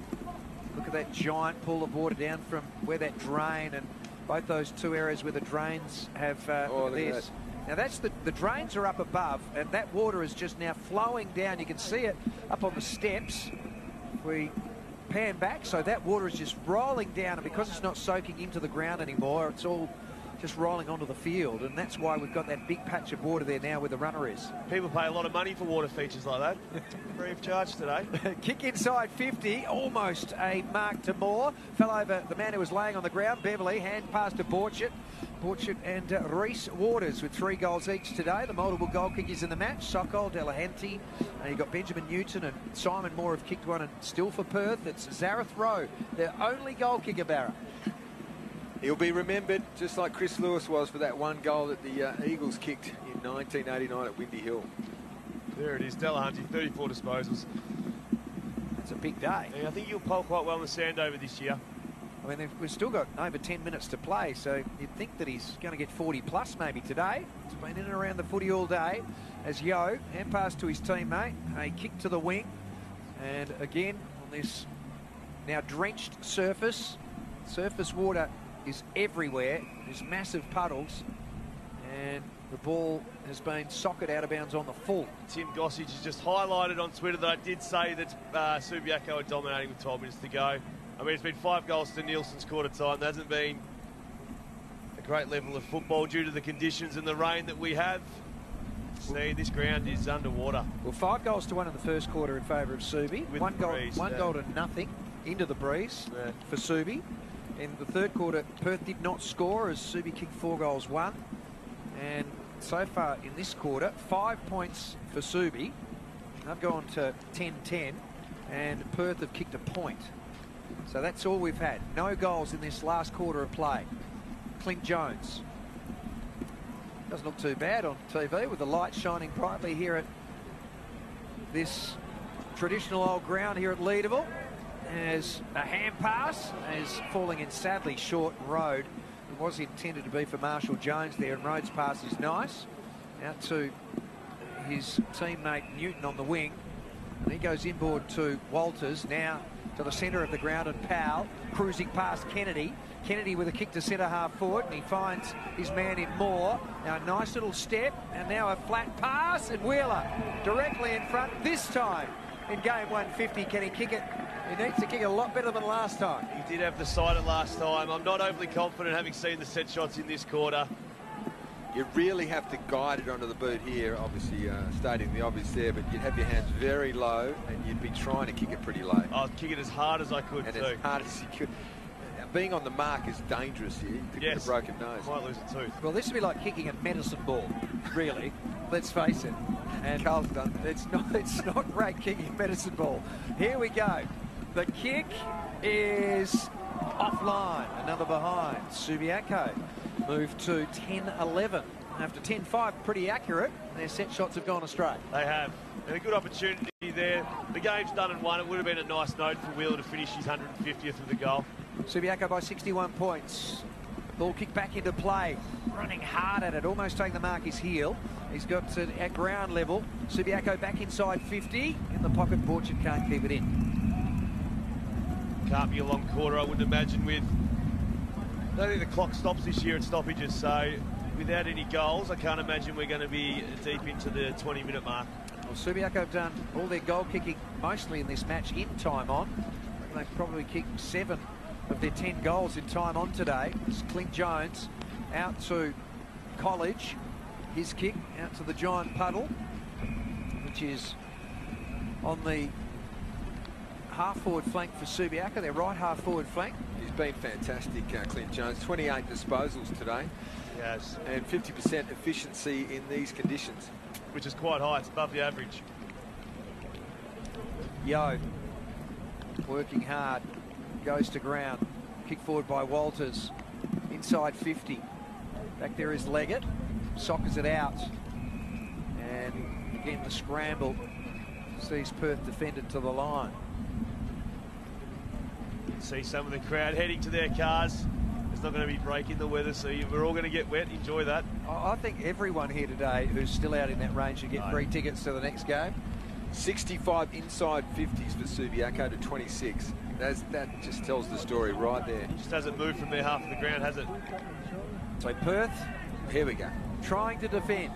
Look at that giant pull of water down from where that drain, and both those two areas where the drains have look at this. Now that's the drains are up above, and that water is just now flowing down. You can see it up on the steps. We pan back, so that water is just rolling down, and because it's not soaking into the ground anymore, it's all just rolling onto the field, and that's why we've got that big patch of water there now where the runner is. People pay a lot of money for water features like that. Free of charge today. Kick inside 50, almost a mark to Moore. Fell over the man who was laying on the ground, Beverley. Hand pass to Borchett. Borchett and Reece Waters with 3 goals each today. The multiple goal kickers in the match. Sokol, Delahanty. You've got Benjamin Newton and Simon Moore have kicked one, and still for Perth, it's Zareth Rowe, their only goal kicker, Barra. He'll be remembered just like Chris Lewis was for that one goal that the Eagles kicked in 1989 at Windy Hill. There it is, Delahanty, 34 disposals. It's a big day. Yeah, I think he'll poll quite well in the Sandover this year. I mean, we've still got over 10 minutes to play, so you'd think that he's going to get 40 plus maybe today. He's been in and around the footy all day. As Yo, hand pass to his teammate, a kick to the wing, and again on this now drenched surface water is everywhere. There's massive puddles, and the ball has been socket out of bounds on the full. Tim Gossage has just highlighted on Twitter that I did say that Subiaco are dominating with 12 minutes to go. I mean, it's been 5 goals to Nielsen's quarter time. There hasn't been a great level of football due to the conditions and the rain that we have. See, this ground is underwater. Well, 5 goals to 1 in the first quarter in favour of Subi. With one goal to nothing into the breeze for Subi. In the third quarter, Perth did not score as Subi kicked 4 goals, 1. And so far in this quarter, 5 points for Subi. They've gone to 10-10, and Perth have kicked a point. So that's all we've had. No goals in this last quarter of play. Clint Jones. Doesn't look too bad on TV with the light shining brightly here at this traditional old ground here at Leederville. As a hand pass is falling in sadly short road. It was intended to be for Marshall Jones there, and Rhodes' pass is nice. Out to his teammate Newton on the wing. And he goes inboard to Walters, now to the centre of the ground, and Powell cruising past Kennedy. Kennedy with a kick to centre half forward, and he finds his man in Moore. Now a nice little step, and now a flat pass, and Wheeler directly in front this time in game 150. Can he kick it? He needs to kick it a lot better than last time. He did have the sighter last time. I'm not overly confident having seen the set shots in this quarter. You really have to guide it onto the boot here, obviously stating the obvious there, but you'd have your hands very low and you'd be trying to kick it pretty low. I'd kick it as hard as I could and too. as hard as you could. Being on the mark is dangerous here. You could get a broken nose. Might lose a tooth. Well, this would be like kicking a medicine ball, really. Let's face it. And Carl's done that. It's not great kicking a medicine ball. Here we go. The kick is offline. Another behind. Subiaco moved to 10-11 after 10-5, pretty accurate. Their set shots have gone astray. They have. And a good opportunity there. The game's done and won. It would have been a nice note for Wheeler to finish his 150th with a goal. Subiaco by 61 points. Ball kicked back into play. Running hard at it, almost taking the mark his heel. He's got it at ground level. Subiaco back inside 50. In the pocket, Borchard can't keep it in. Can't be a long quarter, I wouldn't imagine, with... I don't think the clock stops this year at stoppages, so without any goals, I can't imagine we're going to be deep into the 20-minute mark. Well, Subiaco have done all their goal kicking mostly in this match in time on. They've probably kicked 7 of their 10 goals in time on today. It's Clint Jones out to College. His kick out to the giant puddle, which is on the half-forward flank for Subiaco, their right half-forward flank. He's been fantastic, Clint Jones. 28 disposals today. Yes. And 50% efficiency in these conditions. Which is quite high. It's above the average. Yo, working hard, goes to ground. Kick forward by Walters, inside 50. Back there is Leggett, soccers it out. And again, the scramble sees Perth defended to the line. See some of the crowd heading to their cars. It's not going to be breaking the weather, so we're all going to get wet. Enjoy that. I think everyone here today who's still out in that range should get free tickets to the next game. 65 inside 50s for Subiaco to 26. That just tells the story right there. Just hasn't moved from their half of the ground, has it? So Perth, here we go, trying to defend,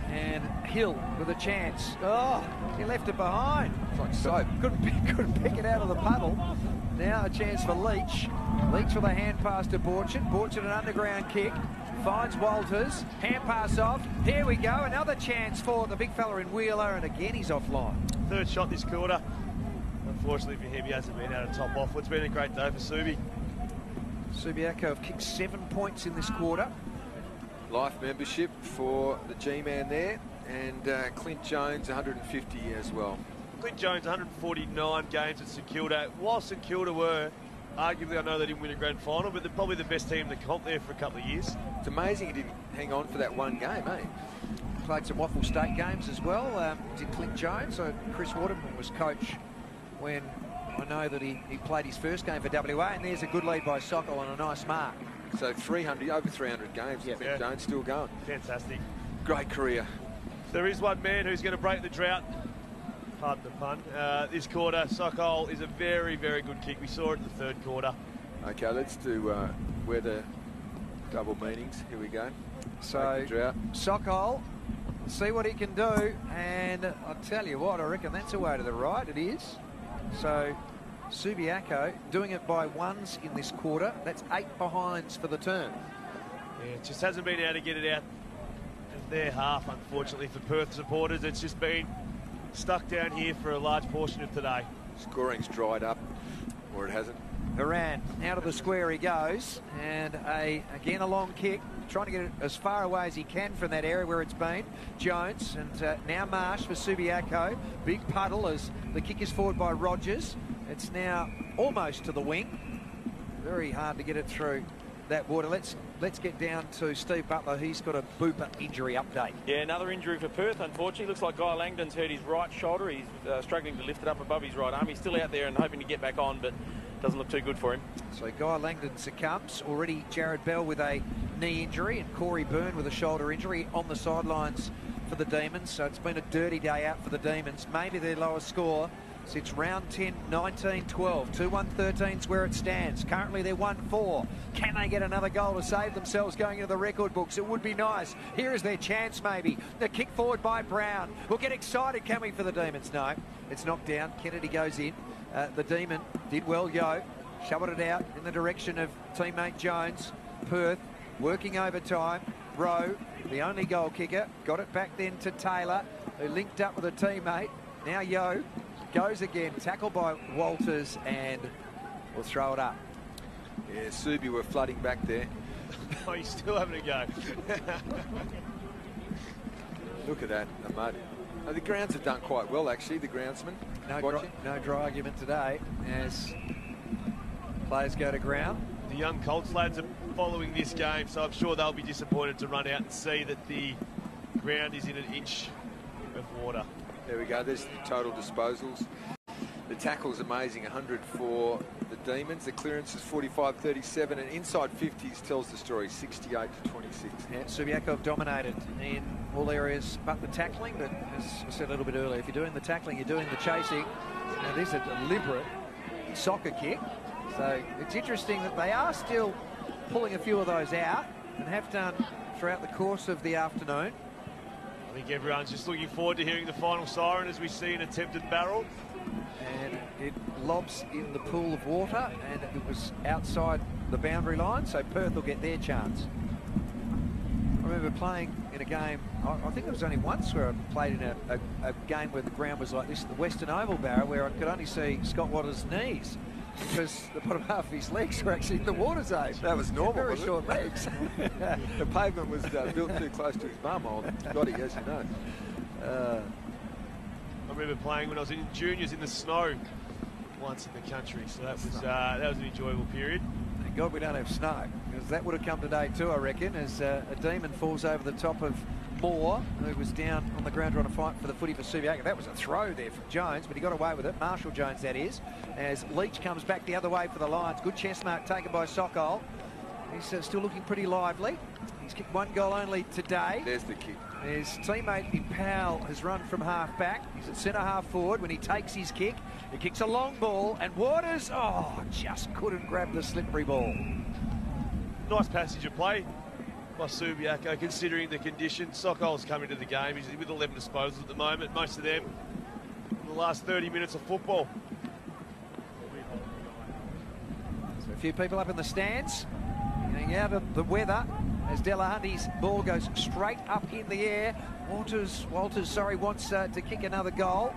and Hill with a chance. Oh, he left it behind. It's like soap. Couldn't pick it out of the puddle. Now a chance for Leach. Leach with a hand pass to Borchard. Borchard an underground kick. Finds Walters. Hand pass off. Here we go. Another chance for the big fella in Wheeler, and again he's offline. Third shot this quarter. Unfortunately for him, he hasn't been able to top off. It's been a great day for Subi. Subiaco have kicked 7 points in this quarter. Life membership for the G-man there, and Clint Jones 150 as well. Clint Jones 149 games at St Kilda. While St Kilda were, arguably, I know they didn't win a grand final, but they're probably the best team in the comp there for a couple of years. It's amazing he didn't hang on for that one game, eh? Played some WAFL State games as well. Did Clint Jones. So Chris Waterman was coach when I know that he played his first game for WA, and there's a good lead by Socko on a nice mark. So over 300 games, Clint Jones still going. Fantastic. Great career. There is one man who's going to break the drought. Pardon the pun. This quarter, Socko is a very, very good kick. We saw it in the third quarter. Okay, let's do weather double meanings. Here we go. So Socko, see what he can do, and I'll tell you what, I reckon that's away to the right. It is. So Subiaco doing it by ones in this quarter. That's 8 behinds for the turn. Yeah, it just hasn't been able to get it out of their half, unfortunately, for Perth supporters. It's just been stuck down here for a large portion of today. Scoring's dried up, or it hasn't. Haran out of the square he goes, and again a long kick, trying to get it as far away as he can from that area where it's been. Jones, and now Marsh for Subiaco. Big puddle as the kick is forward by Rogers. It's now almost to the wing. Very hard to get it through that water. Let's get down to Steve Butler. He's got a booper injury update. Yeah, another injury for Perth, unfortunately. Looks like Guy Langdon's hurt his right shoulder. He's struggling to lift it up above his right arm. He's still out there and hoping to get back on, but doesn't look too good for him. So Guy Langdon succumbs. Already Jared Bell with a knee injury, and Corey Byrne with a shoulder injury on the sidelines for the Demons. So it's been a dirty day out for the Demons. Maybe their lowest score since round 10, 19-12. 2-1-13's where it stands. Currently they're 1-4. Can they get another goal to save themselves going into the record books? It would be nice. Here is their chance maybe. The kick forward by Brown. We'll get excited, can we, for the Demons? No, it's knocked down. Kennedy goes in. The Demon did well, Yo. Shoveled it out in the direction of teammate Jones. Perth working overtime. Rowe, the only goal kicker, got it back then to Taylor, who linked up with a teammate. Now Yo goes again, tackled by Walters, and we'll throw it up. Yeah, Subi were flooding back there. Oh, you're still having a go. Look at that, the mud. Oh, the grounds have done quite well, actually, the groundsmen. No dry argument today as players go to ground. The young Colts lads are following this game, so I'm sure they'll be disappointed to run out and see that the ground is in an inch of water. There we go. There's the total disposals. The tackle's amazing, 100 for the Demons. The clearance is 45-37, and inside 50s tells the story, 68-26. Yeah, Subiaco have dominated in all areas but the tackling, but as I said a little bit earlier, if you're doing the tackling, you're doing the chasing. Now, this is a deliberate soccer kick, so it's interesting that they are still pulling a few of those out and have done throughout the course of the afternoon. I think everyone's just looking forward to hearing the final siren as we see an attempted barrel. And it lobs in the pool of water, and it was outside the boundary line, so Perth will get their chance. I remember playing in a game, I think it was only once where I played in a game where the ground was like this, the Western Oval, Barra, where I could only see Scott Waters' knees because the bottom half of his legs were actually in the water zone. That was normal, very short legs. The pavement was built too close to his bum, old Scotty, as you know. I remember playing when I was in juniors in the snow once in the country, so that was an enjoyable period. Thank God we don't have snow, because that would have come today too, I reckon, as a Demon falls over the top of Moore, who was down on the ground trying to fight for the footy for Subiaco. That was a throw there from Jones, but he got away with it. Marshall Jones, that is, as Leach comes back the other way for the Lions. Good chest mark taken by Sokol. He's still looking pretty lively. He's kicked one goal only today. There's the kick. His teammate in Powell has run from half back. He's at centre half forward when he takes his kick. He kicks a long ball, and Waters, just couldn't grab the slippery ball. Nice passage of play by Subiaco, considering the conditions. Sokol's coming to the game. He's with 11 disposals at the moment, most of them in the last 30 minutes of football. So a few people up in the stands, getting out of the weather, as Delahunty's ball goes straight up in the air. Walters wants to kick another goal.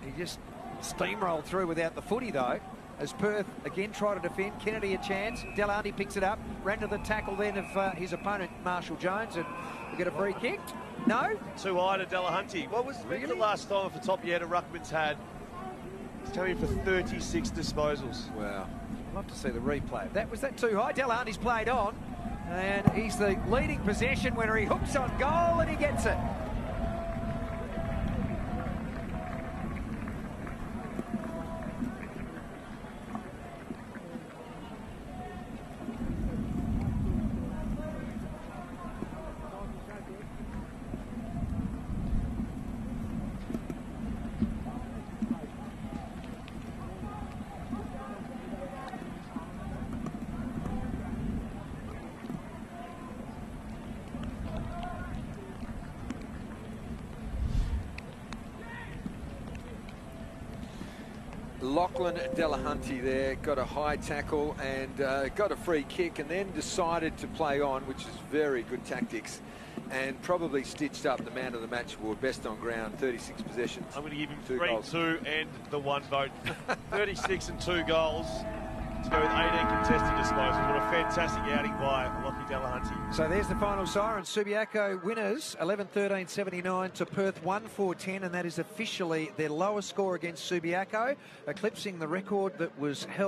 He just steamrolled through without the footy, though, as Perth again try to defend. Kennedy a chance. Delahunty picks it up. Ran to the tackle then of his opponent, Marshall Jones, and we get a free kick. No? Too high to Delahunty. What was really the last time off the top Yetta Ruckman's had? He's coming for 36 disposals. Wow. I'd love to see the replay. Was that too high? Delahunty's played on, and he's the leading possession winner. He hooks on goal and he gets it. Lachlan Delahunty there got a high tackle and got a free kick, and then decided to play on, which is very good tactics, and probably stitched up the man of the match award, best on ground, 36 possessions. I'm going to give him 2 goals. 3-2 and the 1 vote. 36 and 2 goals to go with 18 contested disposals. What a fantastic outing by Lachlan Delahunty. So there's the final siren. Subiaco winners 11-13-79 to Perth 1-4-10, and that is officially their lowest score against Subiaco, eclipsing the record that was held